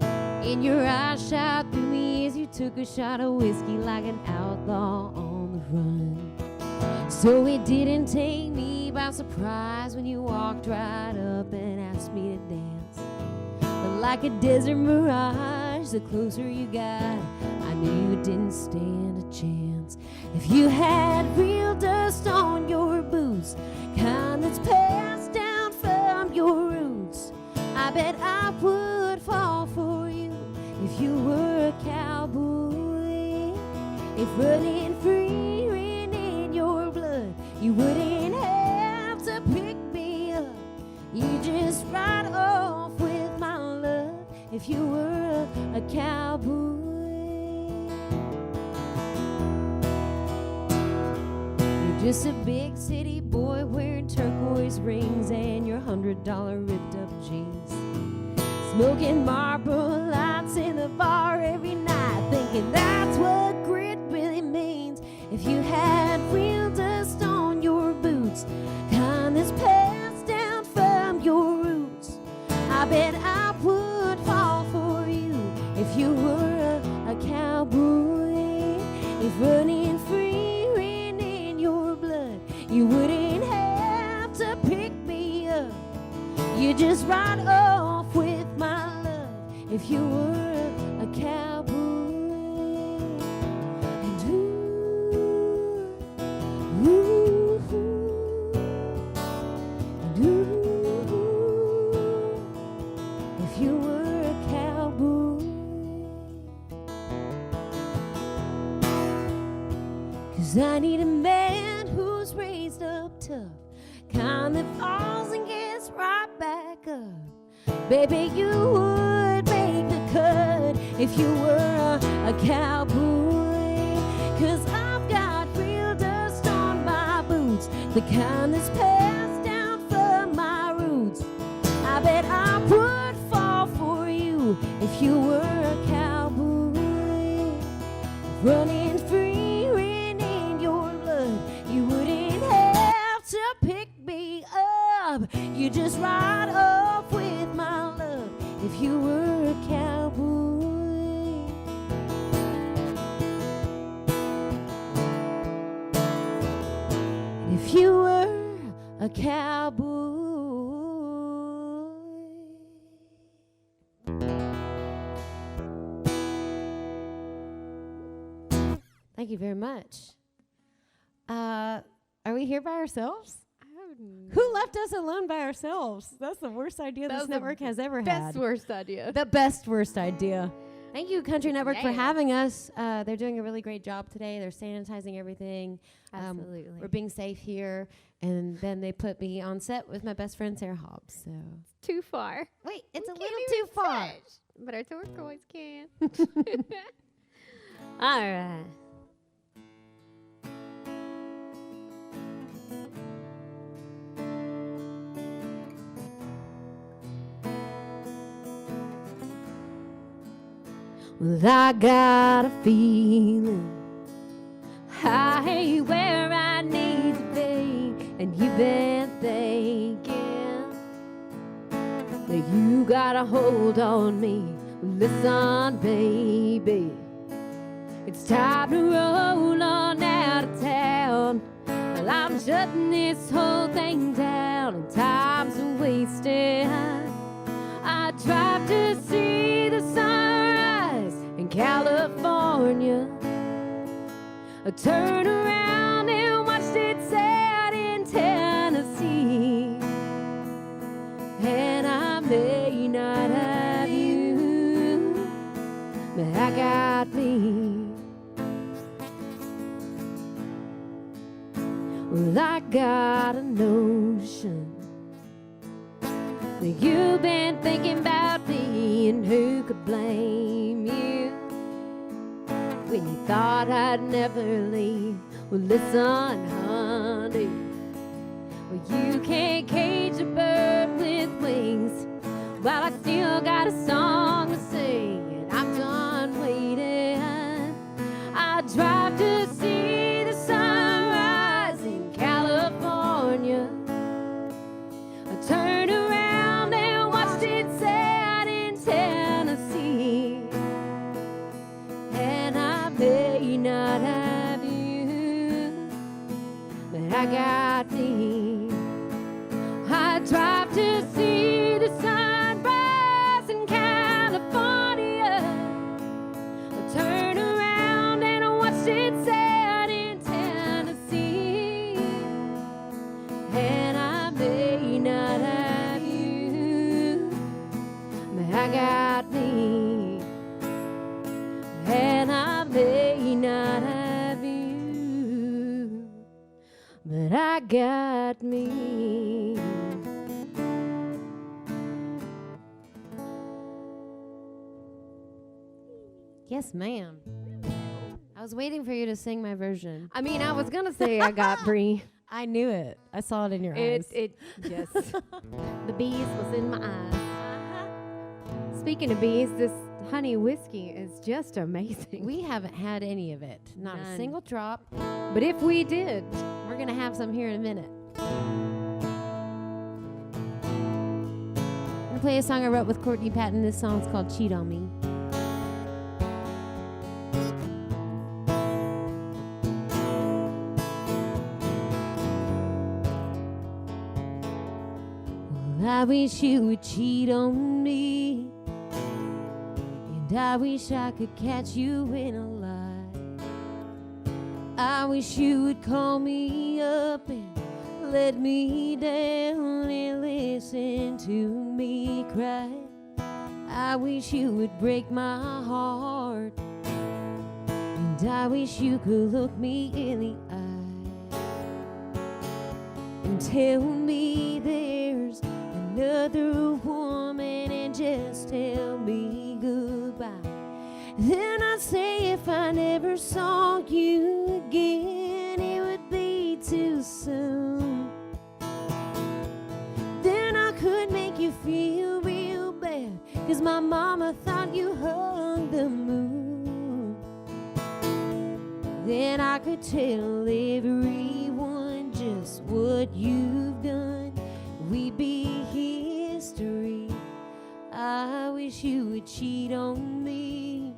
And your eyes shot through me as you took a shot of whiskey like an outlaw on the run. So it didn't take me by surprise when you walked right up and asked me to dance. But like a desert mirage, the closer you got, I knew you didn't stand a chance. If you had real dust on your boots, kind that's passed down from your roots, I bet I would fall for you if you were a cowboy. If running free ran in your blood, you wouldn't have to pick me up. You just ride off with my love if you were a cowboy. You're just a big city boy wearing turquoise rings and your $100 ripped up jeans, smoking Marlboro Lights in the bar every night, thinking that's what grit really means. If you had real dust on your boots, kind that's passed down from your roots, I bet I would fall for you if you were a cowboy. If running free ran in your blood, you wouldn't have to pick me up. You just ride off with my love if you were a cowboy. And ooh, and ooh, if you were a cowboy. 'Cause I need a man who's raised up tough, kind that falls and gets right back up. Baby, you would make the cut if you were a cowboy. 'Cause I've got real dust on my boots, the kind that's passed down from my roots. I bet I would fall for you if you were a cowboy. Running free ran in your blood, you wouldn't have to pick me up. You just ride off with my love if you were a cowboy. And if you were a cowboy. Thank you very much. Are we here by ourselves? Who left us alone by ourselves? That's the worst idea this network has ever had. Best worst idea. The best worst idea. Thank you, Country Network, for Yeah. having us. They're doing a really great job today. They're sanitizing everything. Absolutely. We're being safe here. And then they put me on set with my best friend, Sarah Hobbs. So Too far. Wait, it's We a can't little even too far. touch, but our turquoise can. All right. Well, I got a feeling I ain't where I need to be, and you've been thinking that you got a hold on me. Listen, baby, it's time to roll on out of town. Well, I'm shutting this whole thing down, and time's wasted. I drive to see the sunrise in California. I turn around and watched it set in Tennessee. And I may not have you, but I got me. Well, I got a notion that you've been thinking about me, and who could blame you when you thought I'd never leave? Well, listen, honey, well, you can't cage a bird with wings. Well, I still got a song to sing, and I'm done waiting. I drive to see the sunrise in California. I turn around and watched it set in Tennessee. And I may not have you, but I got me. I drive to see the sunrise in California. I turn around and I watched it set I got me. And I may not have you, but I got me. Yes, ma'am. I was waiting for you to sing my version. I mean, I was gonna say I got Bree. I knew it. I saw it in your eyes. Yes. The bees was in my eyes. Speaking of bees, this honey whiskey is just amazing. We haven't had any of it. Not a None. single drop. But if we did, We're going to have some here in a minute. I'm going to play a song I wrote with Courtney Patton. This song's called Cheat on Me. Well, I wish you would cheat on me, and I wish I could catch you in a lie. I wish you would call me up and let me down and listen to me cry. I wish you would break my heart, and I wish you could look me in the eye and tell me there's another woman and just tell me goodbye. Then I'd say if I never saw you again, it would be too soon. Then I could make you feel real bad, 'cause my mama thought you hung the moon. Then I could tell everyone just what you've done. We'd be history. I wish you would cheat on me.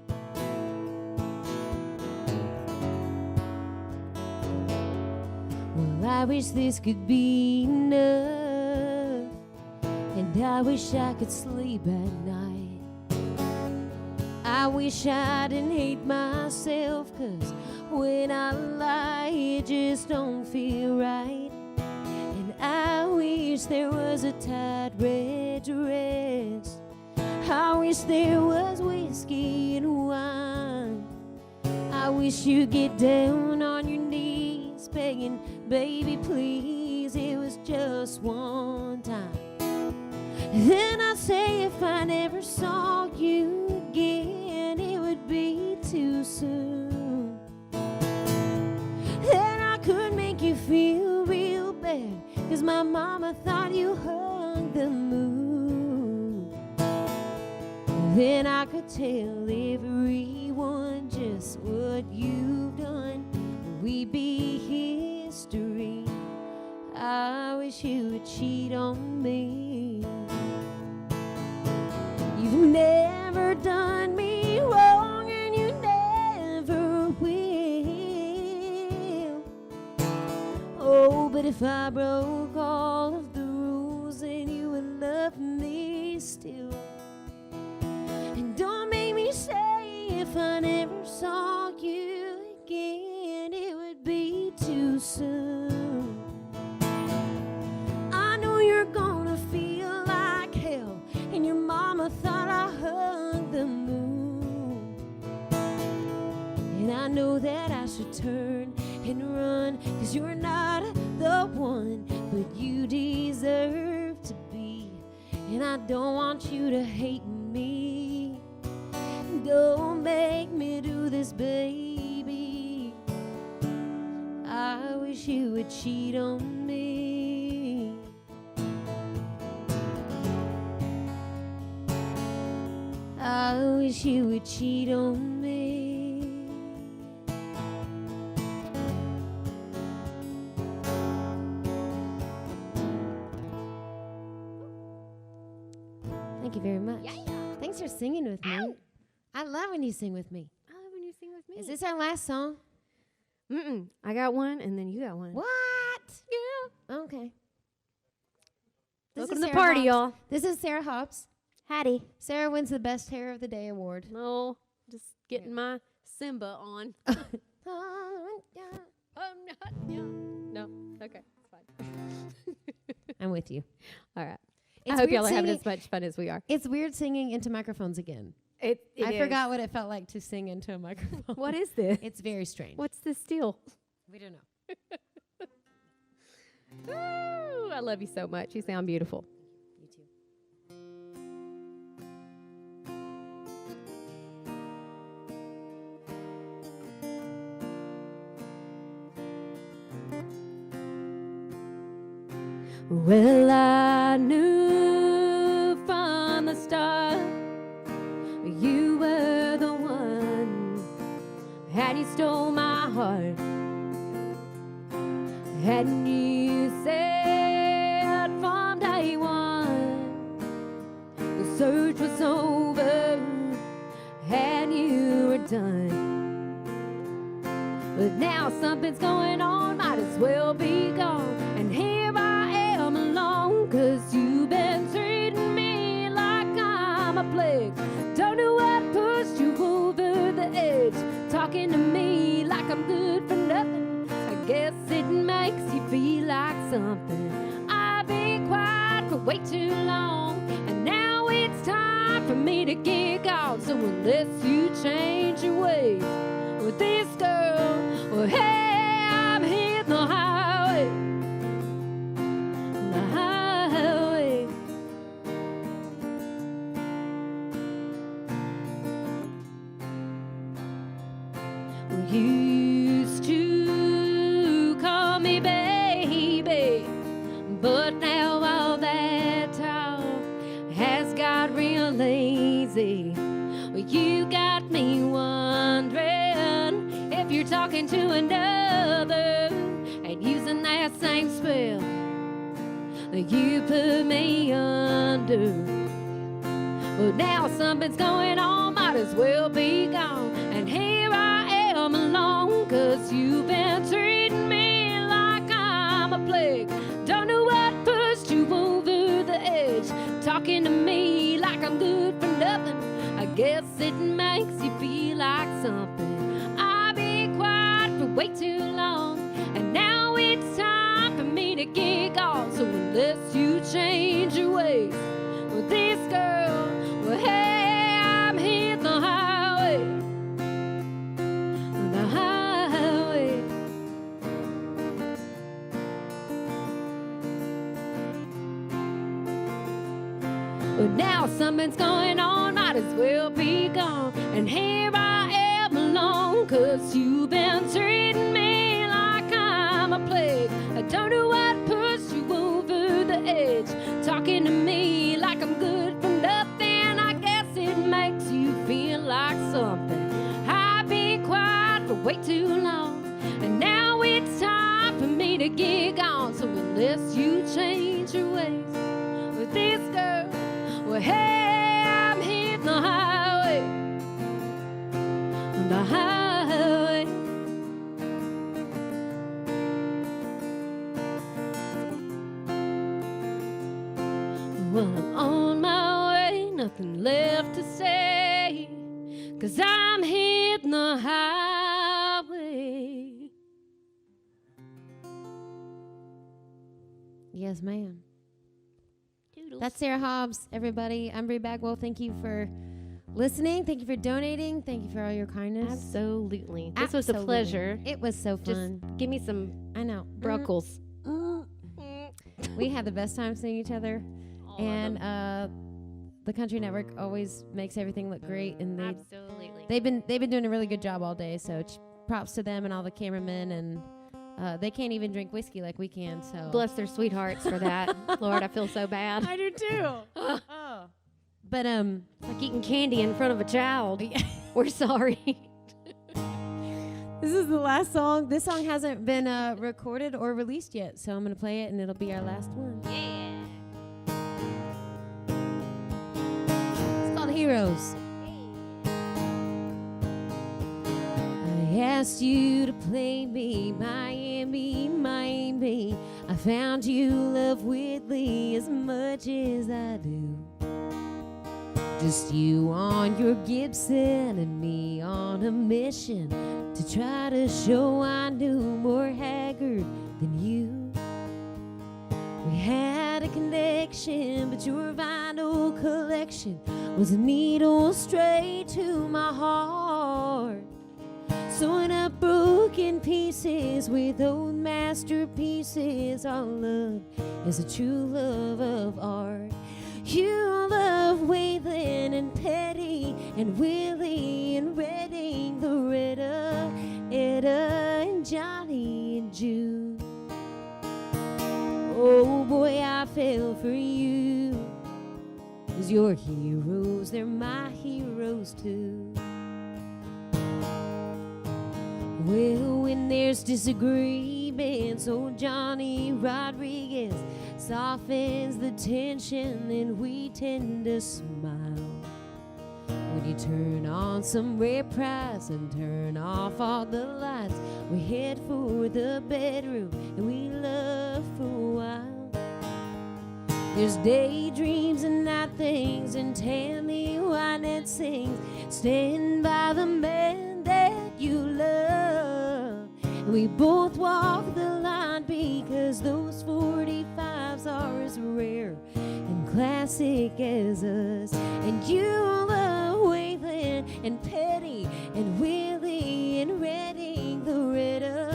Well, I wish this could be enough, and I wish I could sleep at night. I wish I didn't hate myself, 'cause when I lie it just don't feel right. And I wish there was a tight red dress. I wish there was whiskey and wine. I wish you'd get down on your knees begging, baby, please, it was just one time. Then I'd say if I never saw you again, it would be too soon. Then I could make you feel real bad, 'cause my mama thought you hung the moon. Then I could tell everyone just what you've done. We'd be history. I wish you would cheat on me. You've never done me wrong, and you never will. Oh, but if I broke all of the rules, then you would love me still. And don't make me say if I never saw you again, it would be too soon. I know you're gonna feel like hell, and your mama thought I hung the moon. And I know that I should turn and run, 'cause you're not the one, but you deserve to be. And I don't want you to hate me. Don't make me do this, baby. I wish you would cheat on me. I wish you would cheat on me. Thank you very much. Thanks for singing with me. I love when you sing with me. I love when you sing with me. Is this our last song? I got one, and then you got one. What? Yeah. Okay. Welcome to the party, y'all. This is Sarah Hobbs. Hattie. Sarah wins the Best Hair of the Day award. No, just getting my Simba on. No, okay, it's fine. I'm with you. All right. I hope y'all are having as much fun as we are. It's weird singing into microphones again. It I forgot what it felt like to sing into a microphone. What is this? It's very strange. What's this deal? We don't know. Ooh, I love you so much. You sound beautiful. You too. Well, I knew from the start you were the one, and you stole my heart. And you said from day one the search was over and you were done. But now something's going on, might as well be gone. And here I am alone, 'cause you've been treating me like I'm a plague. Don't know what pushed you over the edge, talking to me like I'm good for nothing. I guess it makes you feel like something. I've been quiet for way too long, and now it's time for me to get gone. So unless you change your ways with this girl, well, hey, I'm hitting the highway. The highway. Well, you used to call me baby, but now all that talk has got real lazy. Well, you got me wondering if you're talking to another and using that same spell that you put me under. Well, now something's going on, might as well be gone. And here I am alone, 'cause you've been treating me like I'm a plague. Don't know what pushed you over the edge, talking to me like I'm good for nothing. I guess it makes you feel like something. I've been quiet for way too long, and now it's time for me to get gone. So unless you change your ways with this girl, well, hey, I'm hitting the highway. The highway. But now something's going on, might as well be gone. And here I am alone, 'cause you've been treating me like I'm a plague. I don't know what pushed you over the edge, talking to me like I'm good for nothing. I guess it makes you feel like something. I've been quiet for way too long, and now it's time for me to get gone. So unless you change your ways with this girl, well, hey, I'm hitting the highway. The highway. Well, I'm on my way, nothing left to say, 'cause I'm hitting the highway. Yes, ma'am. That's Sarah Hobbs, everybody. I'm Bree Bagwell. Thank you for listening. Thank you for donating. Thank you for all your kindness. Absolutely. This was a pleasure. It was so fun. Just give me some I know. bruckles. We had the best time seeing each other. And the Country Network always makes everything look great, and they've been doing a really good job all day. So props to them and all the cameramen, and they can't even drink whiskey like we can. So Bless their sweethearts for that. Lord, I feel so bad. I do too. But It's like eating candy in front of a child. We're sorry. this is the last song. This song hasn't been recorded or released yet, so I'm gonna play it, and it'll be our last one. Yeah. It's called Heroes. I asked you to play me, Miami, Miami. I found you love Whitley as much as I do. Just you on your Gibson and me on a mission to try to show I knew more haggard than you. had a connection, but your vinyl collection was a needle straight to my heart. Sewing up broken pieces with old masterpieces. Our love is a true love of art. You love Waylon and Petty and Willie and Redding, Loretta, Etta and Johnny and June. Oh boy, I fell for you, 'cause you're heroes, they're my heroes too. Well, when there's disagreements, old Johnny Rodriguez softens the tension and we tend to smile. When you turn on some Ray Price and turn off all the lights, we head for the bedroom and we love for a while. There's daydreams and night things and Tammy Wynette sings, stand by the man that you love. We both walk the line because those 45s are as rare and classic as us. And you love Waylon and Petty and Willie and Redding, Loretta,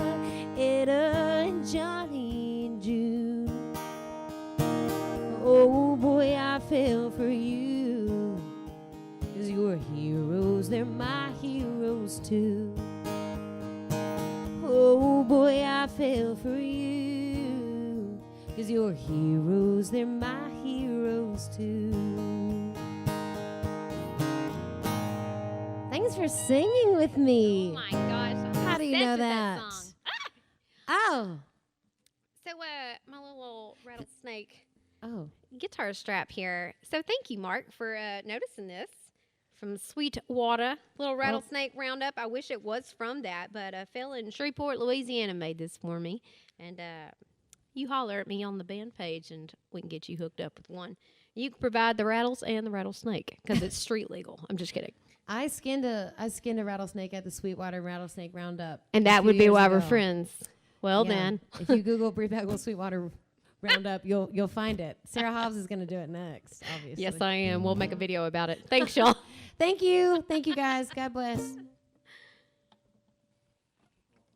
Etta and Johnny and June. Oh boy, I fell for you, 'cause you're heroes, they're my heroes too. Oh boy, I fell for you, 'cause you're heroes, they're my heroes too. Thanks for singing with me. Oh my gosh. I'm How do you obsessed know with that? song. Oh. So, my little rattlesnake Oh. guitar strap here. So, thank you, Mark, for noticing this. From Sweetwater, little rattlesnake roundup. I wish it was from that, but a fella in Shreveport, Louisiana made this for me. And you holler at me on the band page, and we can get you hooked up with one. You can provide the rattles and the rattlesnake because it's street legal. I'm just kidding. I skinned a rattlesnake at the Sweetwater Rattlesnake Roundup. And a that few would be years why we're ago. friends. Well, Yeah. then. If you Google Bree Bagwell Sweetwater Roundup, you'll find it. Sarah Hobbs is going to do it next, obviously. Yes, I am. We'll make a video about it. Thanks, y'all. Thank you. Thank you, guys. God bless.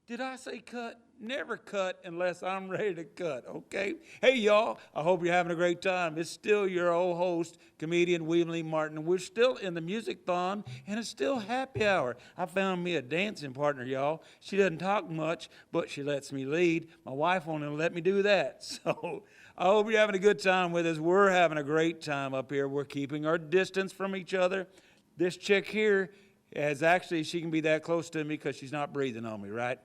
Did I say cut? Never cut unless I'm ready to cut, okay? Hey, y'all, I hope you're having a great time. It's still your old host, comedian William Lee Martin. We're still in the MusicThon, and it's still happy hour. I found me a dancing partner, y'all. She doesn't talk much, but she lets me lead. My wife won't even let me do that. So I hope you're having a good time with us. We're having a great time up here. We're keeping our distance from each other. This chick here is actually, she can be that close to me because she's not breathing on me, right?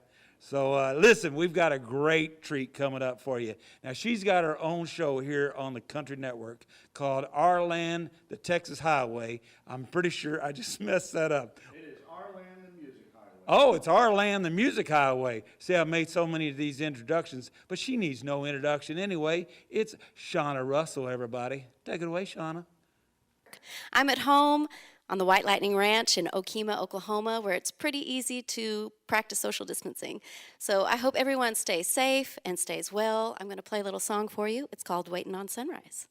So listen, we've got a great treat coming up for you. Now, she's got her own show here on the Country Network called Our Land, the Texas Highway. I'm pretty sure I just messed that up. It is Our Land, the Music Highway. Oh, it's Our Land, the Music Highway. See, I've made so many of these introductions, but she needs no introduction anyway. It's Shauna Russell, everybody. Take it away, Shauna. I'm at home on the White Lightning Ranch in Okemah, Oklahoma, where it's pretty easy to practice social distancing. So I hope everyone stays safe and stays well. I'm going to play a little song for you. It's called Waiting on Sunrise.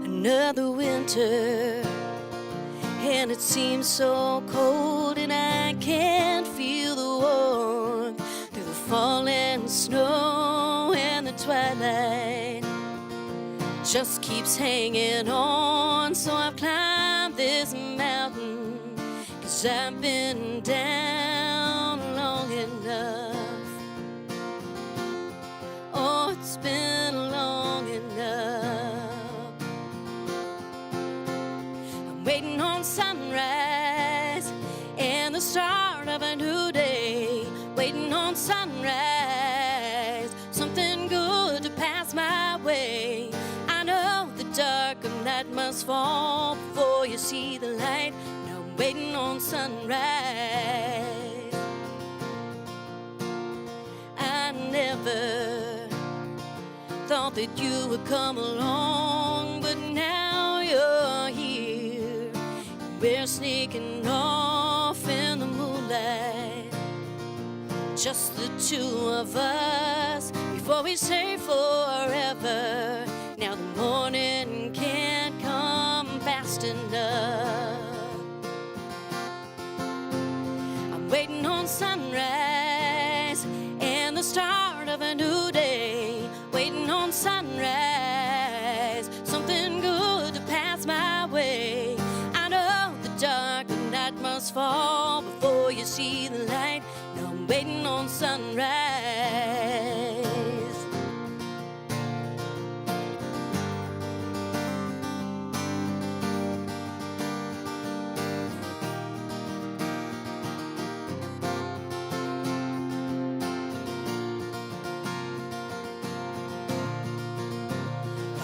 Another winter, and it seems so cold, and I can't feel the warmth through the falling snow, and the twilight just keeps hanging on. So I've climbed this mountain, 'cause I've been down long enough. Oh, it's been long enough. I'm waiting on sunrise and the start of a new day. Waiting on sunrise, something good to pass my way. I know the dark of night must fall before you see the light. Now I'm waiting on sunrise. I never thought that you would come along, but now you're here. making off in the moonlight, just the two of us before we say forever. Now the morning can't come fast enough. I'm waiting on sunrise and the start of a new day, waiting on sunrise, something good to pass my way. I know the dark, the night must fall before you see the light. Now I'm waiting on sunrise.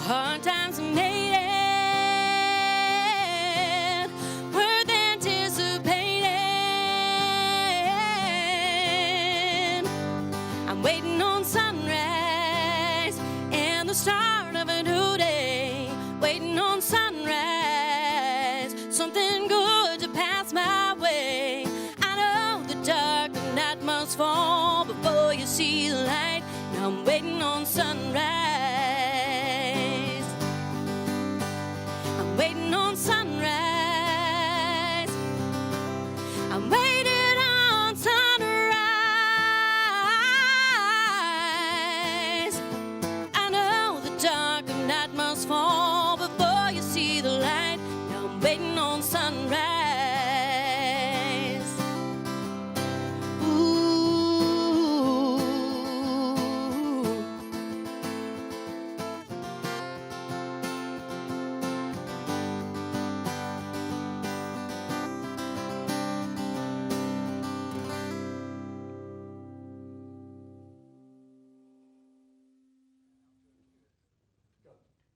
Hard times are made worth anticipating. I'm waiting on sunrise and the start of a new day, waiting on sunrise, something good to pass my way. I know the dark, the night must fall before you see the light. Now I'm waiting on sunrise. Waiting on sunrise. I'm waiting on sunrise. I know the dark of night must fall before you see the light. Now I'm waiting on sunrise.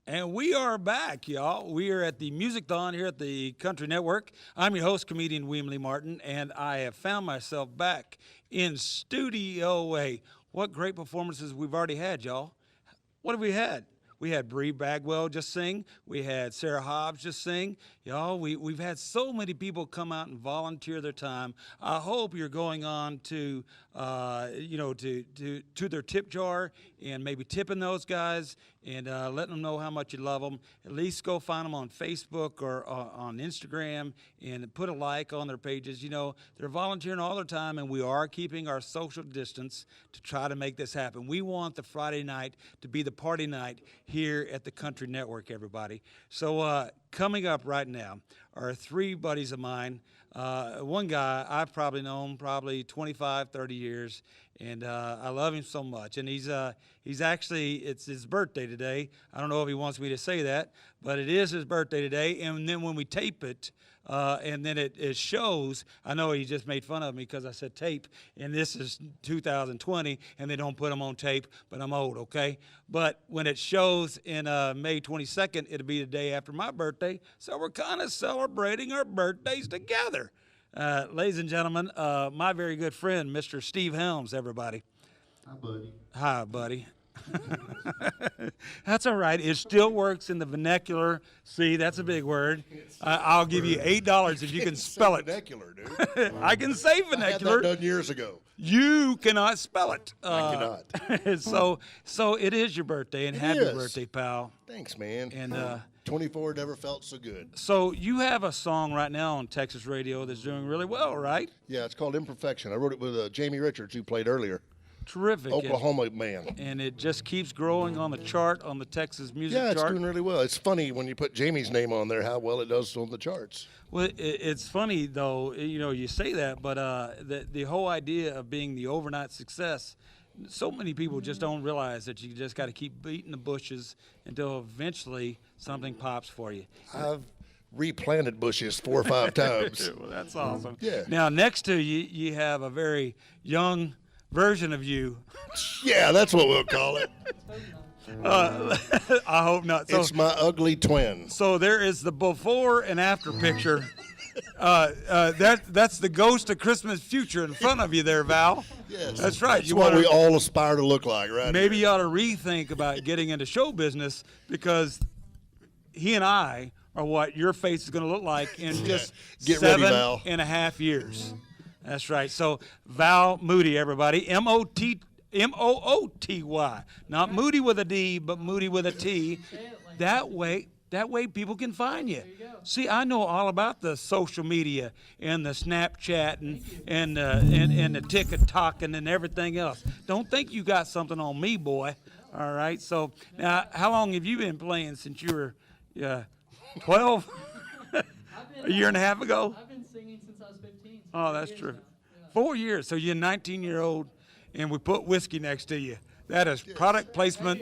And we are back, y'all. We are at the MusicThon here at the Country Network. I'm your host, comedian William Lee Martin, and I have found myself back in Studio A. What great performances we've already had, y'all. What have we had? We had Bree Bagwell just sing. We had Sarah Hobbs just sing. Y'all, we've had so many people come out and volunteer their time. I hope you're going on to, to their tip jar and maybe tipping those guys and letting them know how much you love them. At least go find them on Facebook or on Instagram and put a like on their pages. You know, they're volunteering all their time, and we are keeping our social distance to try to make this happen. We want the Friday night to be the party night here at the Country Network, everybody. So coming up right now are three buddies of mine. One guy I've probably known 25, 30 years, and I love him so much. And he's actually, it's his birthday today. I don't know if he wants me to say that, but it is his birthday today. And then when we tape it, and then it shows, I know he just made fun of me because I said tape, and this is 2020, and they don't put them on tape, but I'm old, okay? But when it shows in May 22nd, it'll be the day after my birthday, so we're kind of celebrating our birthdays together. Ladies and gentlemen, my very good friend, Mr. Steve Helms, everybody. Hi, buddy. Hi, buddy. That's all right. It still works in the vernacular. See, that's a big word. I'll give you $8 if you can spell it. Vernacular, dude. I can say vernacular. I had that done years ago. You cannot spell it. I cannot. So it is your birthday, and happy birthday, pal. Thanks, man. And 24 never felt so good. So you have a song right now on Texas radio that's doing really well, right? Yeah, it's called Imperfection. I wrote it with Jamie Richards, who played earlier. Terrific. Oklahoma man. And it just keeps growing on the chart, on the Texas music chart. Yeah, it's doing really well. It's funny when you put Jamie's name on there how well it does on the charts. Well, it's funny, though, you know, you say that, but the whole idea of being the overnight success, so many people just don't realize that you just got to keep beating the bushes until eventually something pops for you. I've replanted bushes 4 or 5 times. Well, that's awesome. Yeah. Now, next to you, you have a very young version of you. Yeah, that's what we'll call it. I hope not. So, it's my ugly twin. So there is the before and after picture. That's the ghost of Christmas future in front of you there, Val. Yes. That's right. That's what we all aspire to look like, right? Maybe you ought to rethink about getting into show business, because he and I or what your face is going to look like in just Get ready, 7 Val. and a half years. That's right. So Val Moody, everybody, Mooty, not Moody with a D, but Moody with a T. That way people can find you. See, I know all about the social media and the Snapchat and the TikTok and everything else. Don't think you got something on me, boy. All right. So now, how long have you been playing since you were 12? A year and a half ago? I've been singing since I was 15. Oh, that's true. 4 years. So you're a 19-year-old, and we put whiskey next to you. That is product placement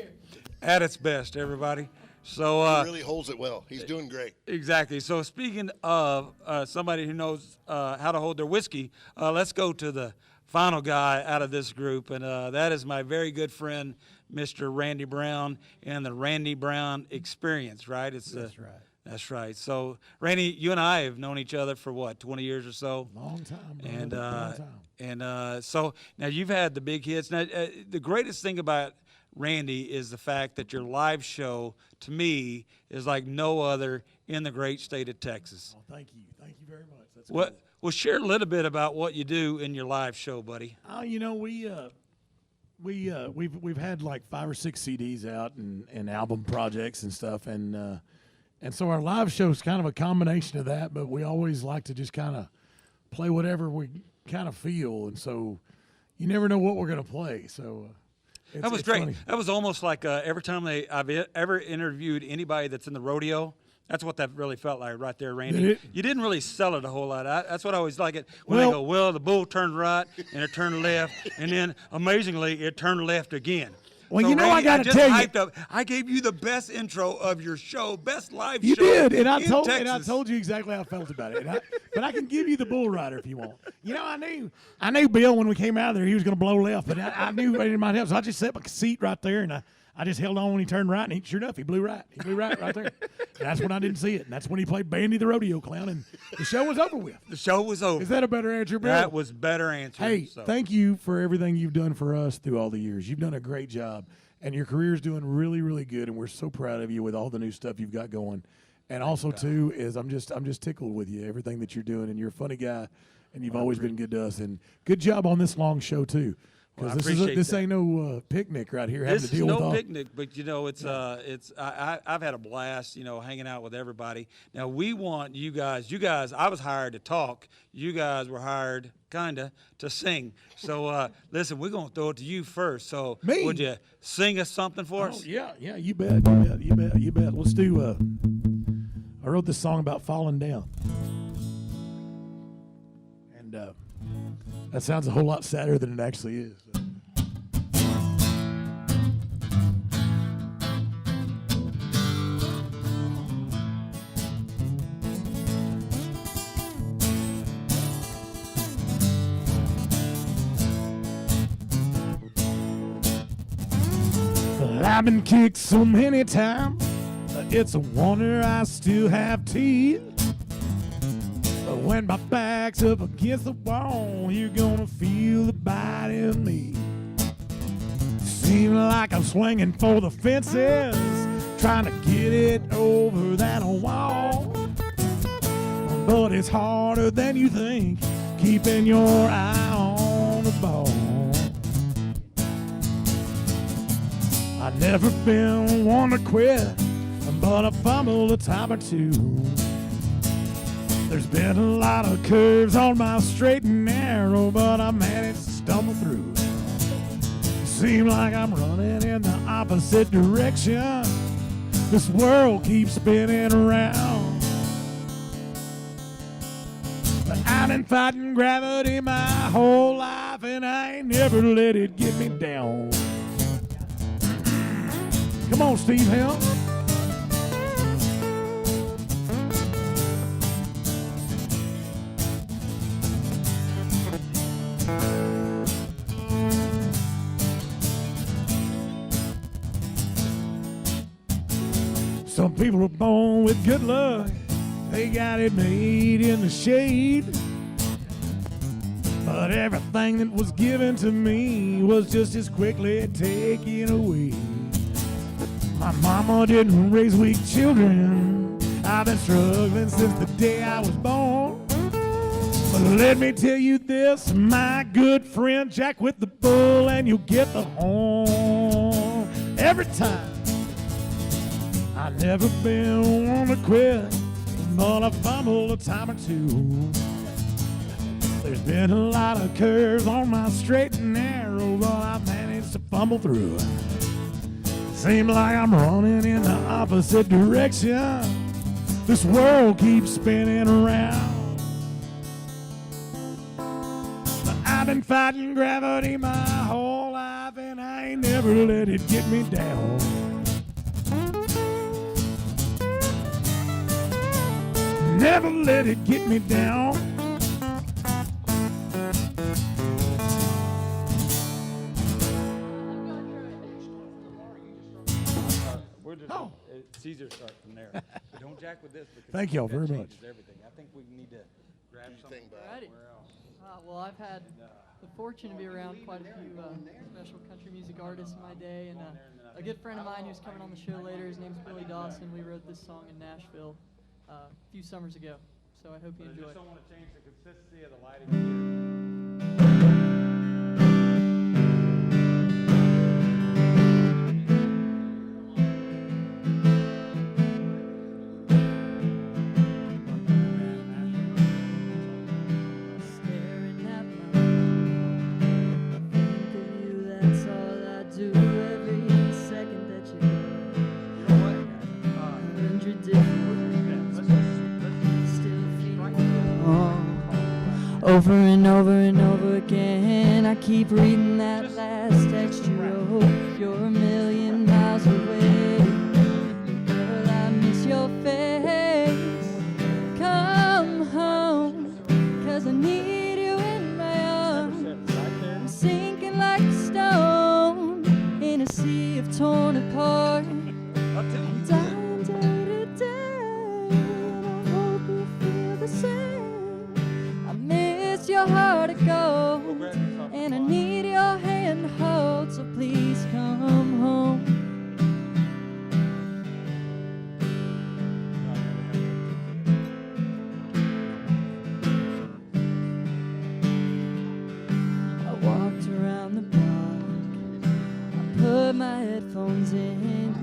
at its best, everybody. So he really holds it well. He's doing great. Exactly. So speaking of somebody who knows how to hold their whiskey, let's go to the final guy out of this group, and that is my very good friend, Mr. Randy Brown, and the Randy Brown Experience, right? That's right. That's right. So, Randy, you and I have known each other for what, 20 years or so? Long time, bro. And Long time. So now you've had the big hits. Now, the greatest thing about Randy is the fact that your live show, to me, is like no other in the great state of Texas. Oh, thank you. Thank you very much. That's What? Well, share a little bit about what you do in your live show, buddy. You know, we've had like 5 or 6 CDs out and album projects and stuff, and so our live show is kind of a combination of that, but we always like to just kind of play whatever we kind of feel, and so you never know what we're going to play. So that was it's great. funny. That was almost like every time I've ever interviewed anybody that's in the rodeo. That's what that really felt like right there, Randy. Did it? You didn't really sell it a whole lot. That's what I always like it when they go, well, the bull turned right and it turned left, and then amazingly it turned left again. Well, So, you know, Randy, I got to just tell you, hyped up. I gave you the best intro of your show, best live you show. did, and I in told Texas. you exactly how I felt about it. But I can give you the bull rider if you want. You know, I knew Bill when we came out of there, he was going to blow left, but I knew it might help, so I just set my seat right there, and I just held on when he turned right, and sure enough, he blew right. He blew right there. And that's when I didn't see it, and that's when he played Bandy the Rodeo Clown, and the show was over with. The show was over. Is that a better answer, Bill? That was better answer. Hey, so. thank you for everything you've done for us through all the years. You've done a great job, and your career's doing really, really good, and we're so proud of you with all the new stuff you've got going. And also, too, is I'm just tickled with you, everything that you're doing, and you're a funny guy, and you've always been good to us. And good job on this long show, too. Well, Because this ain't no picnic right here. This having to deal is with no all. picnic, but you know I've had a blast, hanging out with everybody. Now we want you guys. I was hired to talk. You guys were hired kinda to sing. So listen, we're gonna throw it to you first. So Me? would you sing us something for us? Yeah, you bet. Let's do. I wrote this song about falling down, and that sounds a whole lot sadder than it actually is. I've been kicked so many times, it's a wonder I still have teeth. But when my back's up against the wall, you're gonna feel the bite in me. Seems like I'm swinging for the fences, trying to get it over that wall. But it's harder than you think, keeping your eye on the ball. I've never been one to quit, but I fumbled a time or two. There's been a lot of curves on my straight and narrow, but I managed to stumble through. Seems like I'm running in the opposite direction. This world keeps spinning around. But I've been fighting gravity my whole life, and I ain't never let it get me down. Come on, Steve Helms. Some people are born with good luck. They got it made in the shade. But everything that was given to me was just as quickly taken away. My mama didn't raise weak children, I've been struggling since the day I was born. But let me tell you this, my good friend, Jack with the bull, and you'll get the horn every time. I've never been one to quit, but I fumbled a time or two. There's been a lot of curves on my straight and narrow, but I managed to fumble through. Seems like I'm running in the opposite direction. This world keeps spinning around. But I've been fighting gravity my whole life, and I ain't never let it get me down. Never let it get me down. It's easier to start from there. But don't jack with this because Thank y'all very much. everything. I think we need to grab something Alrighty. somewhere else. Well, I've had the fortune to be around quite a few special country music artists in my day, and a good friend of mine who's coming on the show later, his name's Billy Dawson. We wrote this song in Nashville a few summers ago, so I hope you enjoy it. I just don't want to change the consistency of the lighting. Over and over and over again, I keep reading that last text you wrote. You're a million miles away, girl, I miss your face. Come home, 'cause I need you in my arms. I'm sinking like a stone in a sea of torn apart. I'm dying day to day, and I hope you feel the same. Your heart of gold, and I need your hand to hold, so please come home. I walked around the block, I put my headphones in.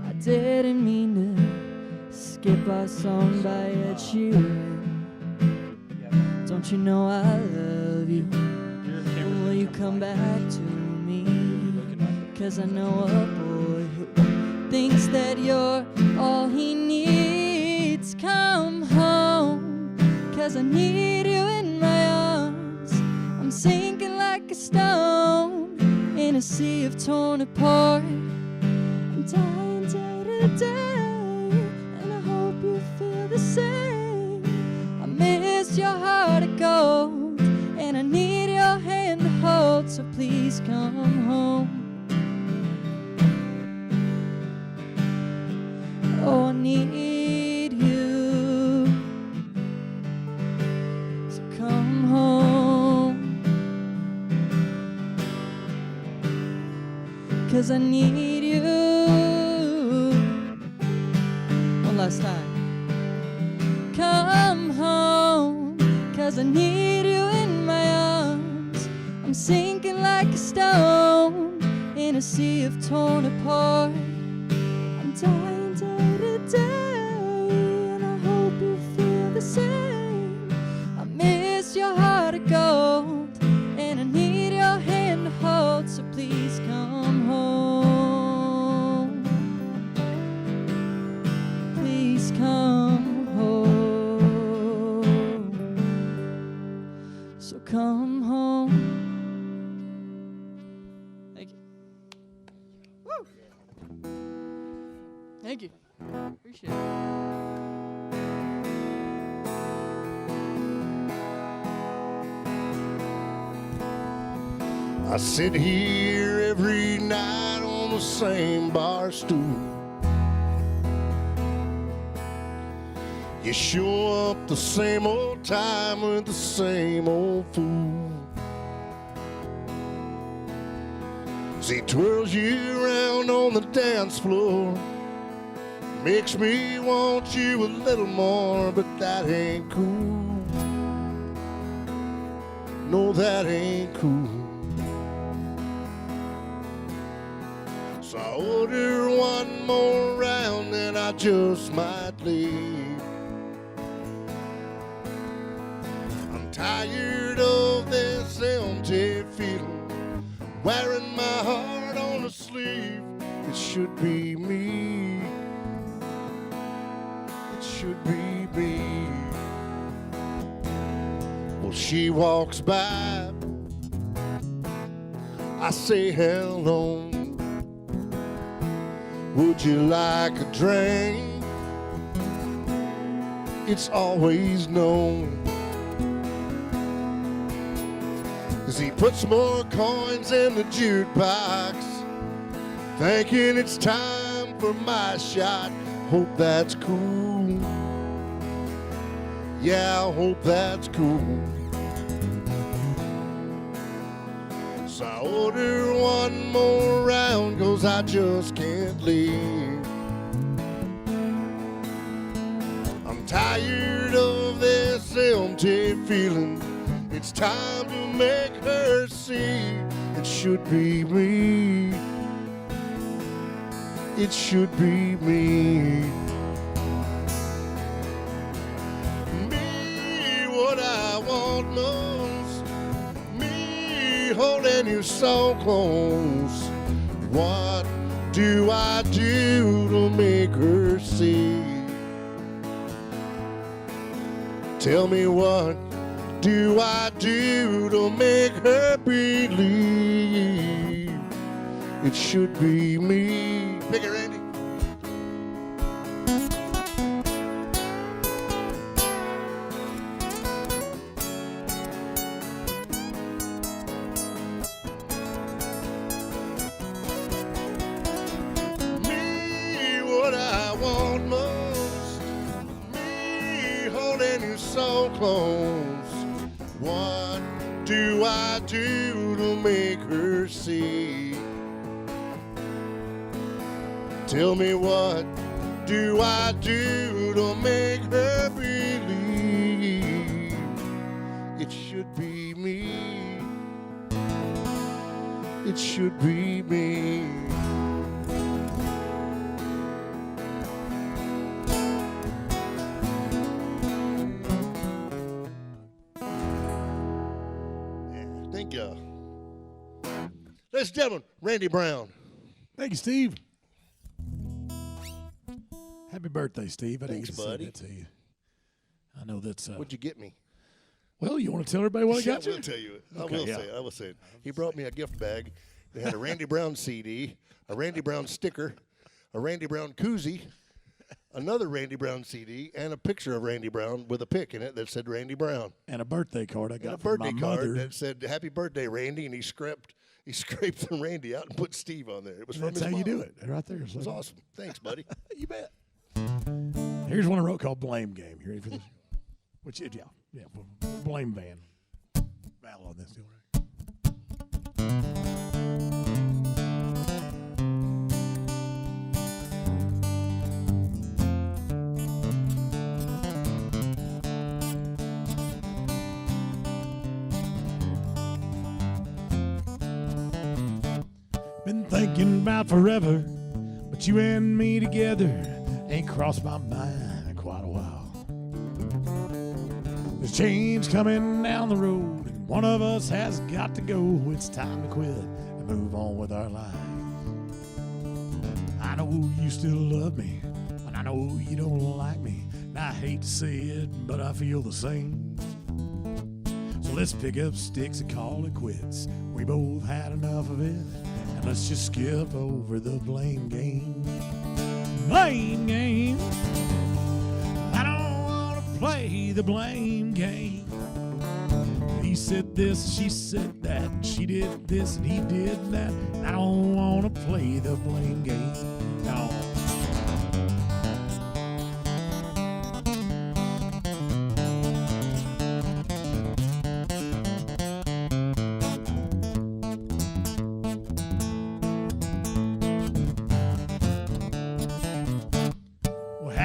I didn't mean to skip our song by Ed Sheeran. Don't you know I love you? Will you come back to me? 'Cause I know a boy who thinks that you're all he needs. Come home, 'cause I need you in my arms. I'm sinking like a stone in a sea of torn apart. I'm dying day to day, and I hope you feel the same. I miss your heart of gold, and I need your hand to hold, so please come home. Oh, I need you, so come home. 'Cause I need you. One last time. Come home, 'cause I need you in my arms. I'm sinking like a stone in a sea of torn apart. I'm dying day to day, and I hope you feel the same. I miss your heart of gold, and I need your hand to hold, so please come home. Please come home. So come home. Thank you. Woo! Thank you. Appreciate it. I sit here every night on the same bar stool. You show up the same old time with the same old fool. See, twirls you around on the dance floor, Makes me want you a little more, but that ain't cool. No, that ain't cool. So I order one more round and I just might leave. I'm tired of this empty feeling, wearing my heart on a sleeve. It should be me. It should be me. Well, she walks by. I say hello. Would you like a drink? It's always no. As he puts more coins in the jukebox, thinking it's time for my shot. Hope that's cool. Yeah, I hope that's cool. So I order one more round, 'cause I just can't leave. I'm tired of this empty feeling. It's time to make her see it should be me. It should be me. Me, what I want most. Me, holding you so close. What do I do to make her see? Tell me, what do I do to make her believe it should be me? Pick it, Randy. Me, what I want most. Me, holding you so close. What do I do to make her see? Tell me, what do I do to make her believe it should be me? It should be me. Thank you. Ladies and gentlemen, Randy Brown. Thank you, Steve. Happy birthday, Steve. I Thanks, didn't get to buddy. say that to you. I know that's... What'd you get me? Well, you want to tell everybody what I got you? I will tell you. Okay, yeah. I will say it. He brought me a gift bag that had a Randy Brown CD, a Randy Brown sticker, a Randy Brown koozie, another Randy Brown CD, and a picture of Randy Brown with a pic in it that said Randy Brown. And a birthday card I got And a from birthday my card mother. that said "Happy Birthday, Randy," and he scraped the Randy out and put Steve on there. It was from That's his how you mom. do it, right there. It was awesome. Thanks, buddy. You bet. Here's one I wrote called Blame Game. You ready for this? Which, yeah, Blame Band. Battle on this deal, Been thinking about forever, but you and me together ain't crossed my mind in quite a while. There's change coming down the road, and one of us has got to go. It's time to quit and move on with our lives. I know you still love me, and I know you don't like me, and I hate to say it, but I feel the same. So let's pick up sticks and call it quits. We both had enough of it, and let's just skip over the blame game. Blame game. I don't want to play the blame game. He said this, she said that, and she did this, and he did that. And I don't want to play the blame game. No.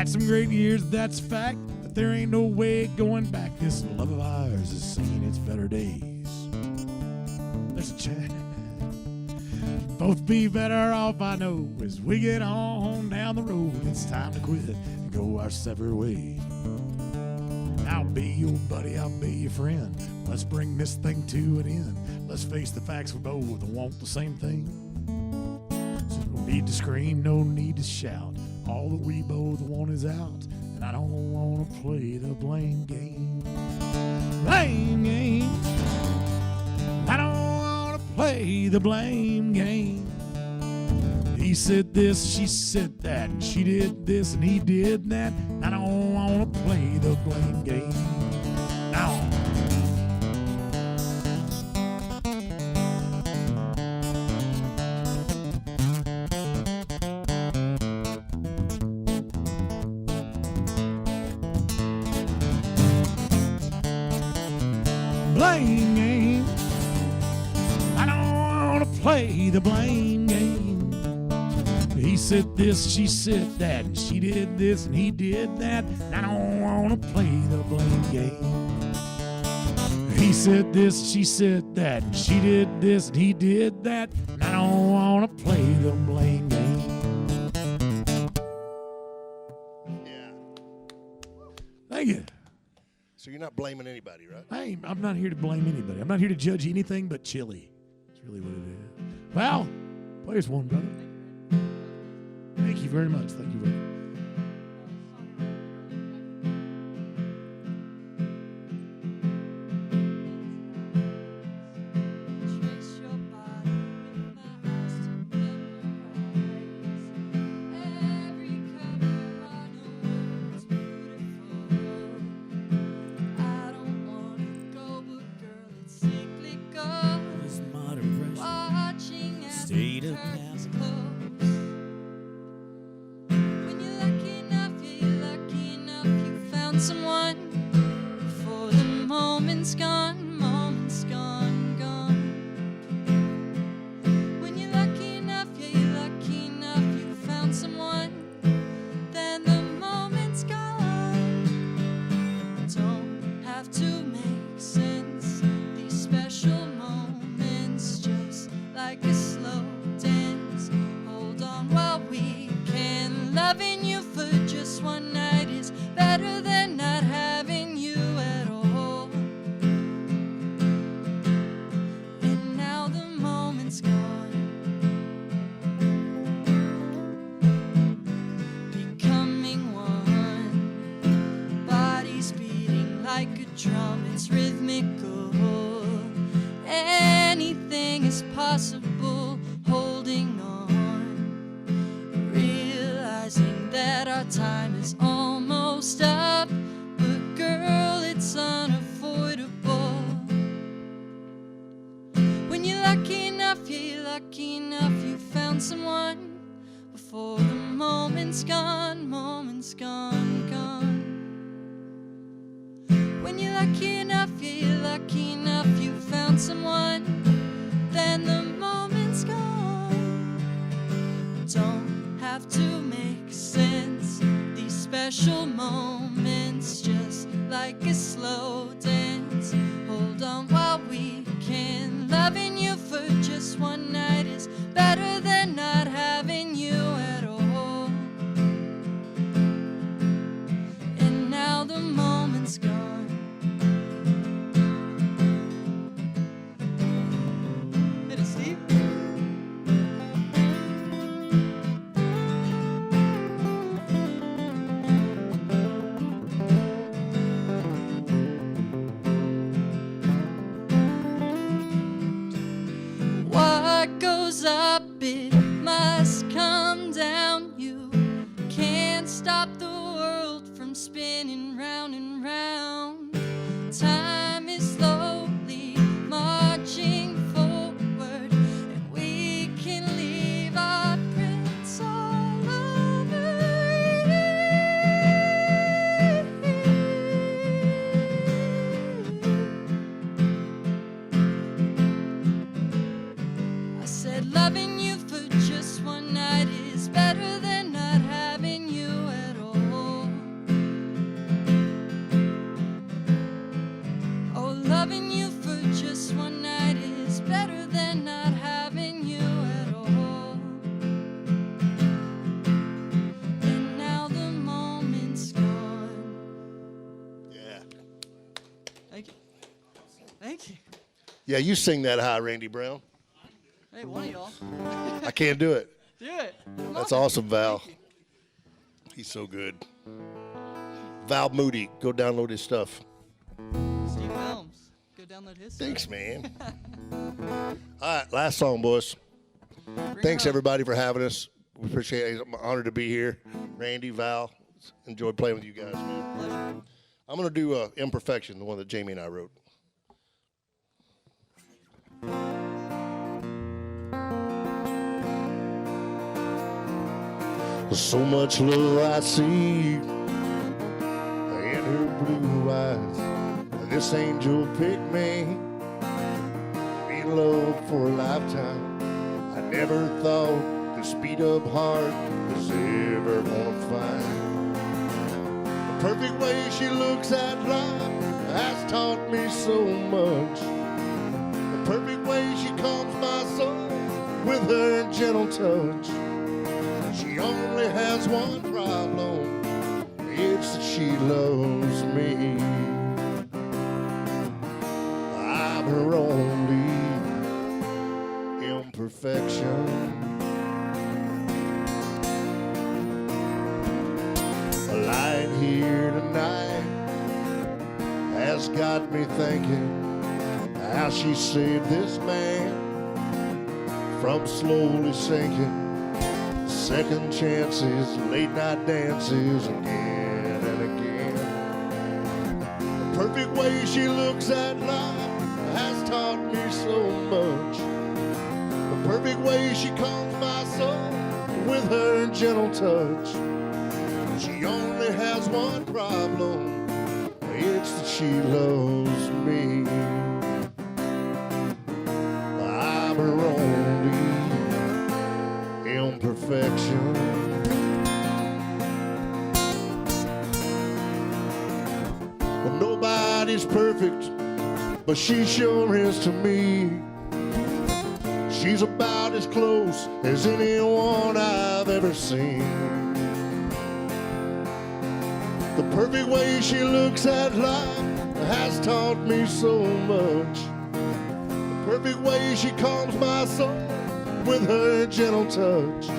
Had some great years, that's a fact, but there ain't no way going back. This love of ours has seen its better days. There's a chance both be better off, I know, as we get on down the road. It's time to quit and go our separate ways. I'll be your buddy, I'll be your friend. Let's bring this thing to an end. Let's face the facts, we both want the same thing. So no need to scream, no need to shout. All that we both want is out, and I don't want to play the blame game. Blame game. I don't want to play the blame game. He said this, she said that, and she did this and he did that. I don't want to play the blame game. No. Blame game. I don't want to play the blame game. He said this, she said that, and she did this and he did that. I don't want to play the blame game. He said this, she said that, and she did this and he did that. I don't want to play the blame game. Yeah. Thank you. So you're not blaming anybody, right? I'm not here to blame anybody. I'm not here to judge anything but chili. That's really what it is. Val, play us one, brother. Thank you very much. Thank you very much. State of someone before the moment's gone, moment's gone, gone. When you're lucky enough, yeah, you're lucky enough, you found someone, then the moment's gone. Don't have to make sense, these special moments, just like a slow dance. Hold on while we can, loving you for just one night is better than not having you at all. And now the moment's gone, becoming one, bodies beating like a drum, it's rhythmical. Anything is possible, holding on, realizing that our time is almost up, but girl, it's unavoidable. When you're lucky enough, yeah, you're lucky enough, you found someone before the moment's gone, moment's gone, gone. When you're lucky enough, yeah, you're lucky enough, you found someone, then the moment's gone. Don't have to make sense, these special moments, just like a slow dance. Hold on while we can, loving you for just one night is better than not having you at all. And now the moment's gone. Hit it, Steve. What goes up, it must come down. You can't stop the world from spinning round and round. Time is slowly marching forward, and we can leave our prints all over I said loving you for just one night is better than not having you at all. Yeah, you sing that high, Randy Brown. Hey, one of y'all. I can't do it. Do it. Come That's on. awesome, Val. He's so good. Val Moody, go download his stuff. Steve Helms. Go download his stuff. Thanks, man. All right, last song, boys. Thanks, everybody, for having us. We appreciate it. I'm honored to be here. Randy, Val, enjoyed playing with you guys, man. Pleasure. I'm going to do Imperfection, the one that Jamie and I wrote. So much love I see in her blue eyes. This angel picked me, be loved for a lifetime. I never thought the speed up heart was ever gonna find. The perfect way she looks at life has taught me so much. The perfect way she calms my soul with her gentle touch. She only has one problem, it's that she loves me. I'm her only imperfection. Lying here tonight has got me thinking how she saved this man from slowly sinking. Second chances, late night dances again and again. The perfect way she looks at life has taught me so much. The perfect way she calms my soul with her gentle touch. She only has one problem, it's that she loves me. I'm her only imperfection. Well, nobody's perfect, but she sure is to me. She's about as close as anyone I've ever seen. The perfect way she looks at life has taught me so much. The perfect way she calms my soul with her gentle touch.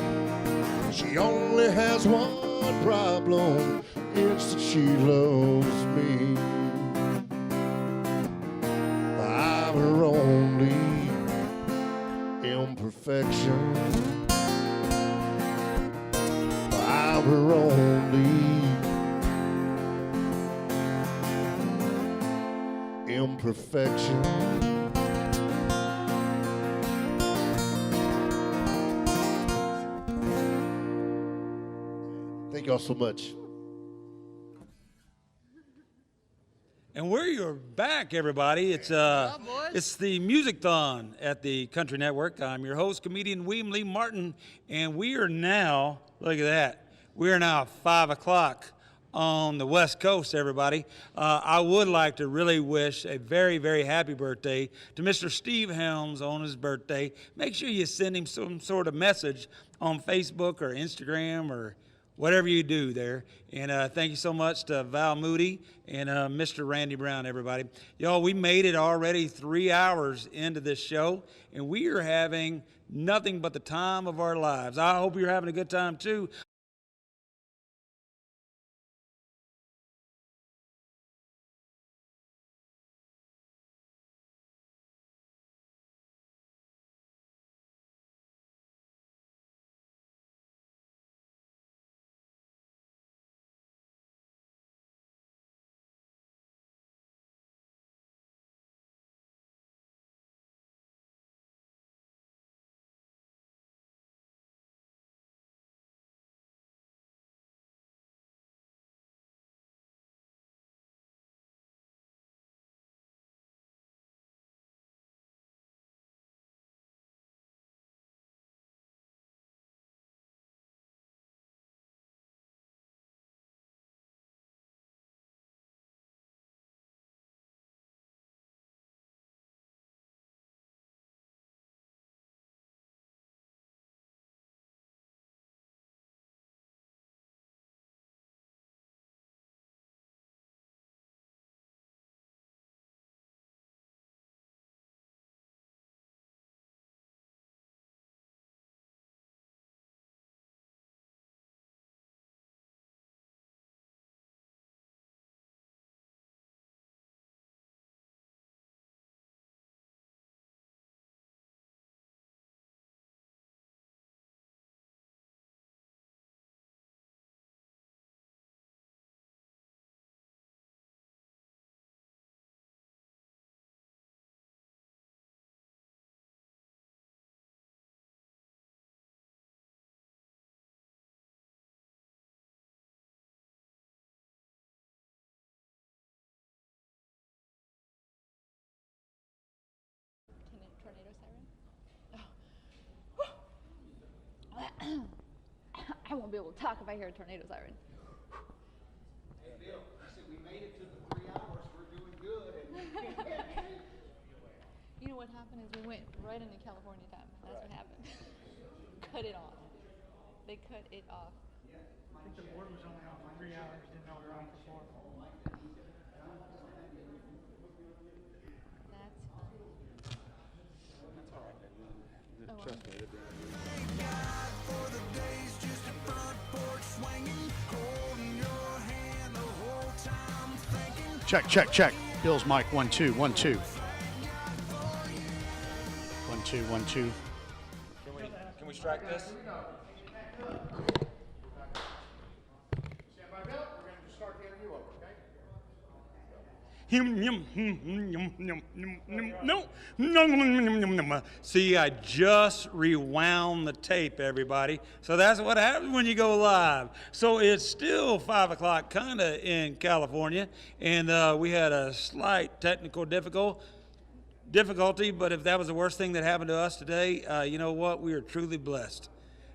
She only has one problem, it's that she loves me. I'm her only imperfection. I'm her only imperfection. Thank y'all so much. And we're back, everybody. It's the MusicThon at the Country Network. I'm your host, comedian William Lee Martin, and we are now, look at that, we are now 5 o'clock on the West Coast, everybody. I would like to really wish a very, very happy birthday to Mr. Steve Helms on his birthday. Make sure you send him some sort of message on Facebook or Instagram or whatever you do there. And thank you so much to Val Moody and Mr. Randy Brown, everybody. Y'all, we made it already 3 hours into this show, and we are having nothing but the time of our lives. I hope you're having a good time, too. I won't be able to talk if I hear a tornado siren. Hey, Bill, I said we made it to the 3 hours. We're doing good. You know what happened is we went right into California time. That's what happened. Cut it off. They cut it off. I think the board was only on for 3 hours. Didn't know we were on for 4. Check, check, check. Bill's mic, 1 2 1 2. 1 2 1 2. Can we strike this? See, I just rewound the tape, everybody. So that's what happens when you go live. So it's still 5 o'clock kind of in California, and we had a slight technical difficulty, but if that was the worst thing that happened to us today, you know what? We are truly blessed.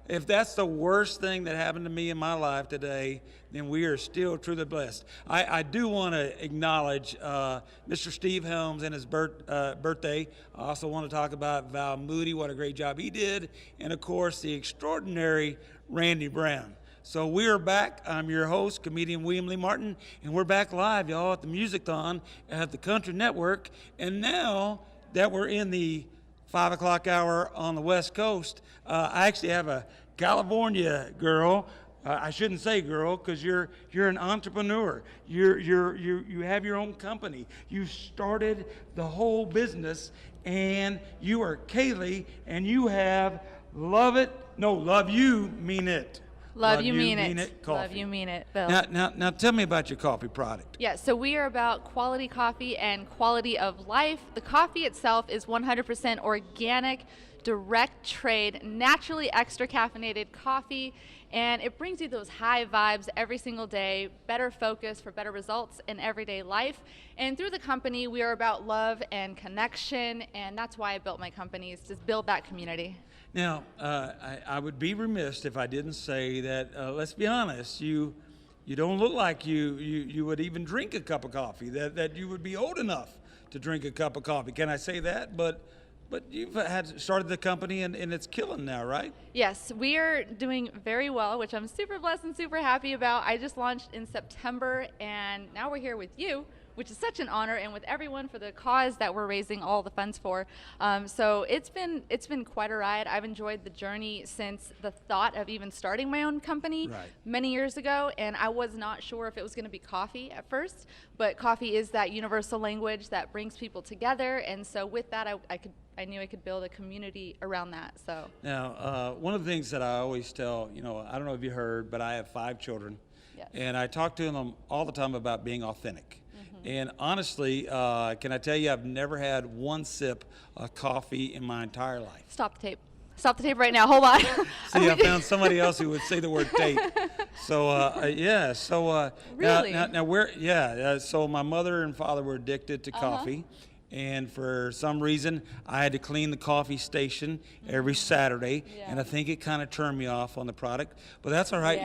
If that's the worst thing that happened to me in my life today, then we are still truly blessed. I do want to acknowledge Mr. Steve HELMS and his birthday. I also want to talk about Val Moody, what a great job he did, and of course the extraordinary Randy Brown. So we are back. I'm your host, comedian William Lee Martin, and we're back live, y'all, at the MusicThon at the Country Network. And now that we're in the 5 o'clock hour on the West Coast, I actually have a California girl. I shouldn't say girl, because you're an entrepreneur. You have your own company. You started the whole business, and you are Kaylee, and you have Love You, Mean It. Love You, Mean It. Coffee. Love You, Mean It, Bill. Now tell me about your coffee product. Yeah, so we are about quality coffee and quality of life. The coffee itself is 100% organic, direct trade, naturally extra caffeinated coffee, and it brings you those high vibes every single day, better focus for better results in everyday life. And through the company, we are about love and connection, and that's why I built my company, is to build that community. Now, I would be remiss if I didn't say that, let's be honest, you don't look like you would even drink a cup of coffee, that you would be old enough to drink a cup of coffee. Can I say that? But you've started the company, and it's killing now, right? Yes, we are doing very well, which I'm super blessed and super happy about. I just launched in September, and now we're here with you, which is such an honor, and with everyone for the cause that we're raising all the funds for. So it's been quite a ride. I've enjoyed the journey since the thought of even starting my own company many years ago, and I was not sure if it was going to be coffee at first, but coffee is that universal language that brings people together, and so with that, I knew I could build a community around that. So now, one of the things that I always tell, I don't know if you heard, but I have 5 children, and I talk to them all the time about being authentic. And honestly, can I tell you, I've never had one sip of coffee in my entire life. Stop the tape. Stop the tape right now. Hold on. See, I found somebody else who would say the word tape. So, yeah. So, really? So my mother and father were addicted to coffee. And for some reason, I had to clean the coffee station every Saturday, and I think it kind of turned me off on the product. But that's all right.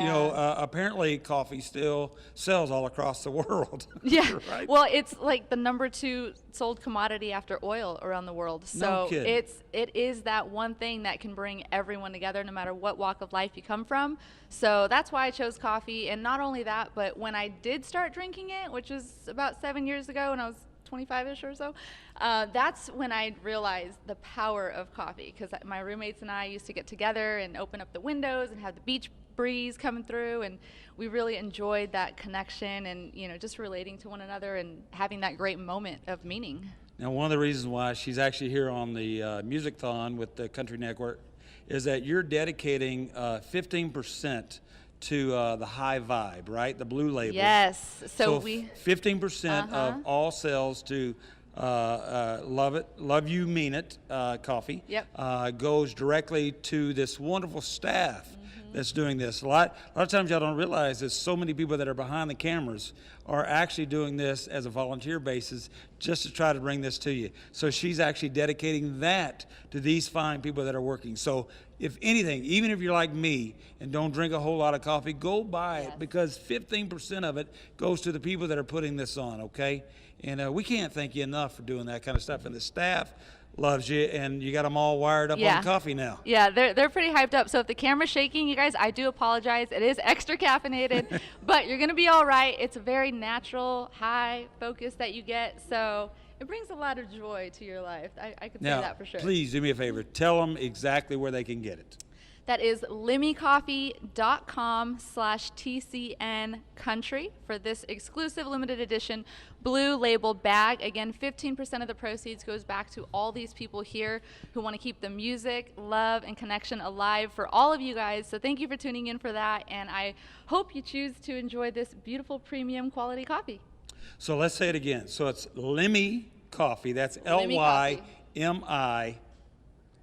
Apparently coffee still sells all across the world. Yeah. Right? Well, it's like the #2 sold commodity after oil around the world. So No kidding. it is that one thing that can bring everyone together, no matter what walk of life you come from. So that's why I chose coffee. And not only that, but when I did start drinking it, which was about 7 years ago, when I was 25-ish or so, that's when I realized the power of coffee, because my roommates and I used to get together and open up the windows and have the beach breeze coming through, and we really enjoyed that connection and just relating to one another and having that great moment of meaning. Now, one of the reasons why she's actually here on the MusicThon with the Country Network is that you're dedicating 15% to the high vibe, right? The blue label. Yes. So we 15% of all sales to Love It, Love You, Mean It coffee. Yep. Goes directly to this wonderful staff that's doing this. A lot of times y'all don't realize that so many people that are behind the cameras are actually doing this as a volunteer basis just to try to bring this to you. So she's actually dedicating that to these fine people that are working. So if anything, even if you're like me and don't drink a whole lot of coffee, go buy it, because 15% of it goes to the people that are putting this on, okay? And we can't thank you enough for doing that kind of stuff. And the staff loves you, and you got them all wired up on coffee now. Yeah, they're pretty hyped up. So if the camera's shaking, you guys, I do apologize. It is extra caffeinated, but you're going to be all right. It's a very natural, high focus that you get, so it brings a lot of joy to your life. I could say that for sure. Please do me a favor. Tell them exactly where they can get it. That is limmycoffee.com/TCN Country for this exclusive limited edition blue label bag. Again, 15% of the proceeds goes back to all these people here who want to keep the music, love, and connection alive for all of you guys. So thank you for tuning in for that, and I hope you choose to enjoy this beautiful premium quality coffee. So let's say it again. So it's Limmy Coffee. That's LYMI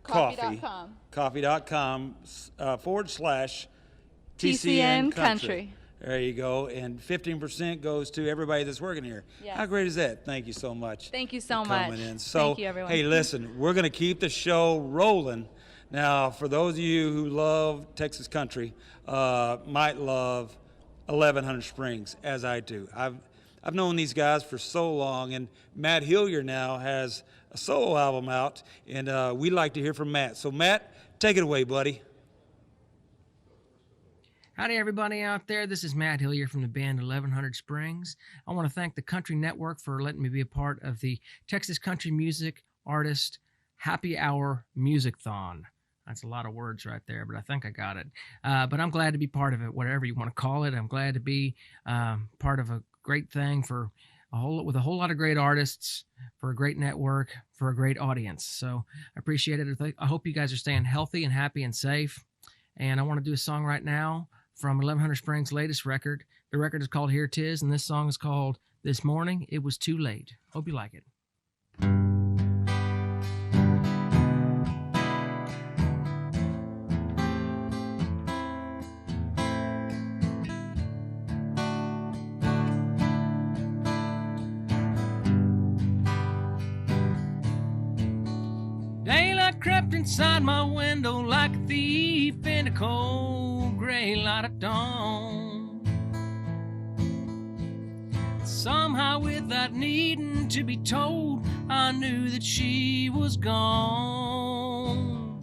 Coffee. Coffee.com /TCN Country. There you go. And 15% goes to everybody that's working here. Yes. How great is that? Thank you so much. Thank you so for much. coming in. So, Thank you, everyone. hey, listen, we're going to keep the show rolling. Now, for those of you who love Texas country, might love 1100 Springs, as I do. I've known these guys for so long, and Matt Hillier now has a solo album out, and we'd like to hear from Matt. So, Matt, take it away, buddy. Howdy, everybody out there. This is Matt Hillier from the band 1100 Springs. I want to thank the Country Network for letting me be a part of the Texas Country Music Artist Happy Hour MusicThon. That's a lot of words right there, but I think I got it. But I'm glad to be part of it, whatever you want to call it. I'm glad to be part of a great thing with a whole lot of great artists, for a great network, for a great audience. So I appreciate it. I hope you guys are staying healthy and happy and safe. And I want to do a song right now from 1100 Springs' latest record. The record is called Here 'Tis, and this song is called This Morning It Was Too Late. Hope you like it. Daylight crept inside my window like a thief in a cold gray light of dawn. Somehow, without needing to be told, I knew that she was gone.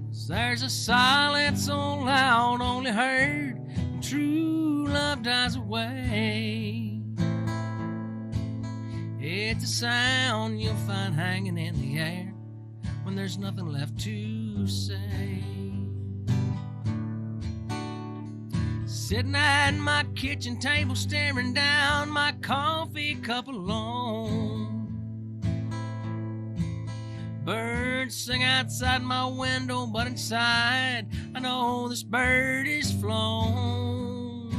'Cause there's a silence so loud, only heard when true love dies away. It's a sound you'll find hanging in the air when there's nothing left to say. Sitting at my kitchen table, staring down my coffee cup alone. Birds sing outside my window, but inside I know this bird is flown.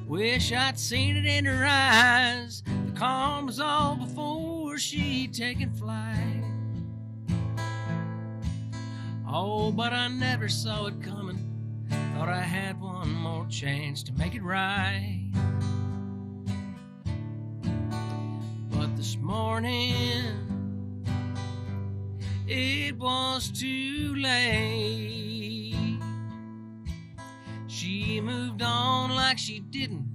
Wish I'd seen it in her eyes. The calm was all before she'd taken flight. Oh, but I never saw it coming. Thought I had one more chance to make it right. But this morning, it was too late. She moved on like she didn't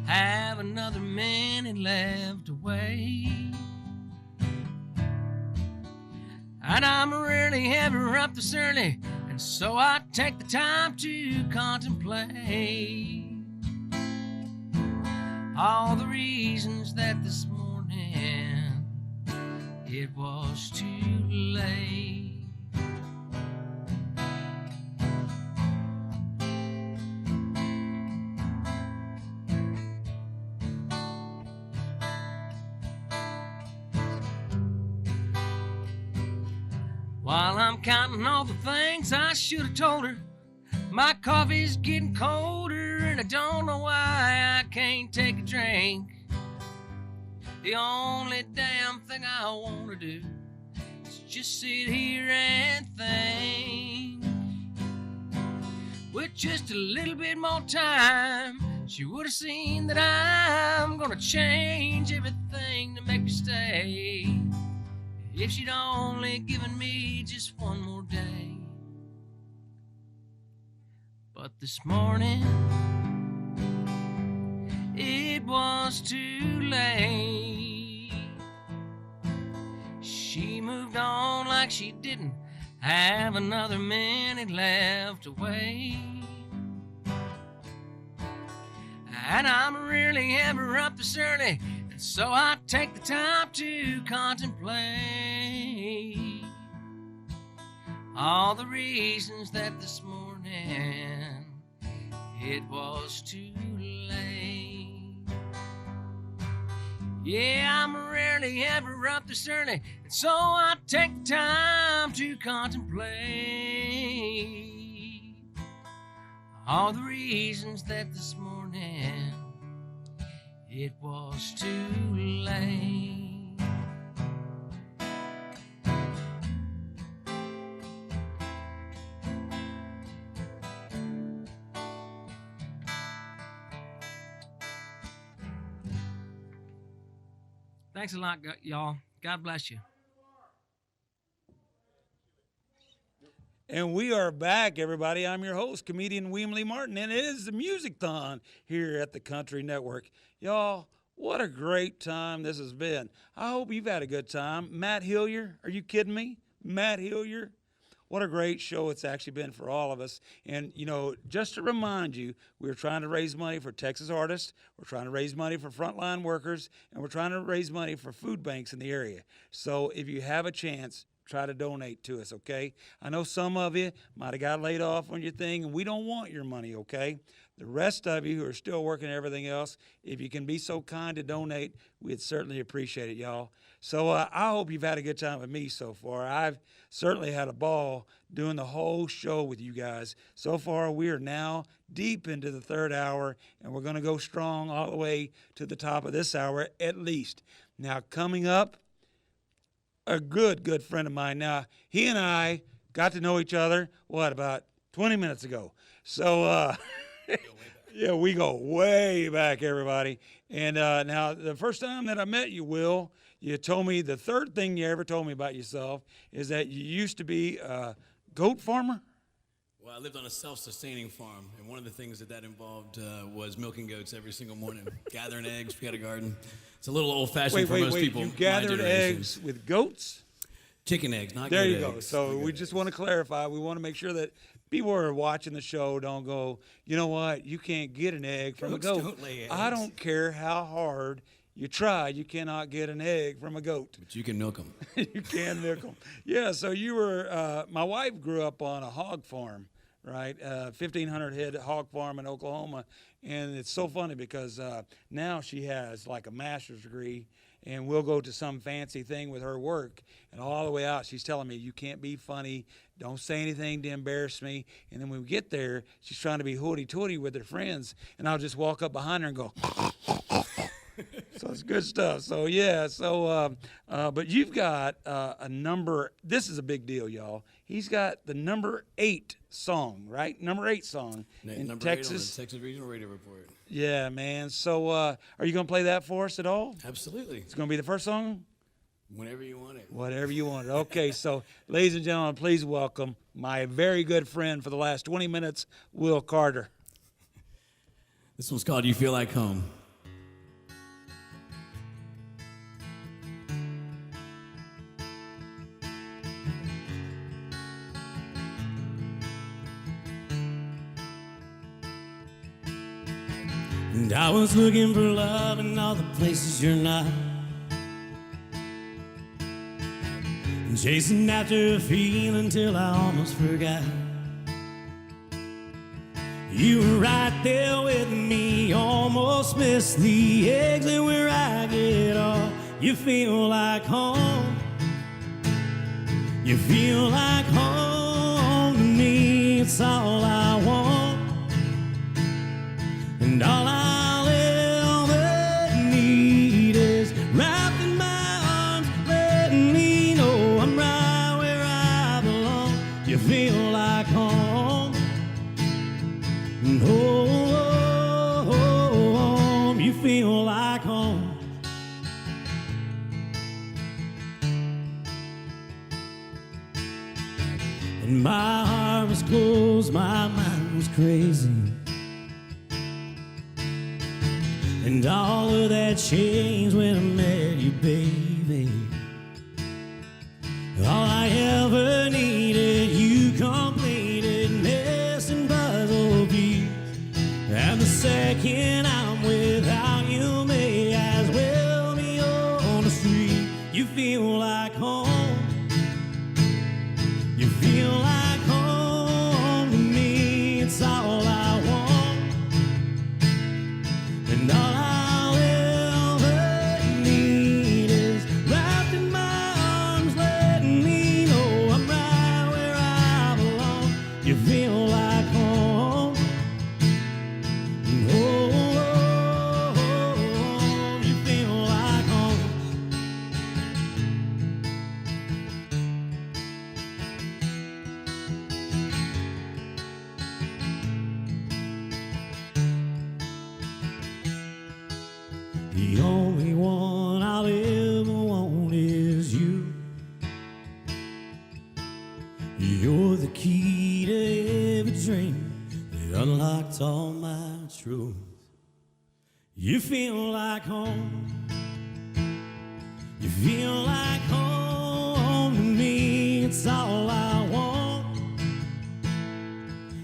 have another minute left to wait. And I'm rarely ever up this early, and so I take the time to contemplate all the reasons that this morning it was too late. While I'm counting all the things I should have told her, my coffee's getting colder and I don't know why I can't take a drink. The only damn thing I want to do is just sit here and think. With just a little bit more time, she would have seen that I'm gonna change everything to make her stay. If she'd only given me just one more day. But this morning, it was too late. She moved on like she didn't have another minute left to wait. And I'm really ever up this early, and so I take the time to contemplate all the reasons that this morning it was too late. Yeah, I'm rarely ever up this early, and so I take the time to contemplate all the reasons that this morning it was too late. Thanks a lot, y'all. God bless you. And we are back, everybody. I'm your host, comedian William Lee Martin, and it is the MusicThon here at the Country Network. Y'all, what a great time this has been. I hope you've had a good time. Matt Hillier, are you kidding me? Matt Hillier? What a great show it's actually been for all of us. And, you know, just to remind you, we're trying to raise money for Texas artists, we're trying to raise money for frontline workers, and we're trying to raise money for food banks in the area. So if you have a chance, try to donate to us, okay? I know some of you might have got laid off on your thing, and we don't want your money, okay? The rest of you who are still working and everything else, if you can be so kind to donate, we'd certainly appreciate it, y'all. So I hope you've had a good time with me so far. I've certainly had a ball doing the whole show with you guys. So far, we are now deep into the third hour, and we're going to go strong all the way to the top of this hour at least. Now, coming up, a good friend of mine. Now, he and I got to know each other, about 20 minutes ago. So, yeah, we go way back, everybody. And now, the first time that I met you, Will, you told me the third thing you ever told me about yourself is that you used to be a goat farmer? Well, I lived on a self-sustaining farm, and one of the things that involved was milking goats every single morning, gathering eggs. We had a garden. It's a little old-fashioned for most people. You gathered eggs with goats? Chicken eggs, not goat eggs. There you go. So we just want to clarify. We want to make sure that people who are watching the show don't go, you know what, you can't get an egg from a goat. Don't lay eggs. I don't care how hard you try, you cannot get an egg from a goat. But you can milk them. You can milk them. Yeah, so you were, my wife grew up on a hog farm, right? 1,500 head hog farm in Oklahoma. And it's so funny because now she has like a master's degree, and we'll go to some fancy thing with her work. And all the way out, she's telling me, you can't be funny. Don't say anything to embarrass me. And then when we get there, she's trying to be hoity-toity with her friends. And I'll just walk up behind her and go, so it's good stuff. So, yeah. So, but you've got a number. This is a big deal, y'all. He's got the number 8 song, right? Number 8 song in number Texas. 8 on the Texas Regional Radio Report. Yeah, man. So are you going to play that for us at all? Absolutely. It's going to be the first song? Whenever you want it. Whatever you want it. Okay, so ladies and gentlemen, please welcome my very good friend for the last 20 minutes, Will Carter. This one's called You Feel Like Home. And I was looking for love in all the places you're not, and chasing after a feeling till I almost forgot. You were right there with me, almost missed the exit where I get off. You feel like home. You feel like home to me. It's all I want, and all I'll ever need is right And my heart was closed, my mind was crazy. And all of that changed when I met you, baby. All I ever needed, you completed, nest and puzzle piece. And the second I'm without you may as well be on the street. You feel like home. You feel like home to me. It's all I want. And all I'll ever need is wrapped in my arms, letting me know I'm right where I belong. You feel like home. Oh, you feel like home. The only one I'll ever want is you. You're the key to every dream that unlocked all my truth. You feel like home. You feel like home to me. It's all I want.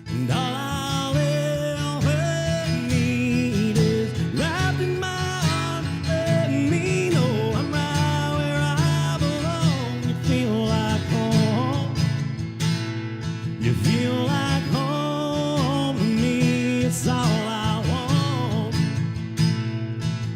And all I'll ever need is wrapped in my arms, letting me know I'm right where I belong. You feel like home. You feel like home to me. It's all I want.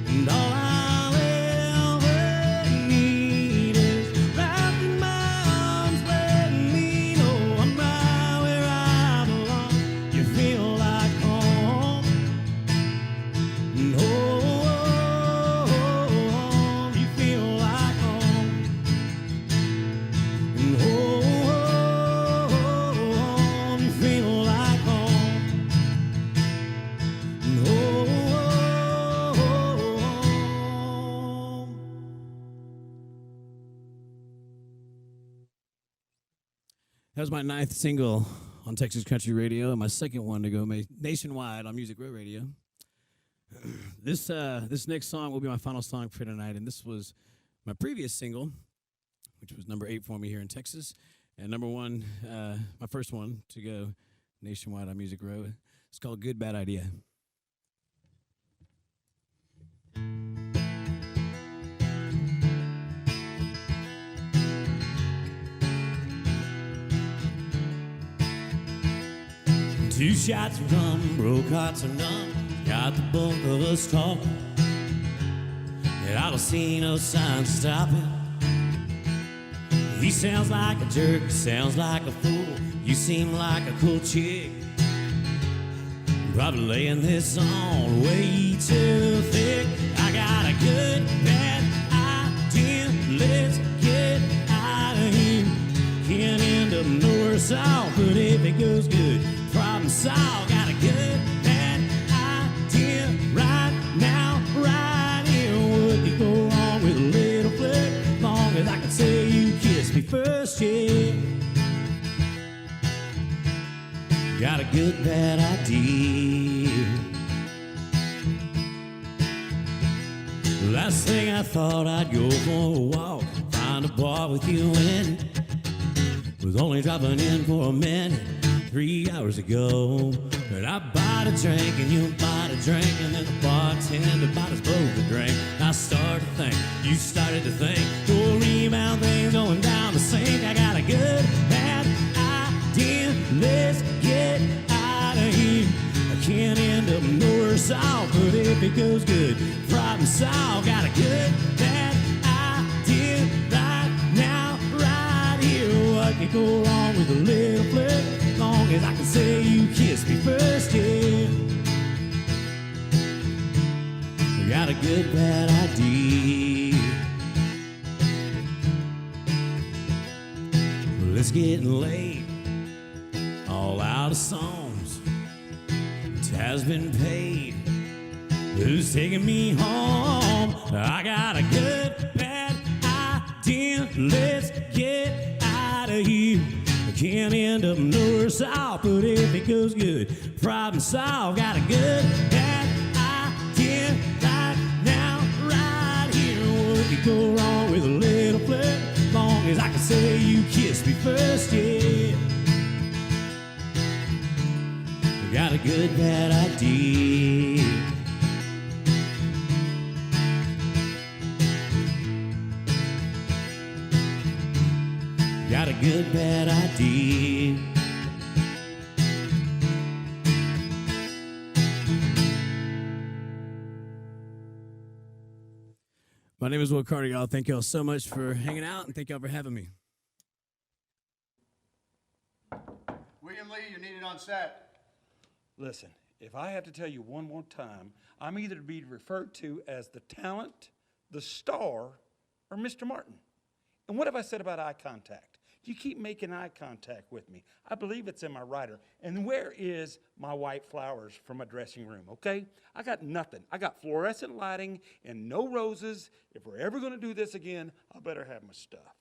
And all I'll ever need is wrapped in my arms, letting me know I'm right where I belong. You feel like home. And oh, you feel like home. And oh, you feel like home. And oh. That was my 9th single on Texas Country Radio, and my second one to go nationwide on Music Row Radio. This next song will be my final song for tonight, and this was my previous single, which was number 8 for me here in Texas, and number 1, my first one to go nationwide on Music Row. It's called Good Bad Idea. Two shots of rum, broke hearts are numb, got the both of us talking, and I don't see no signs of stopping. He sounds like a jerk, sounds like a fool, you seem like a cool chick. Probably laying this on way too thick. I got a good, bad idea, let's get out of here. Can't end up nowhere south, but if it goes good, problem solved. Got a good, bad idea right now, right here. What could go wrong with a little flirt? Long as I can say you kissed me first, yeah. Got a good, bad idea. Last thing I thought I'd go for a walk, find a bar with you in it. Was only dropping in for a minute 3 hours ago. But I bought a drink and you bought a drink, and then the bartender bought us both a drink. I started to think, you started to think, go rebound things going down the sink. I got a good, bad idea, let's get out of here. I can't end up nowhere south, but if it goes good, problem solved. Got a good, bad idea right now, right here. What could go wrong with a little flirt? Long as I can say you kissed me first, yeah. We got a good, bad idea. Well, it's getting late, all out of songs. It has been paid. Who's taking me home? I got a good, bad idea. Let's get out of here. I Can't end up nowhere south, but if it goes good, problem solved. Got a good bad idea right now, right here. What could go wrong with a little flirt? Long as I can say you kissed me first, yeah. Got a good bad idea. Got a good bad idea. My name is Will Carter, y'all. Thank y'all so much for hanging out, and thank y'all for having me. William Lee, you're needed on set. Listen, if I have to tell you one more time, I'm either to be referred to as the talent, the star, or Mr. Martin. And what have I said about eye contact? You keep making eye contact with me. I believe it's in my rider. And where is my white flowers from my dressing room, okay? I got nothing. I got fluorescent lighting and no roses. If we're ever going to do this again, I better have my stuff.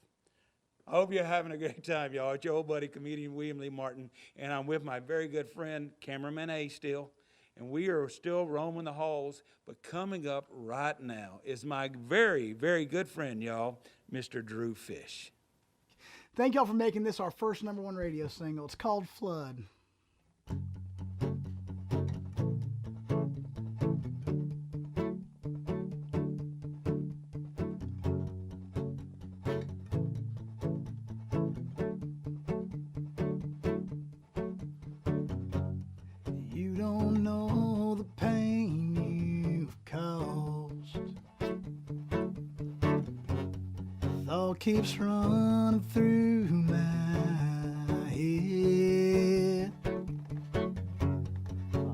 I hope you're having a great time, y'all. It's your old buddy, comedian William Lee Martin, and I'm with my very good friend, Cameraman A still, and we are still roaming the halls, but coming up right now is my very, very good friend, y'all, Mr. Drew Fish. Thank y'all for making this our first #1 radio single. It's called Flood. You don't know the pain you've caused. Thought keeps running through my head.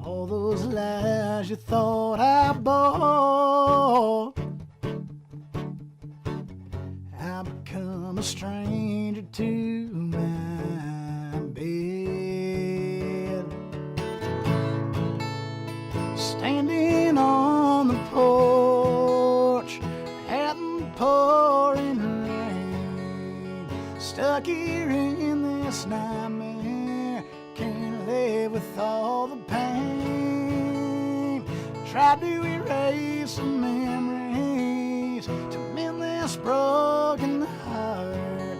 All those lies you thought I bought. I've become a stranger to my bed. Standing on the porch at the pouring rain, stuck here in this nightmare, can't live with all the pain. Tried to erase the memories to mend this broken heart.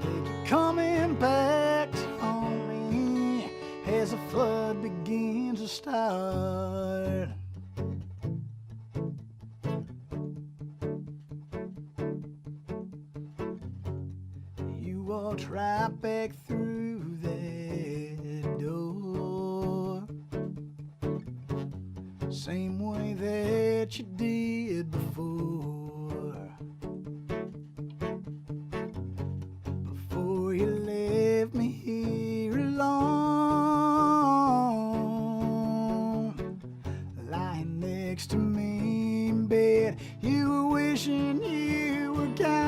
They keep coming back to haunt me as the flood begins to start. You walked right back through that door, same way that you did before. Before you left me here alone, lying next to me in bed, you were wishing you were gone.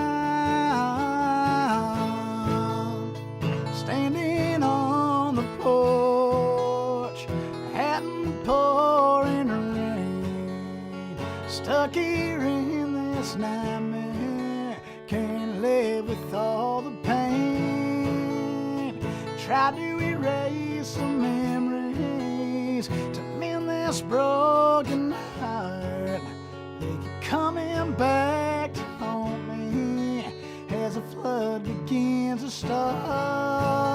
Standing on the porch, at the pouring rain, stuck here in this nightmare, can't live with all the pain. Tried to erase the memories to mend this broken heart. They keep coming back to haunt me as the flood begins to start.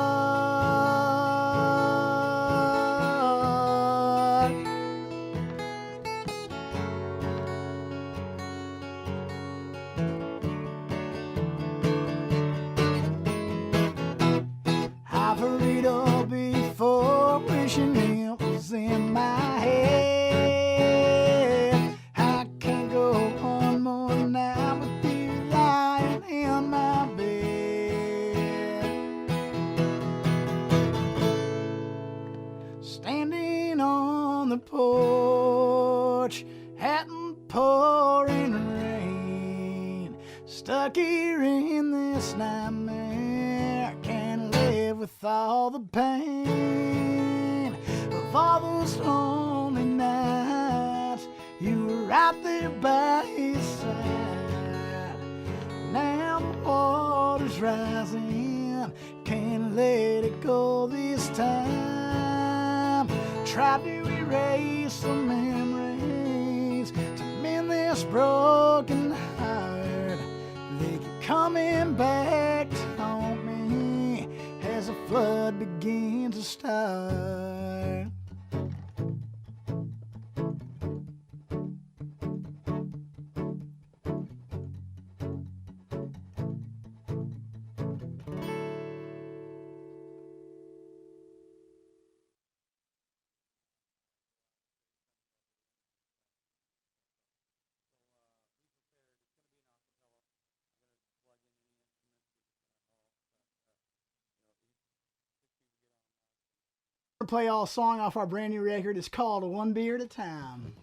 I've heard it all before, wishing it was in my head. I can't go on more now with you lying in my bed. Standing on the porch, at the pouring rain, stuck here in this nightmare, can't live with all the pain of all those lonely nights. You were right there by his side. Now the water's rising, mind. Can't let it go this time. Try to erase the memories to mend this broken heart. They keep coming back to haunt me as the flood begins to start. To play all song off our brand new record. It's called One Beer at a Time.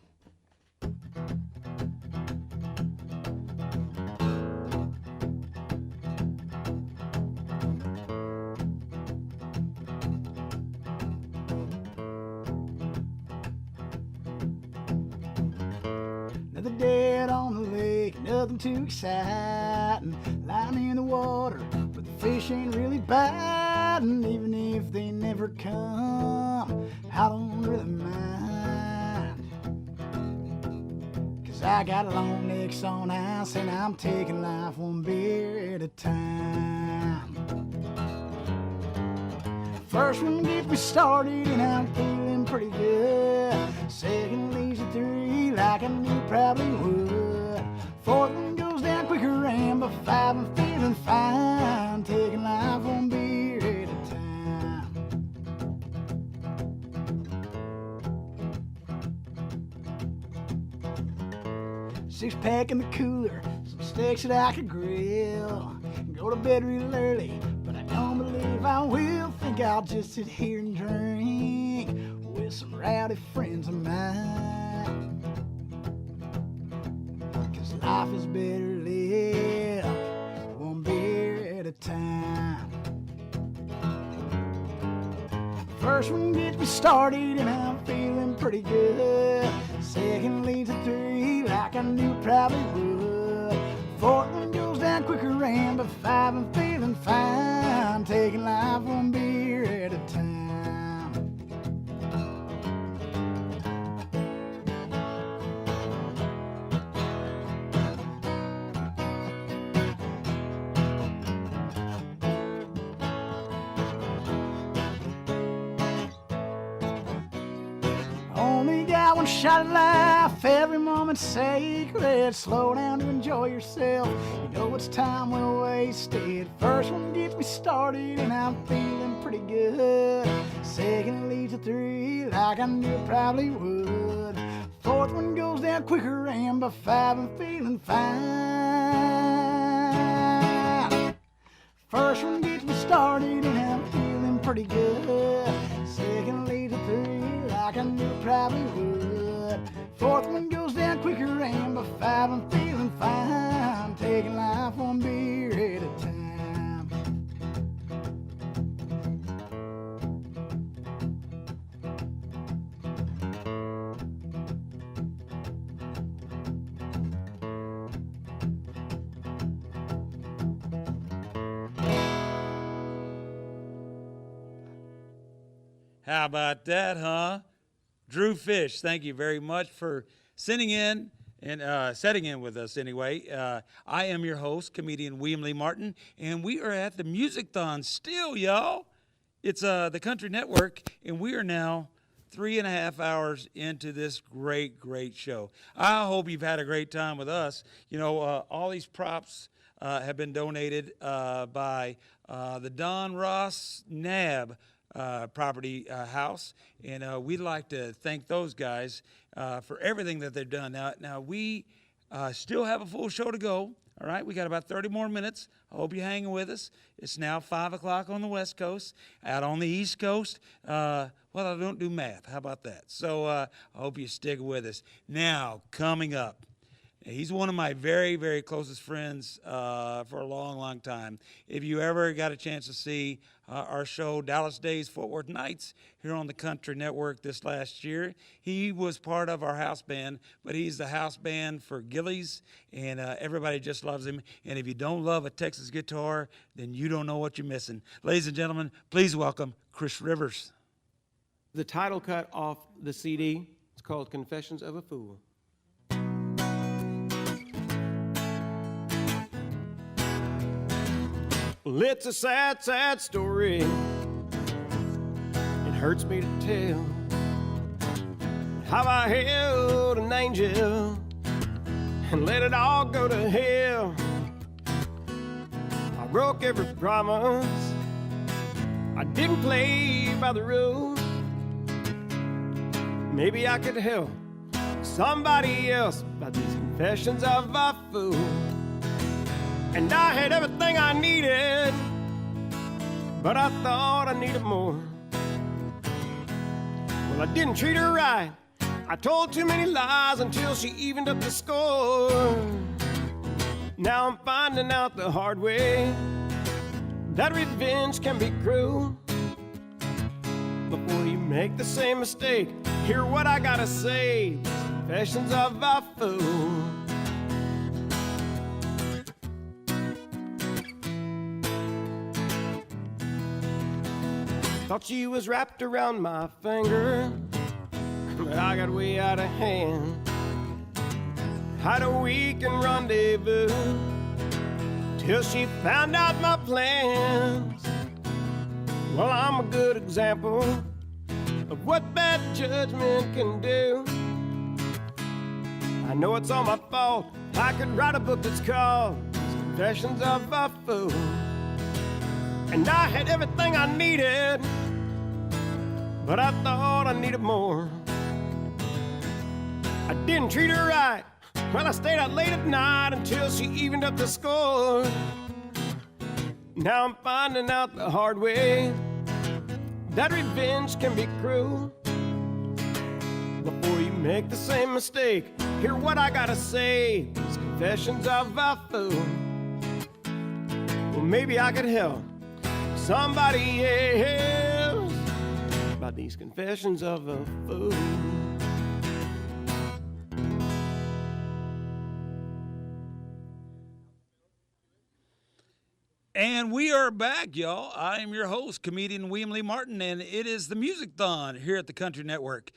Another dead on the lake, nothing too exciting. Lying in the water, but the fish ain't really biting. Even if they never come, I don't really mind. 'Cause I got long necks on ice and I'm taking life one beer at a time. First one gets me started and I'm feeling pretty good. Second leaves at 3 like I knew probably would. Fourth one goes down quicker and by 5 I'm feeling fine. Taking life one beer at a time. 6-pack in the cooler, some steaks that I could grill. Go to bed real early, but I don't believe I will. Think I'll just sit here and drink with some rowdy friends of mine. 'Cause life is better lived one beer at a time. First one gets me started and I'm feeling pretty good. Second leads to 3 like I knew probably would. Fourth one goes down quicker and by 5 I'm feeling fine. Taking life one beer at a time. Only got one shot at life, every moment's sacred. Slow down to enjoy yourself, you know it's time well wasted. First one gets me started and I'm feeling pretty good. Second leads to 3 like I knew it probably would. Fourth one goes down quicker and by 5 I'm feeling fine. First one gets me started and I'm feeling pretty good. Second leads to 3 like I knew it probably would. Fourth one goes down quicker and by 5 I'm feeling fine. Taking life one beer at a time. How about that, huh? Drew Fish, thank you very much for sending in and setting in with us anyway. I am your host, comedian William Lee Martin, and we are at the MusicThon still, y'all. It's the Country Network, and we are now 3.5 hours into this great, great show. I hope you've had a great time with us. You know, all these props have been donated by the Don Ross Nab property house, and we'd like to thank those guys for everything that they've done. Now we still have a full show to go. All right, we got about 30 more minutes. I hope you're hanging with us. It's now 5 o'clock on the West Coast. Out on the East Coast, well, I don't do math. How about that? So I hope you stick with us. Now, coming up, He's one of my very, very closest friends for a long, long time. If you ever got a chance to see our show, Dallas Days, Fort Worth Nights, here on the Country Network this last year, he was part of our house band, but he's the house band for Gillies, and everybody just loves him. And if you don't love a Texas guitar, then you don't know what you're missing. Ladies and gentlemen, please welcome Chris Rivers. The title cut off the CD, it's called Confessions of a Fool. Well, it's a sad, sad story. It hurts me to tell how I held an angel and let it all go to hell. I broke every promise. I didn't play by the rules. Maybe I could help somebody else by these confessions of a fool. And I had everything I needed, but I thought I needed more. Well, I didn't treat her right. I told too many lies until she evened up the score. Now I'm finding out the hard way that revenge can be cruel. Before you make the same mistake, hear what I gotta say. Confessions of a fool. Thought she was wrapped around my finger, but I got way out of hand. Had a weekend rendezvous till she found out my plans. Well, I'm a good example of what bad judgment can do. I know it's all my fault. I could write a book that's called Confessions of a Fool. And I had everything I needed, but I thought I needed more. I didn't treat her right. Well, I stayed out late at night until she evened up the score. Now I'm finding out the hard way that revenge can be cruel. Before you make the same mistake, hear what I gotta say. These confessions of a fool. Well, maybe I could help somebody else by these confessions of a fool. And we are back, y'all. I am your host, comedian William Lee Martin, and it is the MusicThon here at the Country Network.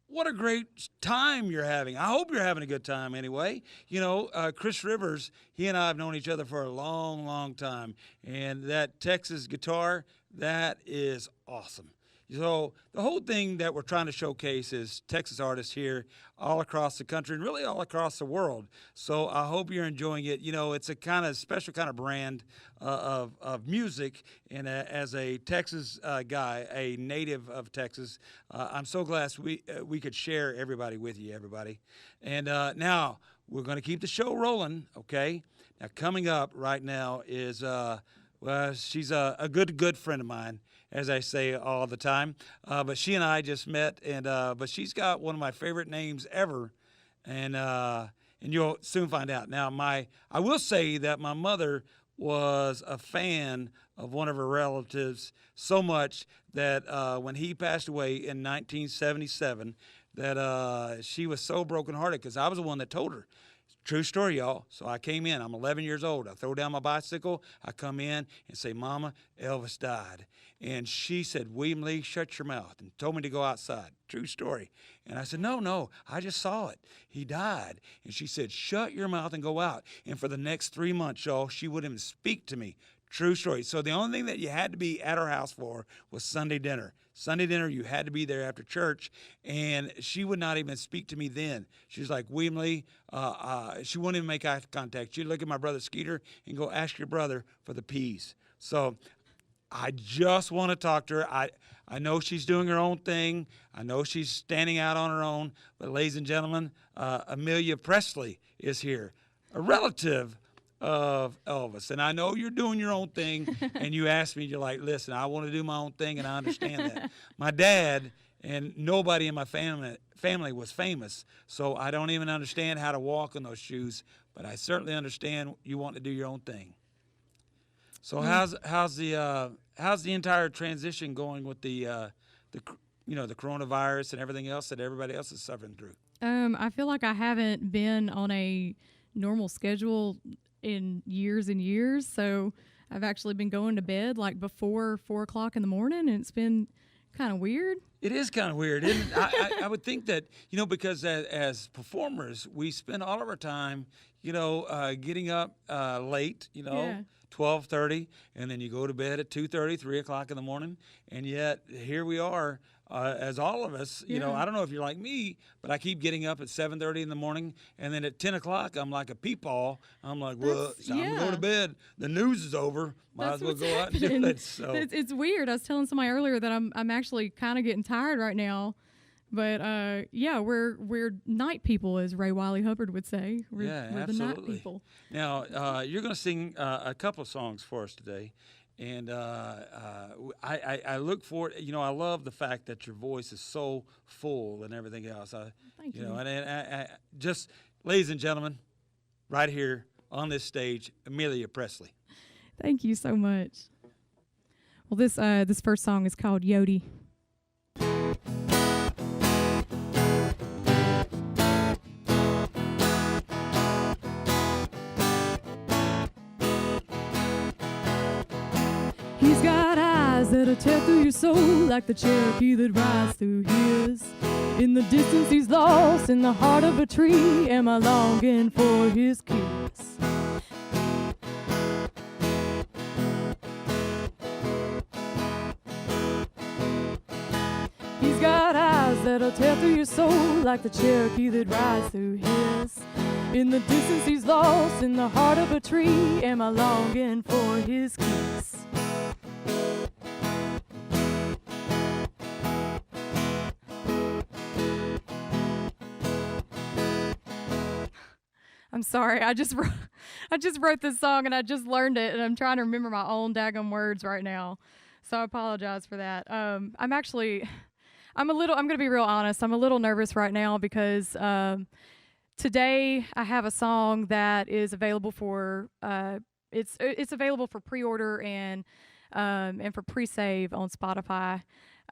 What a great time you're having. I hope you're having a good time anyway. You know, Chris Rivers, he and I have known each other for a long, long time. And that Texas guitar, that is awesome. So the whole thing that we're trying to showcase is Texas artists here all across the country and really all across the world. So I hope you're enjoying it. You know, it's a kind of special kind of brand of music. And as a Texas guy, a native of Texas, I'm so glad we could share everybody with you, everybody. And now we're going to keep the show rolling, okay? Now coming up right now is, well, she's a good friend of mine, as I say all the time. But she and I just met, and but she's got one of my favorite names ever, and you'll soon find out. Now, I will say that my mother was a fan of one of her relatives so much that when he passed away in 1977, that she was so brokenhearted because I was the one that told her. True story, y'all. So I came in. I'm 11 years old. I throw down my bicycle. I come in and say, Mama, Elvis died. And she said, William Lee, shut your mouth, and told me to go outside. True story. And I said, no, I just saw it. He died. And she said, shut your mouth and go out. And for the next 3 months, y'all, she wouldn't even speak to me. True story. So the only thing that you had to be at her house for was Sunday dinner. Sunday dinner, you had to be there after church, and she would not even speak to me then. She was like, William Lee, she wouldn't even make eye contact. She'd look at my brother Skeeter and go, ask your brother for the peas. So I just want to talk to her. I know she's doing her own thing. I know she's standing out on her own. But ladies and gentlemen, Amelia Presley is here, a relative of Elvis. And I know you're doing your own thing, and you asked me, you're like, listen, I want to do my own thing, and I understand that. My dad and nobody in my family was famous, so I don't even understand how to walk in those shoes, but I certainly understand you want to do your own thing. So how's the entire transition going with the coronavirus and everything else that everybody else is suffering through? I feel like I haven't been on a normal schedule in years and years, so I've actually been going to bed like before 4 o'clock in the morning, and it's been kind of weird. It is kind of weird, isn't it? I would think that, because as performers, we spend all of our time, getting up late, 12:30, and then you go to bed at 2:30, 3 o'clock in the morning, and yet here we are. As all of us, I don't know if you're like me, but I keep getting up at 7:30 in the morning, and then at 10 o'clock, I'm like a peepaw. I'm like, well, it's time to go to bed. The news is over. Might as well go out and do it. So it's weird. I was telling somebody earlier that I'm actually kind of getting tired right now. But we're night people, as Ray Wiley Hubbard would say. We're absolutely. The night people. Now, you're going to sing a couple of songs for us today. And I look forward. I love the fact that your voice is so full and everything else. Thank you. And I just, ladies and gentlemen, right here on this stage, Amelia Presley. Thank you so much. Well, this first song is called Yodi. He's got eyes that'll tear through your soul like the Cherokee that rides through his. In the distance he's lost in the heart of a tree. Am I longing for his kiss? He's got eyes that'll tear through your soul like the Cherokee that rides through his. In the distance he's lost in the heart of a tree. Am I longing for his kiss? I'm sorry, I just wrote this song and I just learned it, and I'm trying to remember my own daggum words right now, so I apologize for that. I'm gonna be real honest. I'm a little nervous right now because today I have a song that is available for it's available for pre-order and for pre-save on Spotify.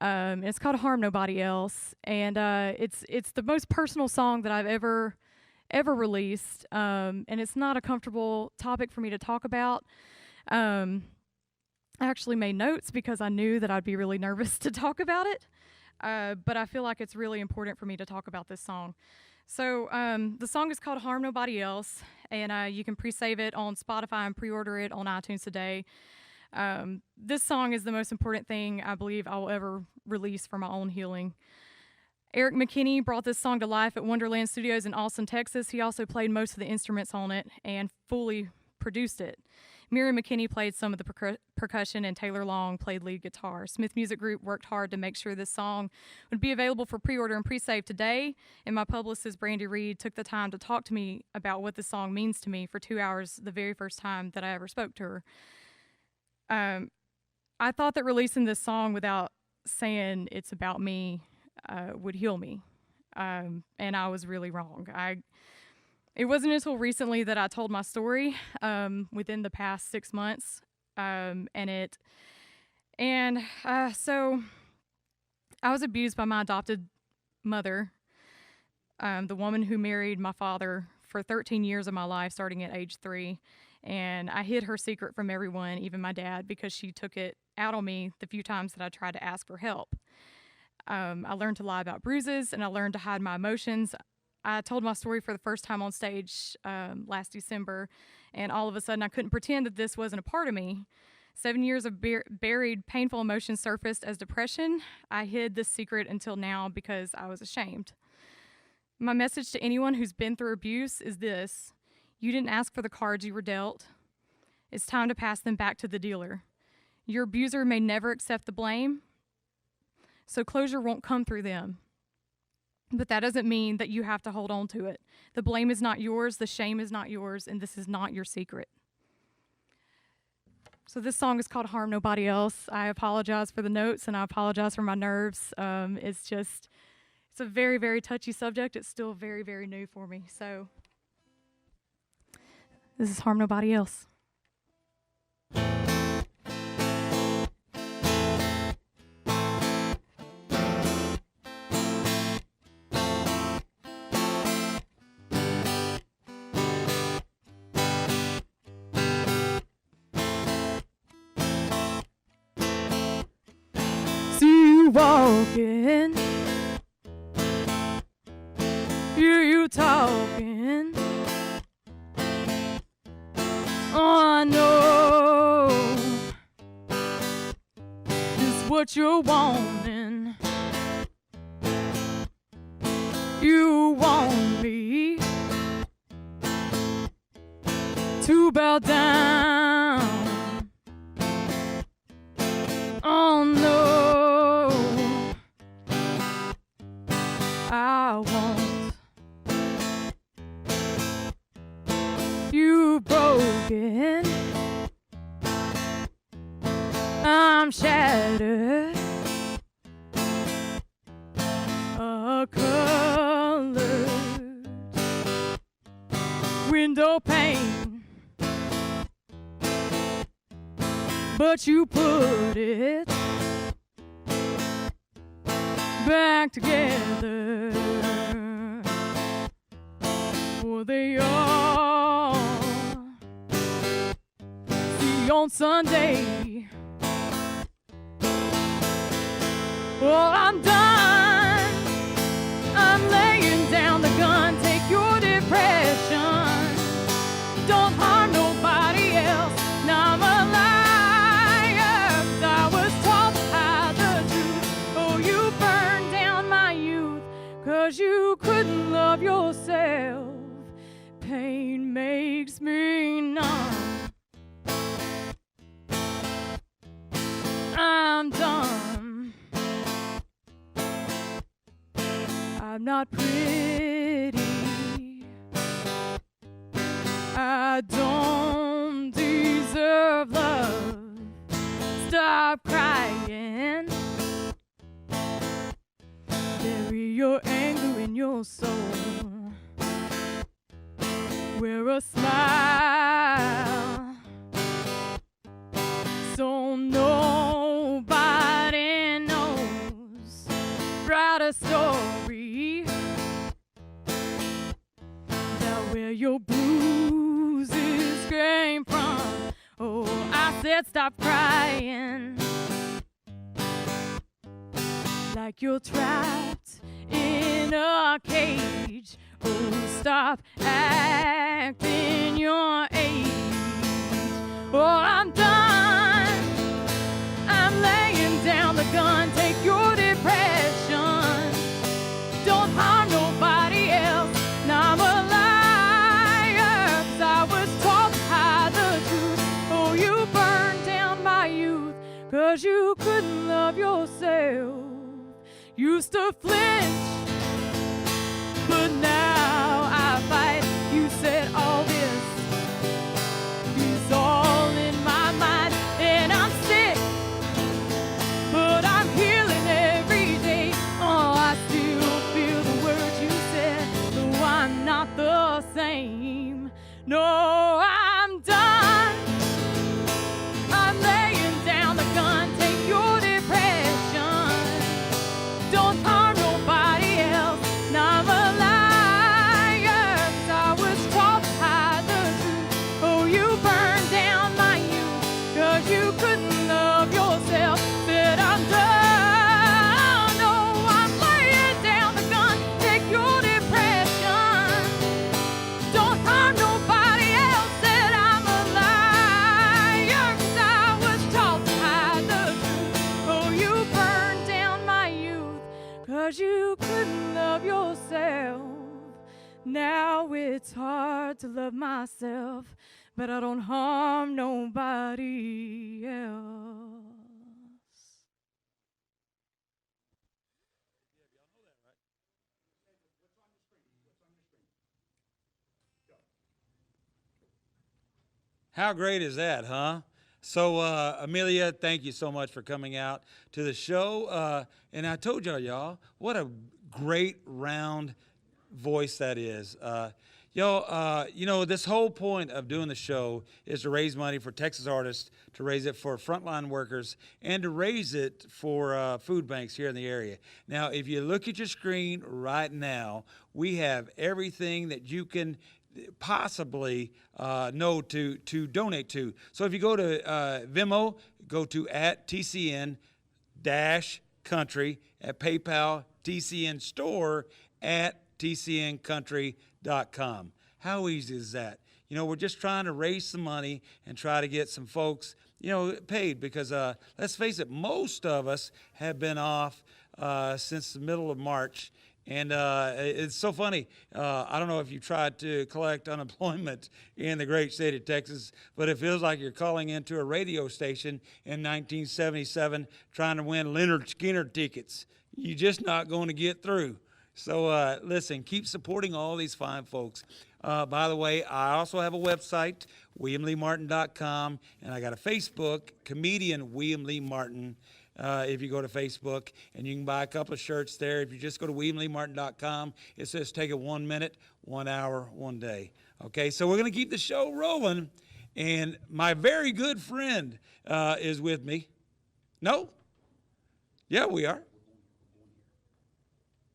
It's called "Harm Nobody Else," and it's the most personal song that I've ever released, and it's not a comfortable topic for me to talk about. I actually made notes because I knew that I'd be really nervous to talk about it, but I feel like it's really important for me to talk about this song. So the song is called "Harm Nobody Else," and you can pre-save it on Spotify and pre-order it on iTunes today. This song is the most important thing I believe I will ever release for my own healing. Eric McKinney brought this song to life at Wonderland Studios in Austin, Texas. He also played most of the instruments on it and fully produced it. Miriam McKinney played some of the percussion, and Taylor Long played lead guitar. Smith Music Group worked hard to make sure this song would be available for pre-order and pre-save today, and my publicist, Brandy Reed, took the time to talk to me about what this song means to me for 2 hours the very first time that I ever spoke to her. I thought that releasing this song without saying it's about me would heal me, and I was really wrong. It wasn't until recently that I told my story within the past 6 months, so I was abused by my adopted mother, the woman who married my father for 13 years of my life, starting at age 3, and I hid her secret from everyone, even my dad, because she took it out on me the few times that I tried to ask for help. I learned to lie about bruises, and I learned to hide my emotions. I told my story for the first time on stage last December, and all of a sudden I couldn't pretend that this wasn't a part of me. 7 years of buried, painful emotions surfaced as depression. I hid this secret until now because I was ashamed. My message to anyone who's been through abuse is this: you didn't ask for the cards you were dealt. It's time to pass them back to the dealer. Your abuser may never accept the blame, so closure won't come through them. But that doesn't mean that you have to hold on to it. The blame is not yours, the shame is not yours, and this is not your secret. So this song is called Harm Nobody Else. I apologize for the notes and I apologize for my nerves. It's a very, very touchy subject. It's still very, very new for me. So this is Harm Nobody Else. Walking, hear you talking. Oh, I know just what you're wanting. You want me to bow down. Oh no, I won't. You broken, I'm shattered. A colored window pane, but you put it back together. For they all see on Sunday. Well, I'm done. I'm laying down the gun. Take your depression. Don't harm nobody else. Now I'm a liar. 'Cause I was taught to hide the truth. Oh, you burned down my youth. 'Cause you couldn't love yourself. Pain makes me numb. I'm done. I'm not pretty. I don't deserve love. Stop crying. Bury your anger in your soul. Wear a smile so nobody knows. Write a story about where your bruises came from. Oh, I said stop crying like you're trapped in a cage. Oh, stop acting your age. Oh, I'm done. I'm laying down the gun. Take your depression. Don't harm nobody else. Now I'm a liar. 'Cause I was taught to hide the truth. Oh, you burned down my youth. 'Cause you couldn't love yourself. Used to flinch, but now I fight. You said all this is all in my mind, and I'm sick, but I'm healing every day. Oh, I still feel the words you said, though I'm not the same. No, I'm done. I'm laying down the gun. Take your depression. Don't harm nobody else. Now I'm a liar. 'Cause I was taught to hide the truth. Oh, you burned down my youth. 'Cause you couldn't love yourself. Said I'm done. No, I'm laying down the gun. Take your depression. Don't harm nobody else. Said I'm a liar. 'Cause I was taught to hide the truth. Oh, you burned down my youth. 'Cause you couldn't love yourself. Now it's hard to love myself, but I don't harm nobody else. How great is that, huh? So, Amelia, thank you so much for coming out to the show. And I told y'all, what a great round voice that is. This whole point of doing the show is to raise money for Texas artists, to raise it for frontline workers, and to raise it for food banks here in the area. Now, if you look at your screen right now, we have everything that you can possibly know to donate to. So if you go to Venmo, go to @TCN-Country, at PayPal, TCN Store, @TCNCountry.com. How easy is that? We're just trying to raise some money and try to get some folks, paid, because let's face it, most of us have been off since the middle of March. And it's so funny. I don't know if you tried to collect unemployment in the great state of Texas, but it feels like you're calling into a radio station in 1977 trying to win Leonard Skinner tickets. You're just not going to get through. So listen, keep supporting all these fine folks. By the way, I also have a website, WilliamLeeMartin.com, and I got a Facebook, Comedian William Lee Martin. If you go to Facebook, and you can buy a couple of shirts there. If you just go to WilliamLeeMartin.com, it says take it 1 minute, 1 hour, 1 day. Okay, so we're going to keep the show rolling, and my very good friend is with me. No? Yeah, we are.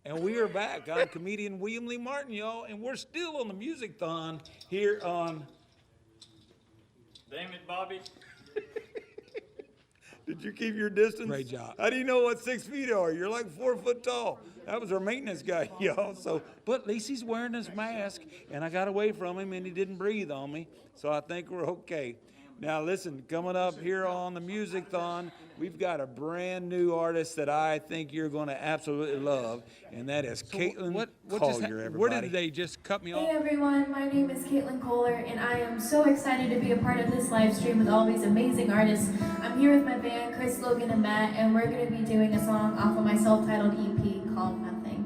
And we are back. I'm comedian William Lee Martin, y'all, and we're still on the MusicThon here on... Damn it, Bobby. Did you keep your distance? Great job. How do you know what 6 feet are? You're like 4 foot tall. That was our maintenance guy, y'all. So, but at least he's wearing his mask, and I got away from him, and he didn't breathe on me. So I think we're okay. Now, listen, coming up here on the MusicThon, we've got a brand new artist that I think you're going to absolutely love, and that is Caitlin Collier, everybody. Where did they just cut me off? Hey everyone, my name is Caitlin Kohler, and I am so excited to be a part of this live stream with all these amazing artists. I'm here with my band, Chris, Logan, and Matt, and we're going to be doing a song off of my self-titled EP called Nothing.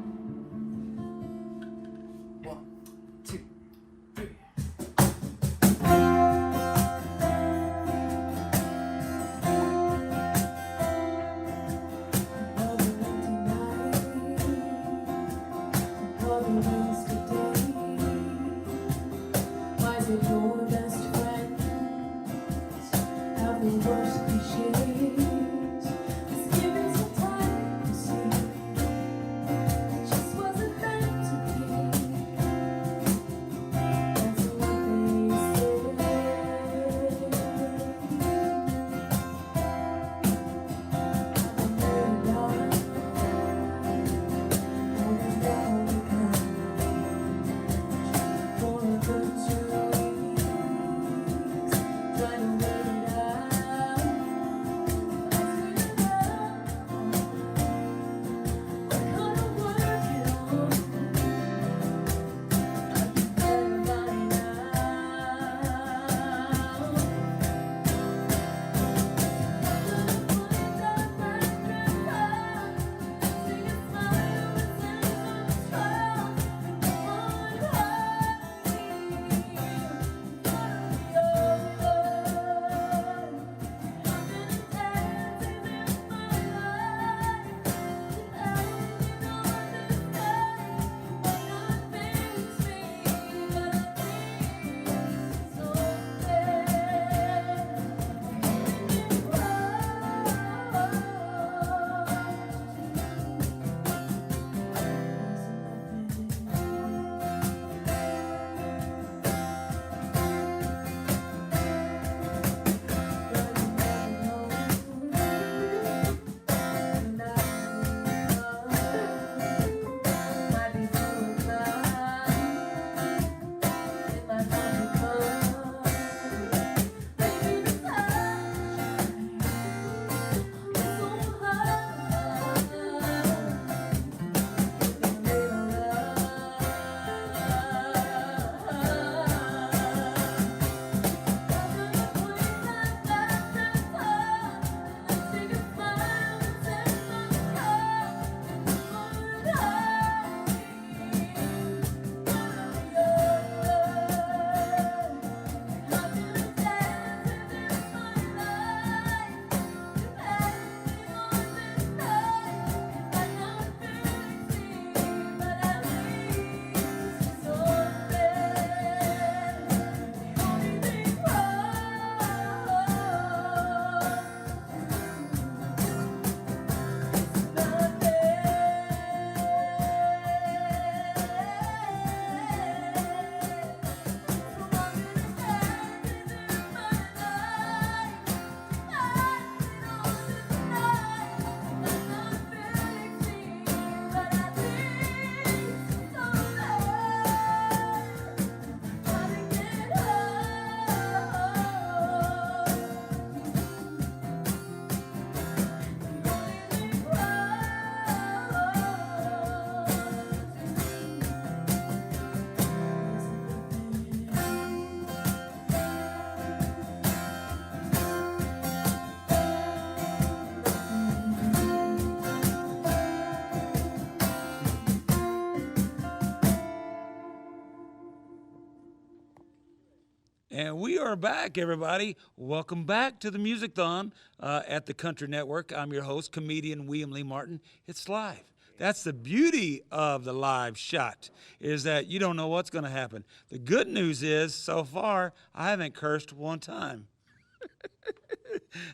And we are back, everybody. Welcome back to the MusicThon at the Country Network. I'm your host, comedian William Lee Martin. It's live. That's the beauty of the live shot, is that you don't know what's going to happen. The good news is, so far, I haven't cursed one time.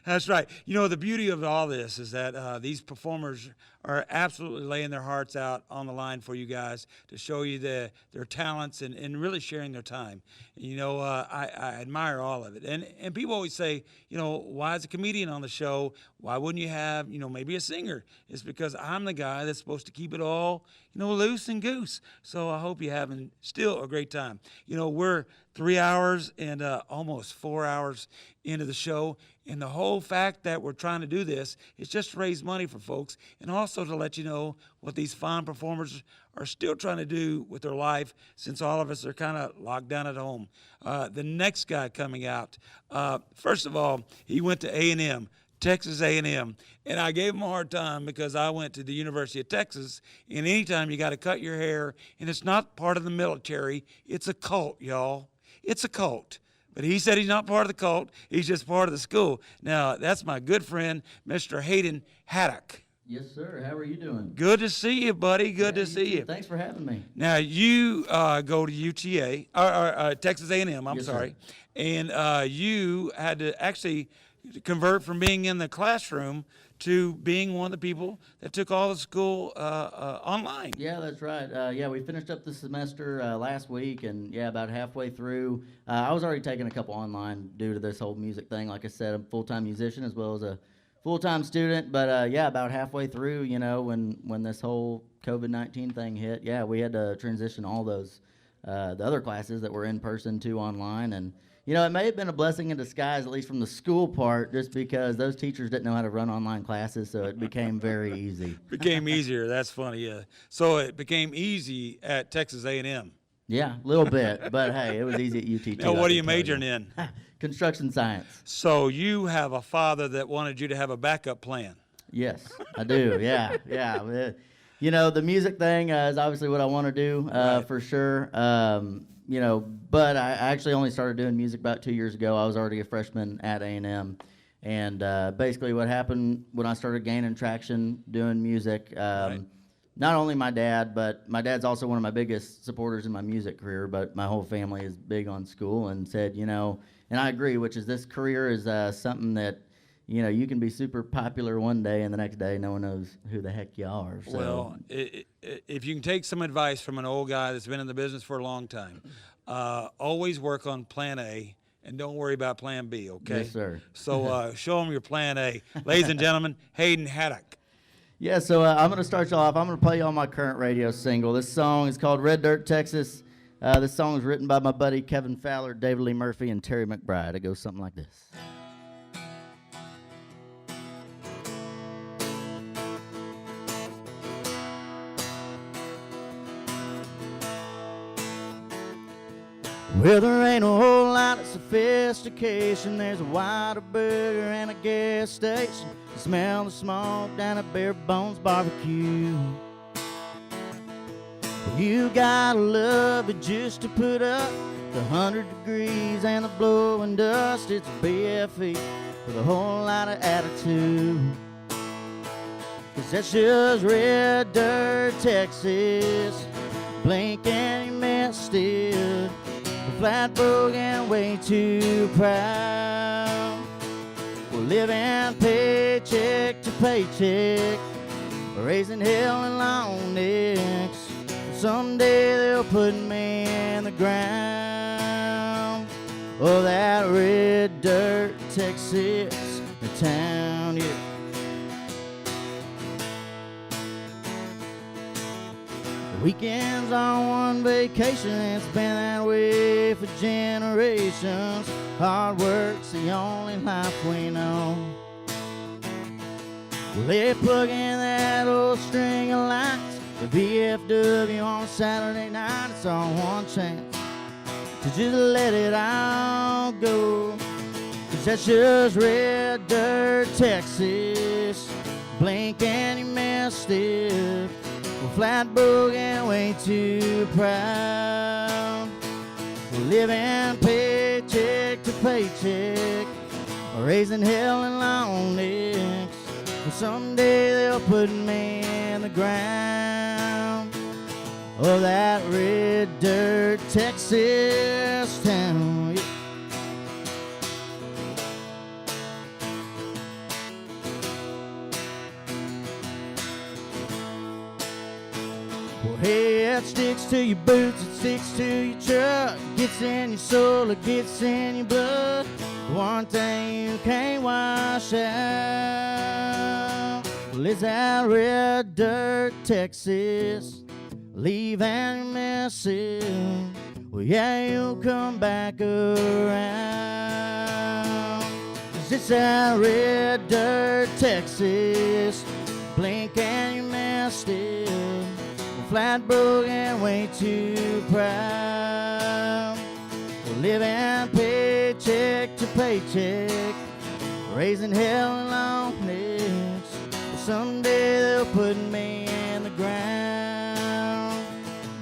That's right. You know, the beauty of all this is that these performers are absolutely laying their hearts out on the line for you guys to show you their talents and really sharing their time. You know, I admire all of it. And people always say, you know, why is a comedian on the show? Why wouldn't you have, you know, maybe a singer? It's because I'm the guy that's supposed to keep it all, you know, loose and goose. So I hope you're having still a great time. You know, we're 3 hours and almost 4 hours into the show. And the whole fact that we're trying to do this is just to raise money for folks and also to let you know what these fine performers are still trying to do with their life since all of us are kind of locked down at home. The next guy coming out, first of all, he went to A&M. Texas A&M, and I gave him a hard time because I went to the University of Texas, and anytime you got to cut your hair, and it's not part of the military, it's a cult, y'all. It's a cult. But he said he's not part of the cult, he's just part of the school. Now, that's my good friend, Mr. Hayden Haddock. Yes, sir. How are you doing? Good to see you, buddy. Good to see you. Thanks for having me. Now, you go to UTA, or Texas A&M, I'm Yes, sorry, sir. and you had to actually convert from being in the classroom to being one of the people that took all the school online. Yeah, that's right. Yeah, we finished up the semester last week, and yeah, about halfway through. I was already taking a couple online due to this whole music thing. Like I said, I'm a full-time musician as well as a full-time student. But yeah, about halfway through, you know, when this whole COVID-19 thing hit, yeah, we had to transition all those the other classes that were in person to online. And you know, it may have been a blessing in disguise, at least from the school part, just because those teachers didn't know how to run online classes, so it became very easy. Became easier. That's funny, yeah. So it became easy at Texas A&M. Yeah, a little bit, but hey, it was easy at UT too. Now, what I are you can tell majoring in? Construction science. So you have a father that wanted you to have a backup plan. Yes, I do. Yeah, yeah. You know, the music thing is obviously what I want to do for sure. You know, but I actually only started doing music about 2 years ago. I was already a freshman at A&M. And basically what happened when I started gaining traction doing music, not only my dad, but my dad's also one of my biggest supporters in my music career, but my whole family is big on school and said, you know, and I agree, which is this career is something that, you know, you can be super popular one day and the next day no one knows who the heck you are. So. Well, if you can take some advice from an old guy that's been in the business for a long time, always work on plan A and don't worry about plan B, okay? Yes, sir. So show them your plan A. Ladies and gentlemen, Hayden Haddock. Yeah, so I'm going to start you off. I'm going to play you on my current radio single. This song is called Red Dirt, Texas. This song is written by my buddy Kevin Fowler, David Lee Murphy, and Terry McBride. It goes something like this. Well, there ain't a whole lot of sophistication. There's a Whiter burger and a gas station. You smell the smoke down at Bare Bones Barbecue. You gotta love it just to put up the 100 degrees and the blowing dust. It's a BFE with a whole lot of attitude. 'Cause that's just red dirt, Texas. Blink and you missed it. Flat broke and way too proud. We're living paycheck to paycheck, raising hell and long necks. Someday they'll put me in the ground. Oh, that red dirt Texas town, yeah. Weekends on one vacation, it's been that way for generations. Hard work's the only life we know. Well, they plug in that old string of lights, the VFW on Saturday night. It's our one chance to just let it all go. 'Cause that's just red dirt Texas. Blink and you missed it. Flat broke and way too proud. We're living paycheck paycheck, raising hell and long necks. Well, someday they'll put me in the ground of that red dirt Texas town. Yeah. Well, hey, it sticks to your boots, it sticks to your truck, gets in your soul, it gets in your blood. One thing you can't wash out, well, it's that red dirt Texas, leaving you missing. Well, yeah, you'll come back around. 'Cause it's that red dirt Texas, blink and you missed it. Flat broke and way too proud. We're living paycheck to paycheck, raising hell and long necks. Someday they'll put me in the ground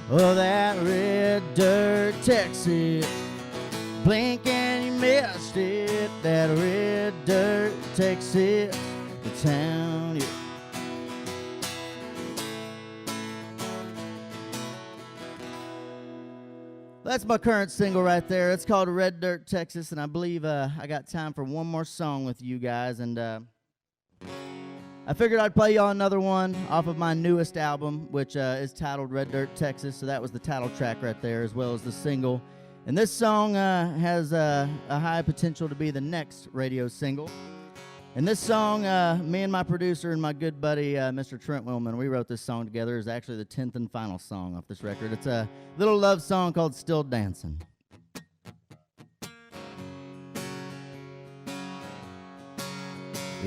of that red dirt Texas. Blink and you missed it, that red dirt Texas, the town. Yeah. That's my current single right there. It's called Red Dirt, Texas, and I believe I got time for one more song with you guys. And I figured I'd play y'all another one off of my newest album, which is titled Red Dirt, Texas. So that was the title track right there, as well as the single. And this song has a high potential to be the next radio single. And this song, me and my producer and my good buddy, Mr. Trent Willman, we wrote this song together. It's actually the 10th and final song off this record. It's a little love song called Still Dancing.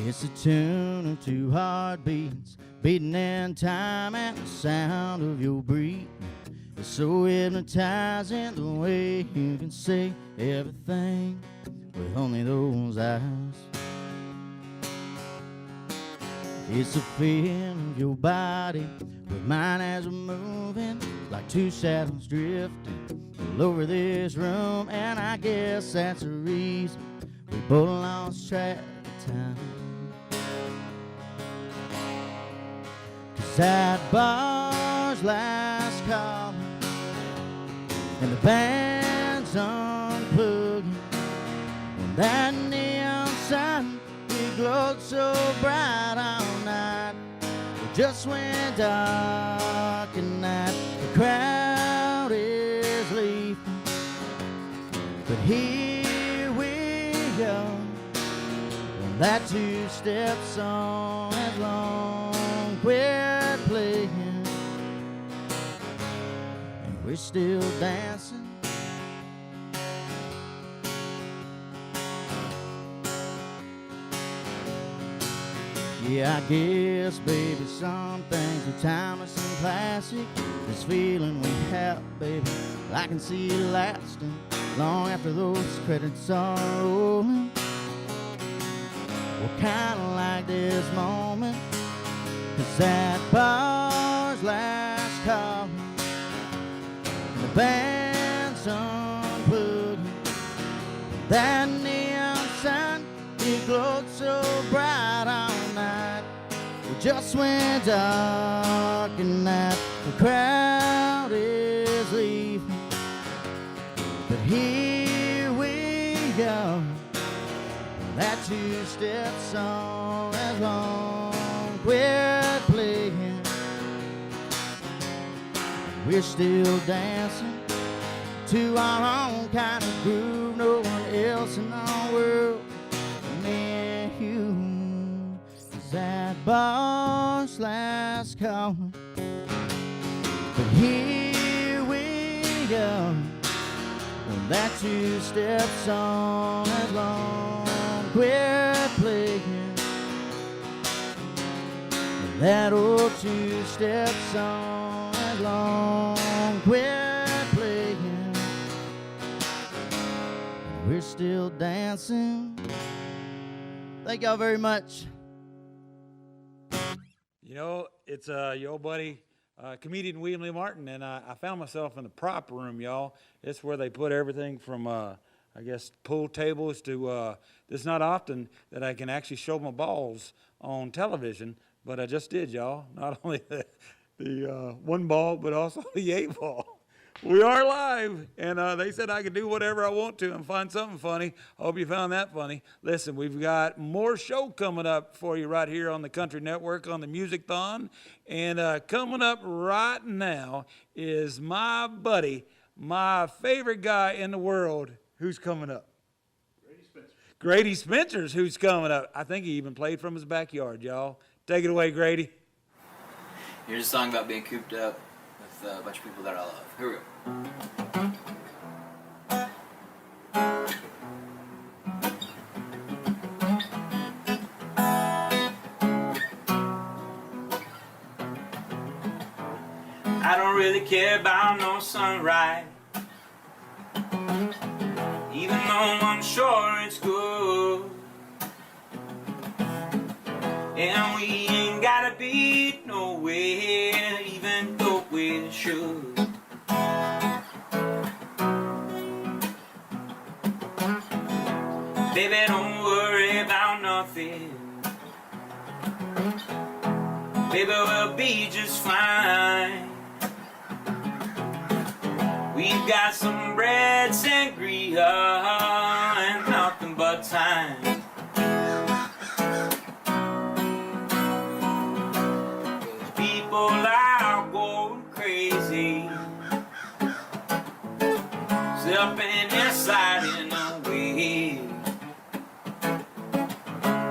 It's a tune of two heartbeats, beating in time, and the sound of your breathing. It's so hypnotizing the way you can say everything with only those eyes. It's a feeling of your body with mine as we're moving, like two shadows drifting all over this room. And I guess that's the reason we both lost track of time. 'Cause that bar's last calling and the band's unplugging, and that neon sign, it glowed so bright all night. It just went dark and night. The crowd is leaving, but here we go. And that two-step song has long quit playing, and we're still dancing. Yeah, I guess, baby, some things are timeless and classic. This feeling we have, baby, I can see it lasting long after those credits are rolling. Well, kinda like this moment, 'cause that bar's last call, and the band's unplugging. That neon sign, it glowed so bright all night. We just went dark and night. The crowd is leaving, but here we go. That two-step song has long quit playing. We're still dancing to our own kind of groove. No one else in our world, me and you. 'Cause that bar's last call, but here we go. Well, that two-step song has long quit playing. That old two-step song has long quit playing. We're still dancing. Thank y'all very much. You know, it's your old buddy, comedian William Lee Martin, and I found myself in the prop room, y'all. It's where they put everything from I guess, pool tables to, it's not often that I can actually show my balls on television, but I just did, y'all. Not only the 1 ball, but also the 8 ball. We are live, and they said I could do whatever I want to and find something funny. I hope you found that funny. Listen, we've got more show coming up for you right here on the Country Network on the MusicThon. And coming up right now is my buddy, my favorite guy in the world. Who's coming up? Grady Spencer. Grady Spencer's who's coming up. I think he even played from his backyard, y'all. Take it away, Grady. Here's a song about being cooped up with a bunch of people that I love. Here we go. I don't really care about no sunrise, even though I'm sure it's good. And we ain't gotta be nowhere, even though we should. Baby, don't worry about nothing. Baby, we'll be just fine. We've got some bread, sangria, and nothing but time. People are going crazy, slipping and sliding away.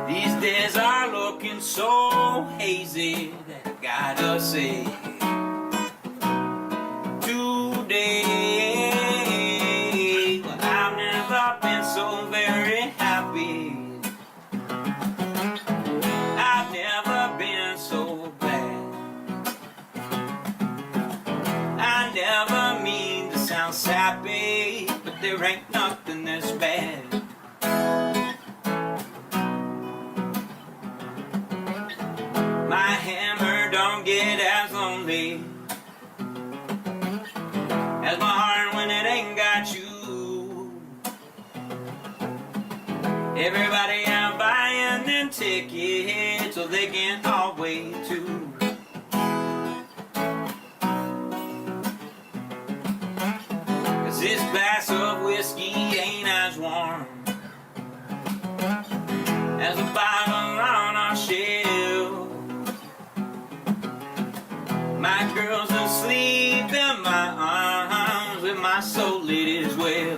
These days are looking so hazy that I gotta say, today, well, I've never been so very happy. I've never been so bad. I never mean to sound sappy, but there ain't nothing that's bad. My hammer don't get as lonely as my heart when it ain't got you. Everybody out buying them tickets so they can all wait too. Cause this glass of whiskey ain't as warm as a bottle on our shelf. My girl's asleep in my arms with my soul lit as well.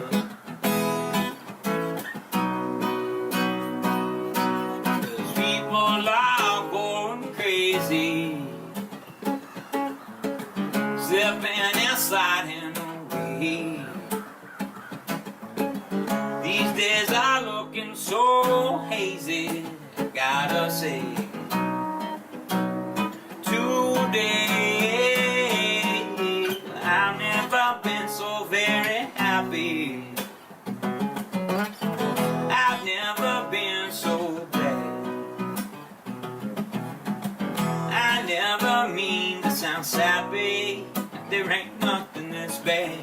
Cause people are going crazy, slipping and sliding away. These days are looking so hazy, I gotta say, today I've never been so very happy. I've never been so bad. I never mean to sound sappy, but there ain't nothing that's bad.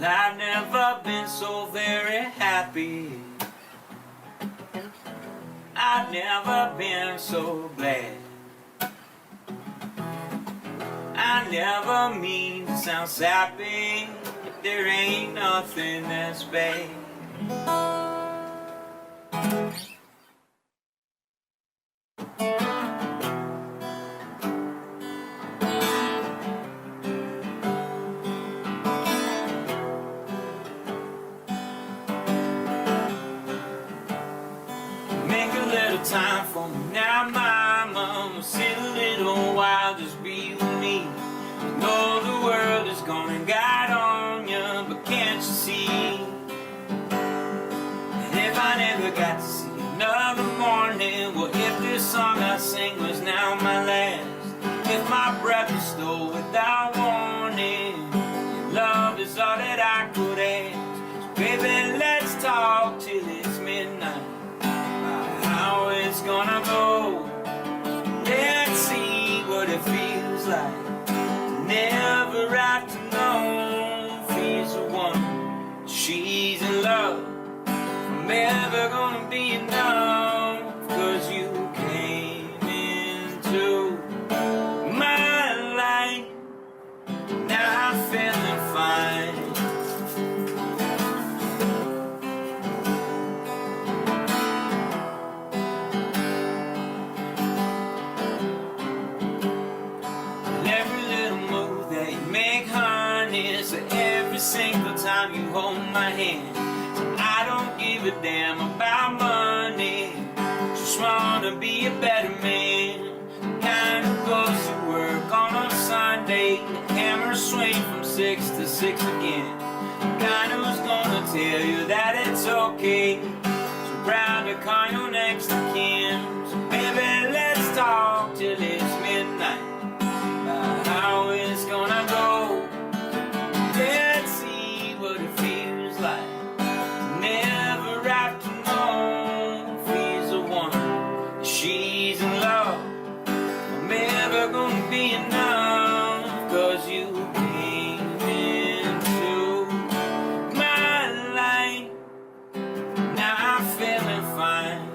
I've never been so very happy. I've never been so glad. I never mean to sound sappy, but there ain't nothing that's bad. Time for me now, mama. Sit a little while, just be with me. Know the world is gonna guide on you, but can't you see? And if I never got to see you song I sing was now my last. If my breath is stole without warning, your love is all that I could ask. So baby, let's talk till it's midnight about how it's gonna go. Let's see what it feels like to never have to know if he's the one, she's in love. I'm ever gonna be enough, 'cause you came into my life. Now I'm feeling fine. Every little move that you make, honey, so every single time you hold my hand, I don't give a damn about money, just wanna be a better man. Kind who goes to work on a Sunday, the hammer swing from 6 to 6 again. Kind who's gonna tell you that it's okay to grab a car you're next to Kim. So baby, let's talk till it's midnight about how it's gonna go. Let's see what it feels like to never have to know if he's the one, she's in love. I'm ever gonna be enough, 'cause you came into my life. Now I'm feeling fine.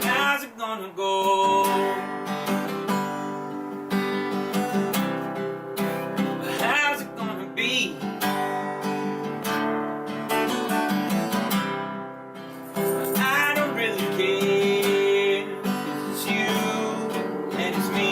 How's it gonna go? How's it gonna be? I don't really care, 'cause it's you and it's me.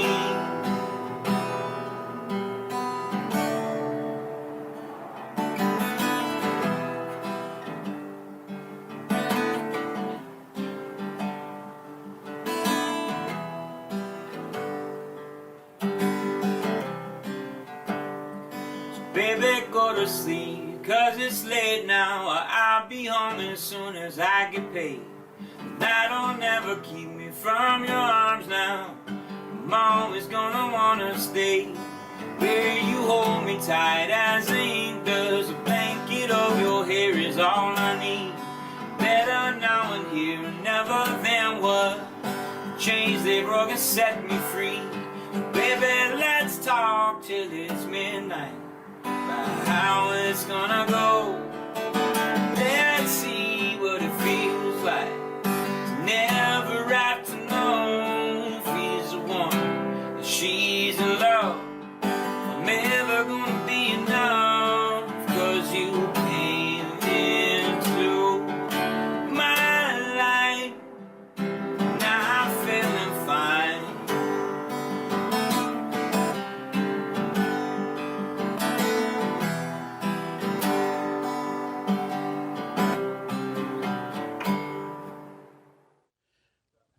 Baby, go to sleep, 'cause it's late now. I'll be home as soon as I get paid. That'll never keep me from your arms now. I'm always gonna wanna stay where you hold me tight as ink does. A blanket of your hair is all I need. Better now and here and never then what? Chains they broke and set me free. Baby, let's talk till it's midnight about how it's gonna go. Let's see what it feels like to never have to know if he's the one, that she's in love. I'm never gonna be enough, 'cause you came into my life. Now I'm feeling fine.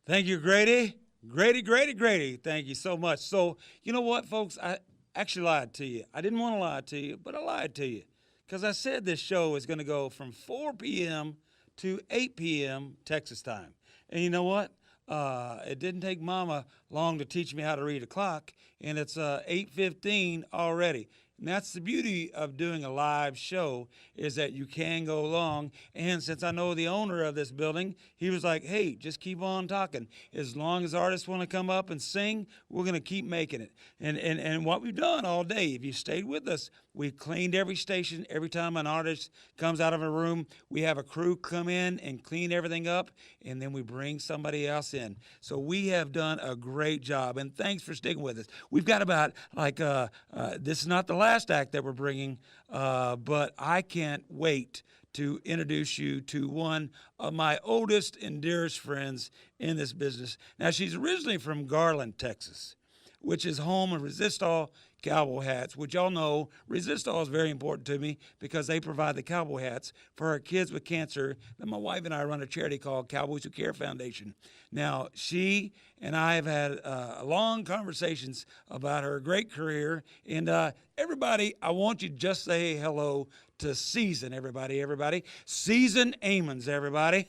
Thank you, Grady. Grady. Thank you so much. So, you know what, folks? I actually lied to you. I didn't want to lie to you, but I lied to you. Because I said this show is going to go from 4 p.m. to 8 p.m. Texas time. And you know what? It didn't take Mama long to teach me how to read a clock, and it's 8:15 already. And that's the beauty of doing a live show, is that you can go long. And since I know the owner of this building, he was like, hey, just keep on talking. As long as artists want to come up and sing, we're going to keep making it. And what we've done all day, if you stayed with us, we've cleaned every station. Every time an artist comes out of a room, we have a crew come in and clean everything up, and then we bring somebody else in. So we have done a great job, and thanks for sticking with us. We've got about, this is not the last act that we're bringing, but I can't wait to introduce you to one of my oldest and dearest friends in this business. Now, she's originally from Garland, Texas, which is home of Resist All, cowboy hats, which y'all know Resistol is very important to me because they provide the cowboy hats for our kids with cancer. That my wife and I run a charity called Cowboys Who Care Foundation. Now, she and I have had long conversations about her great career. And everybody, I want you to just say hello to Season, everybody. Season Amons, everybody.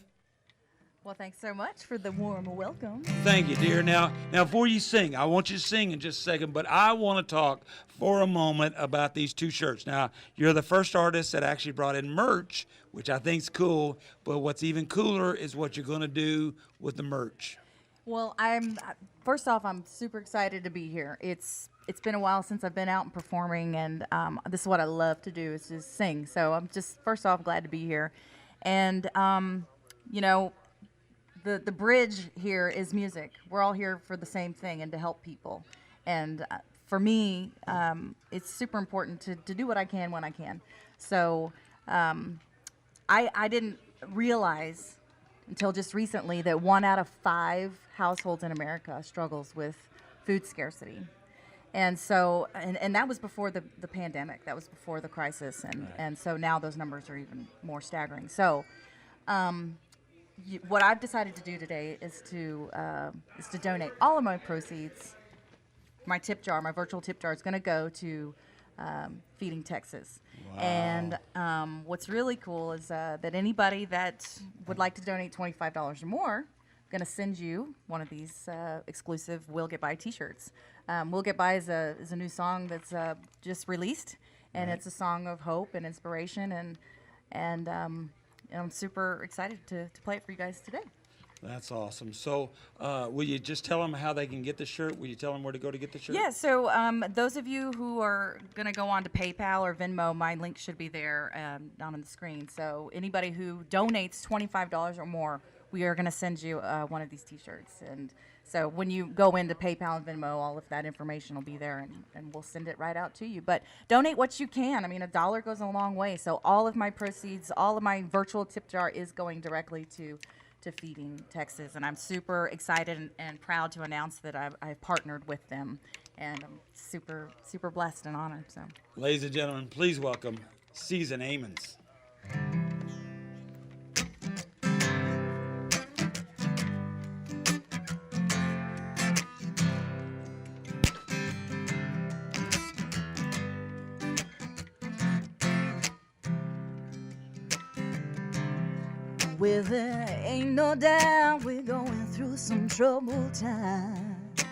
Well, thanks so much for the warm welcome. Thank you, dear. Now, before you sing, I want you to sing in just a second, but I want to talk for a moment about these two shirts. Now, you're the first artist that actually brought in merch, which I think is cool, but what's even cooler is what you're going to do with the merch. Well, first off, I'm super excited to be here. It's been a while since I've been out and performing, and this is what I love to do, is just sing. So I'm just, first off, glad to be here. And, you know, the bridge here is music. We're all here for the same thing and to help people. And for me, it's super important to do what I can when I can. So I didn't realize until just recently that 1 out of 5 households in America struggles with food scarcity. And so, and that was before the pandemic. That was before the crisis. And so now those numbers are even more staggering. So what I've decided to do today is to donate all of my proceeds. My tip jar, my virtual tip jar, is going to go to Feeding Texas. Wow. And what's really cool is that anybody that would like to donate $25 or more, I'm going to send you one of these exclusive We'll Get By t-shirts. We'll Get By is a new song that's just released, and it's a song of hope and inspiration, and I'm super excited to play it for you guys today. That's awesome. So will you just tell them how they can get the shirt? Will you tell them where to go to get the shirt? Yeah, so those of you who are going to go on to PayPal or Venmo, my link should be there down on the screen. So anybody who donates $25 or more, we are going to send you one of these t-shirts. And so when you go into PayPal and Venmo, all of that information will be there, and we'll send it right out to you. But donate what you can. I mean, $1 goes a long way. So all of my proceeds, all of my virtual tip jar is going directly to Feeding Texas, and I'm super excited and proud to announce that I've partnered with them, and I'm super blessed and honored. So, ladies and gentlemen, please welcome Season Amons. Well, there ain't no doubt we're going through some troubled times.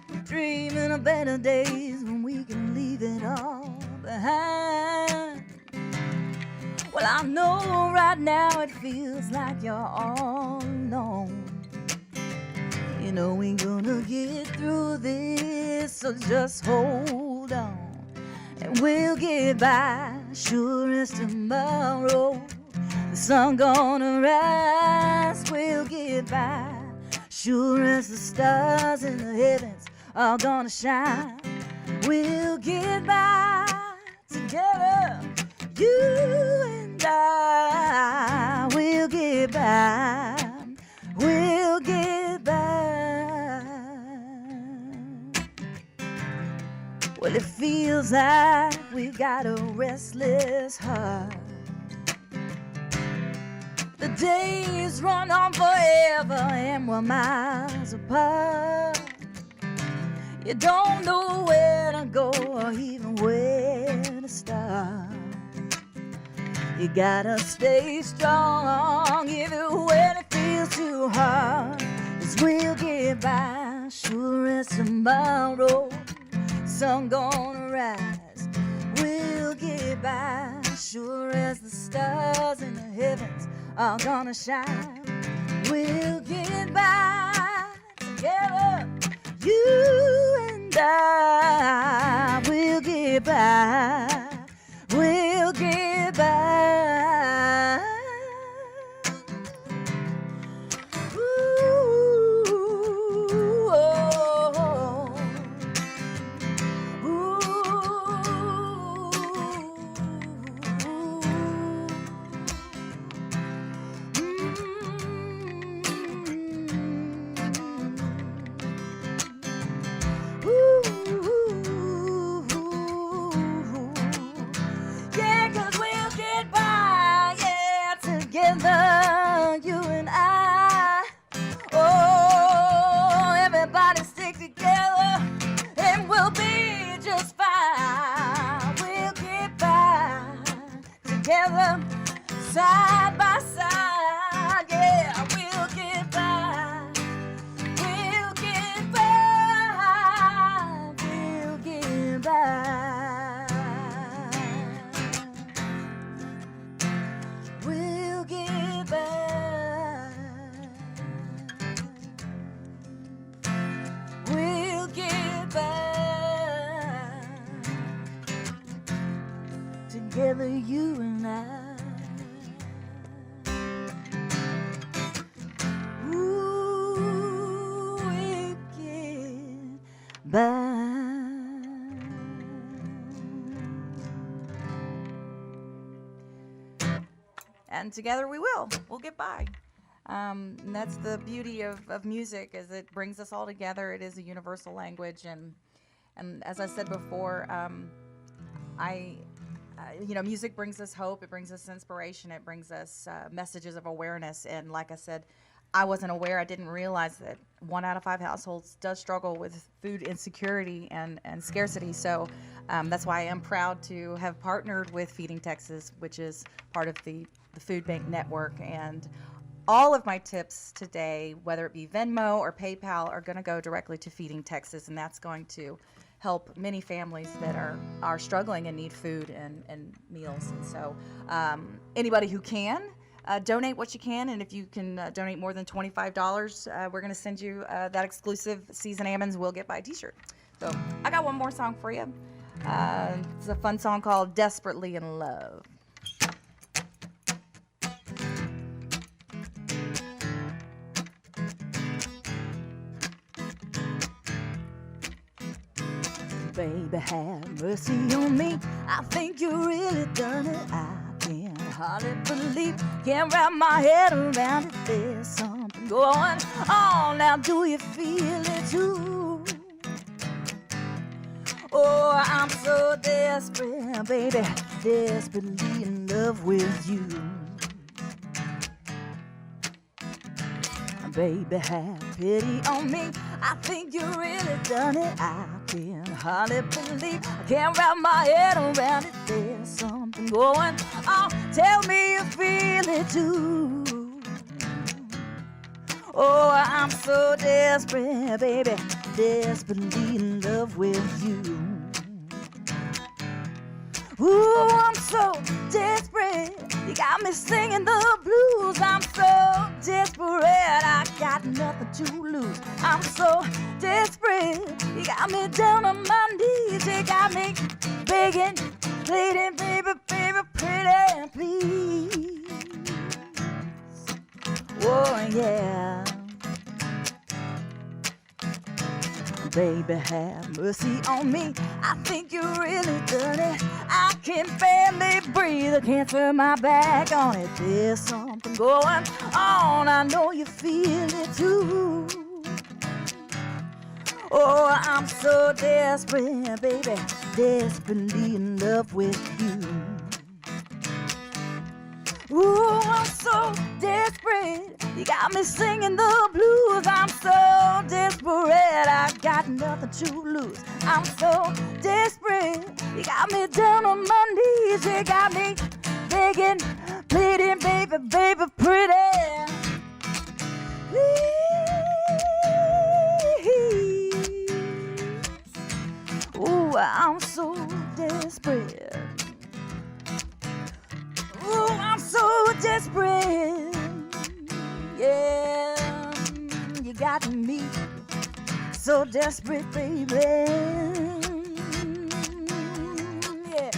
We're dreaming of better days when we can leave it all behind. Well, I know right now it feels like you're all alone. You know we gonna get through this, so just hold on, and we'll get by, sure as tomorrow. The sun gonna rise, we'll get by, sure as the stars in the heavens are gonna shine. We'll get by together, you and I. We'll get by, we'll get by. Well, it feels like we've got a restless heart. The days run on forever and we're miles apart. You don't know where to go or even where to start. You gotta stay strong even when it feels too hard. 'Cause we'll get by, sure as tomorrow sun gonna rise. We'll get by, sure as the stars in the heavens are gonna shine. We'll get by together, you and I. We'll get by, we'll get by. Ooh, oh, ooh. together, side by side. Yeah, we'll get by. We'll get by. We'll get by. We'll get by. We'll get by. Together, you and I. Ooh, we'll get by. And together we will. We'll get by. And that's the beauty of music, is it brings us all together. It is a universal language, and as I said before, music brings us hope. It brings us inspiration. It brings us messages of awareness. And like I said, I wasn't aware. I didn't realize that 1 out of 5 households does struggle with food insecurity and scarcity. So that's why I am proud to have partnered with Feeding Texas, which is part of the Food Bank Network. And all of my tips today, whether it be Venmo or PayPal, are going to go directly to Feeding Texas, and that's going to help many families that are struggling and need food and meals. And so anybody who can, donate what you can, and if you can donate more than $25, we're going to send you that exclusive Season Ammons Will Get By t-shirt. So I got one more song for you. It's a fun song called Desperately in Love. Baby, have mercy on me. I think you really done it. I can't hardly believe, can't wrap my head around it. There's something going on. Now, do you feel it too? Oh, I'm so desperate, baby, desperately in love with you. Baby, have pity on me. I think you really done it. I can hardly believe, I can't wrap my head around it. There's something going on. Tell me you feel it too. Oh, I'm so desperate, baby, desperately in love with you. Ooh, I'm so desperate. You got me singing the blues. I'm so desperate. I got nothing to lose. I'm so desperate. You got me down on my knees. You got me begging, pleading, baby, baby, pretty, please. Oh, yeah. Baby, have mercy on me. I think you really done it. I can barely breathe. I can't turn my back on it. There's something going on. I know you feel it too. Oh, I'm so desperate, baby, desperately in love with you. Ooh, I'm so desperate. You got me singing the blues. I'm so desperate. I got nothing to lose. I'm so desperate. You got me down on my knees. You got me begging, pleading, baby, baby, pretty. Please. Ooh, I'm so desperate. Ooh, I'm so desperate. Yeah, you got me so desperate, baby. Yeah,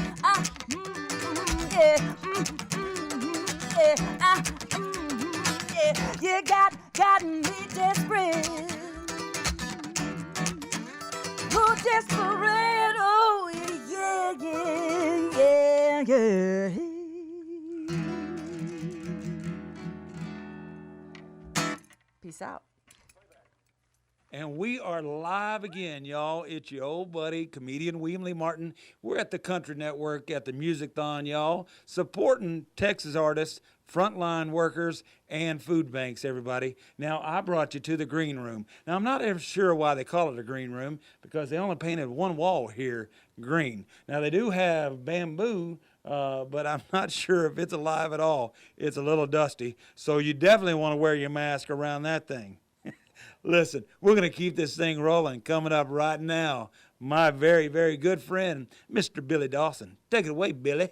yeah, you got me desperate. Oh, desperate. Oh, yeah. Peace out. And we are live again, y'all. It's your old buddy, comedian William Lee Martin. We're at the Country Network at the MusicThon, y'all, supporting Texas artists, frontline workers, and food banks, everybody. Now, I brought you to the green room. Now, I'm not ever sure why they call it a green room, because they only painted one wall here green. Now, they do have bamboo, but I'm not sure if it's alive at all. It's a little dusty, so you definitely want to wear your mask around that thing. Listen, we're going to keep this thing rolling. Coming up right now, my very, very good friend, Mr. Billy Dawson. Take it away, Billy.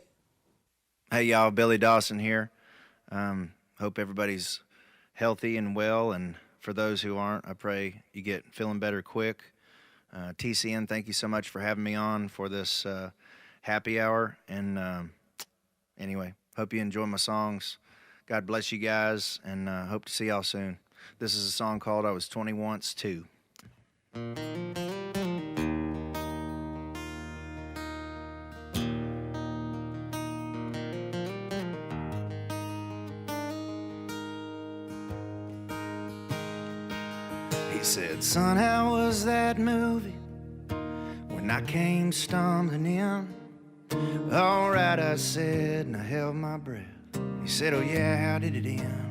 Hey, y'all, Billy Dawson here. Hope everybody's healthy and well, and for those who aren't, I pray you get feeling better quick. TCN, thank you so much for having me on for this happy hour, and anyway, hope you enjoy my songs. God bless you guys, and hope to see y'all soon. This is a song called I Was 20 Once Too. He said, son, how was that movie when I came stumbling in? All right, I said, and I held my breath. He said, oh yeah, how did it end?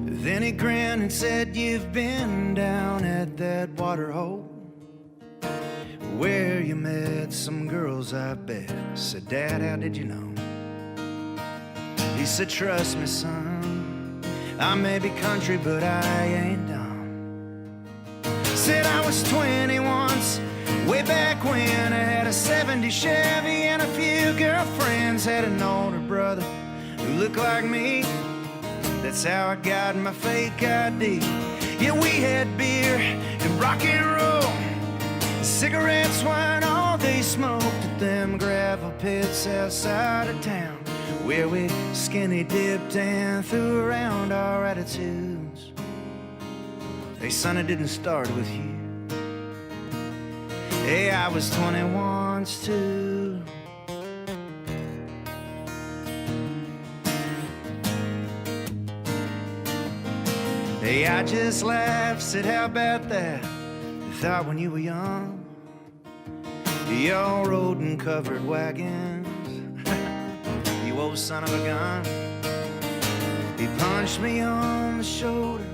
Then he grinned and said, you've been down at that water hole where you met some girls, I bet. I said, Dad, how did you know? He said, trust me, son, I may be country, but I ain't dumb. Said I was 20 once, way back when I had a 70 Chevy and a few girlfriends. Had an older brother who looked like me. That's how I got my fake ID. Yeah, we had beer and rock and roll, cigarettes, wine, all they smoked at them gravel pits outside of town, where we skinny dipped and threw around our attitudes. Hey, son, it didn't start with you. Hey, I was 20 once too. Hey, I just laughed, said, how about that? You thought when you were young, y'all rode in covered wagons. You old son of a gun. He punched me on the shoulder,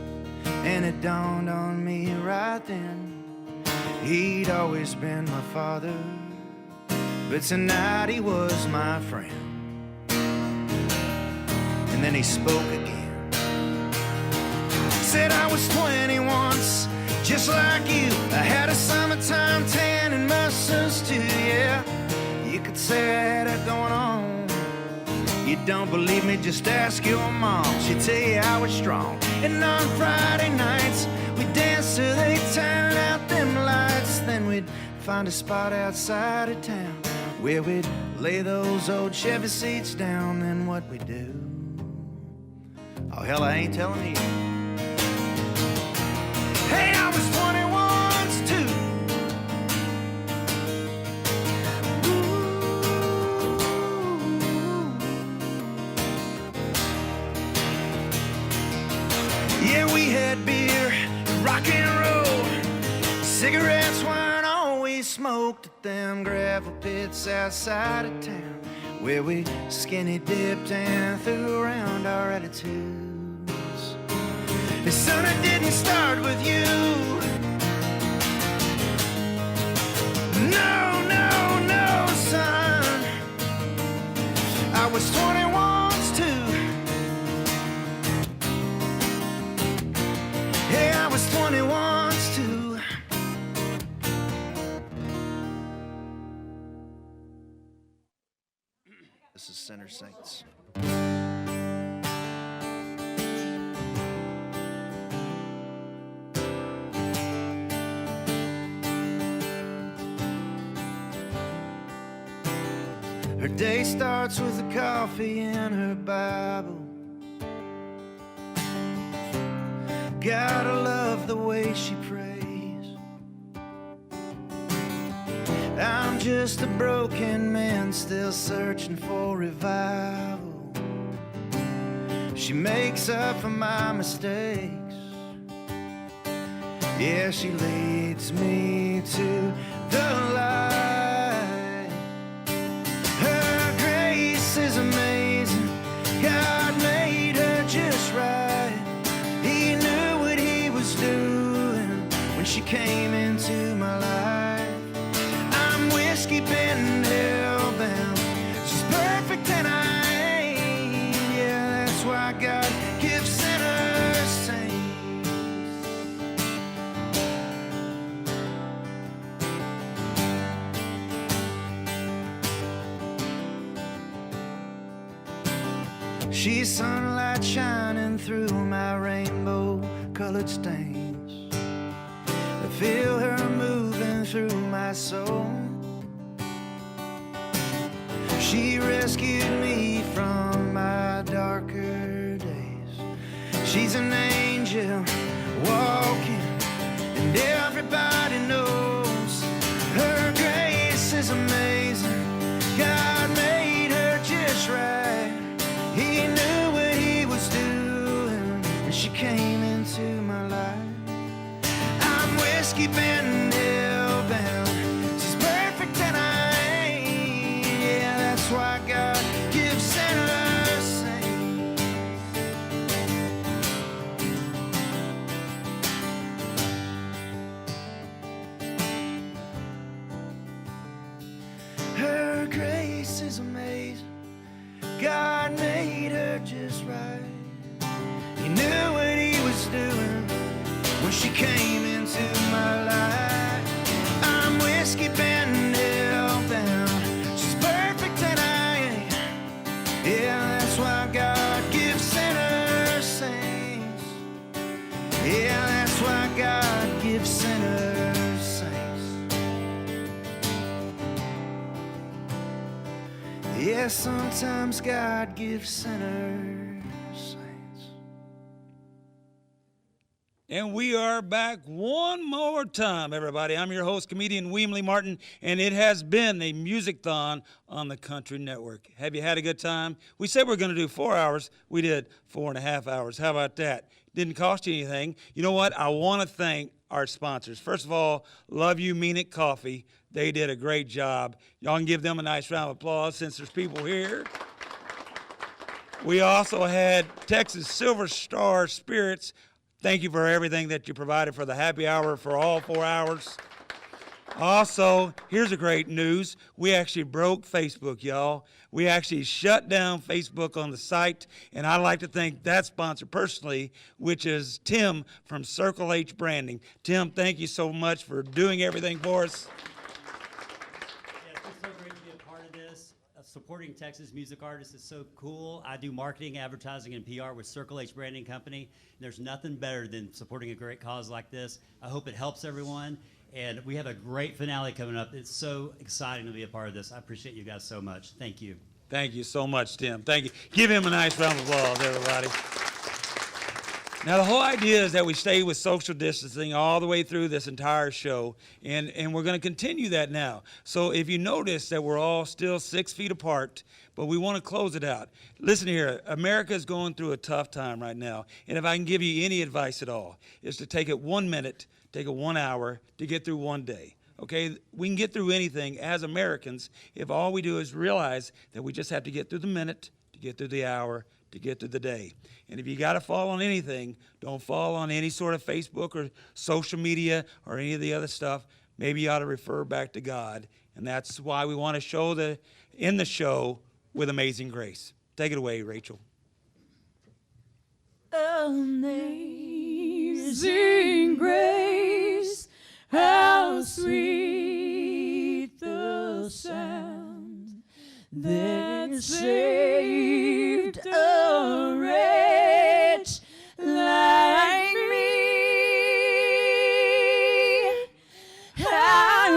and it dawned on me right then, he'd always been my father, but tonight he was my friend. And then he spoke again. Said I was 20 once, just like you. I had a summertime tan and muscles too, yeah. You could say I had it going on. You don't believe me, just ask your mom. She'd tell you I was strong. And on Friday nights, we'd dance till they turned out them lights. Then we'd find a spot outside of town where we'd lay those old Chevy seats down. Then what we'd do, oh hell, I ain't telling you. Hey, I was 20 once too. Yeah, we had beer, rock and roll, cigarettes, wine, all we smoked at them gravel pits outside of town, where we skinny dipped and threw around our attitudes. Son, it didn't start with you. No, no, no, son. I was 20 once too. Hey, I was 20 once too. This is Sinner Saints. Her day starts with a coffee and her Bible. Gotta love the way she prays. I'm just a broken man still searching for revival. She makes up for my mistakes. Yeah, she leads me to the light. Her grace is amazing. God made her just right. He knew what he was doing when she came into my life. I'm whiskey bent, hell-bound. She's perfect and I ain't. Yeah, that's why God gives sinners saints. She's sunlight shining through my rainbow-colored stains. I feel her moving through my soul. She rescued me from my darker days. She's an angel walking, and everybody knows her grace is amazing. God made her just right. He knew what he was doing when she came into my life. I'm whiskey bent, hell-bound. She's perfect and I ain't. Yeah, that's why God gives sinners saints. Her grace is amazing. God made her just right. He knew what he was doing when she came into my life. I'm whiskey bent, hell-bound. She's perfect and I ain't. Yeah, that's why God gives sinners saints. Yeah, that's why God gives sinners saints. Yeah, sometimes God gives sinners saints. And we are back one more time, everybody. I'm your host, comedian William Lee Martin, and it has been a MusicThon on the Country Network. Have you had a good time? We said we were going to do 4 hours. We did 4.5 hours. How about that? Didn't cost you anything. You know what? I want to thank our sponsors. First of all, Love You Mean It Coffee. They did a great job. Y'all can give them a nice round of applause since there's people here. We also had Texas Silver Star Spirits. Thank you for everything that you provided for the happy hour for all 4 hours. Also, here's a great news. We actually broke Facebook, y'all. We actually shut down Facebook on the site, and I'd like to thank that sponsor personally, which is Tim from Circle H Branding. Tim, thank you so much for doing everything for us. Yeah, it's just so great to be a part of this. Supporting Texas music artists is so cool. I do marketing, advertising, and PR with Circle H Branding Company. There's nothing better than supporting a great cause like this. I hope it helps everyone. And we have a great finale coming up. It's so exciting to be a part of this. I appreciate you guys so much. Thank you. Thank you so much, Tim. Thank you. Give him a nice round of applause, everybody. Now, the whole idea is that we stay with social distancing all the way through this entire show, and we're going to continue that now. So if you notice that we're all still 6 feet apart, but we want to close it out. Listen here, America is going through a tough time right now, and if I can give you any advice at all, is to take it 1 minute, take it 1 hour to get through one day. Okay, we can get through anything as Americans if all we do is realize that we just have to get through the minute, to get through the hour, to get through the day. And if you got to fall on anything, don't fall on any sort of Facebook or social media or any of the other stuff. Maybe you ought to refer back to God. And that's why we want to end the show with Amazing Grace. Take it away, Rachel. Amazing grace, how sweet the sound that saved a wretch like me. I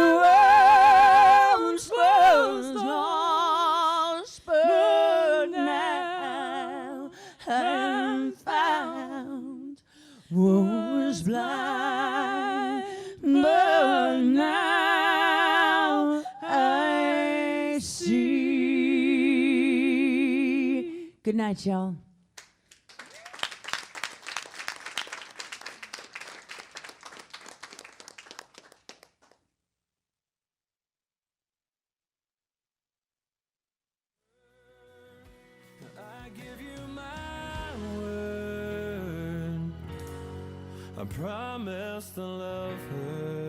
once was lost, but now I'm found. Was blind, but now I see. Good night, y'all. I promise to love her.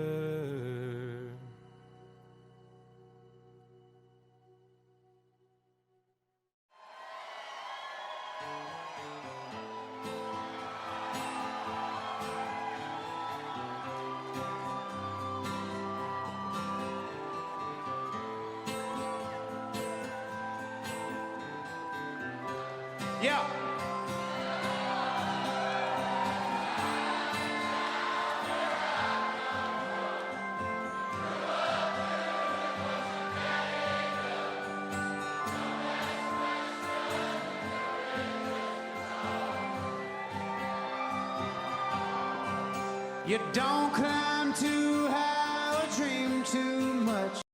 Yeah. You don't climb too high or dream too much.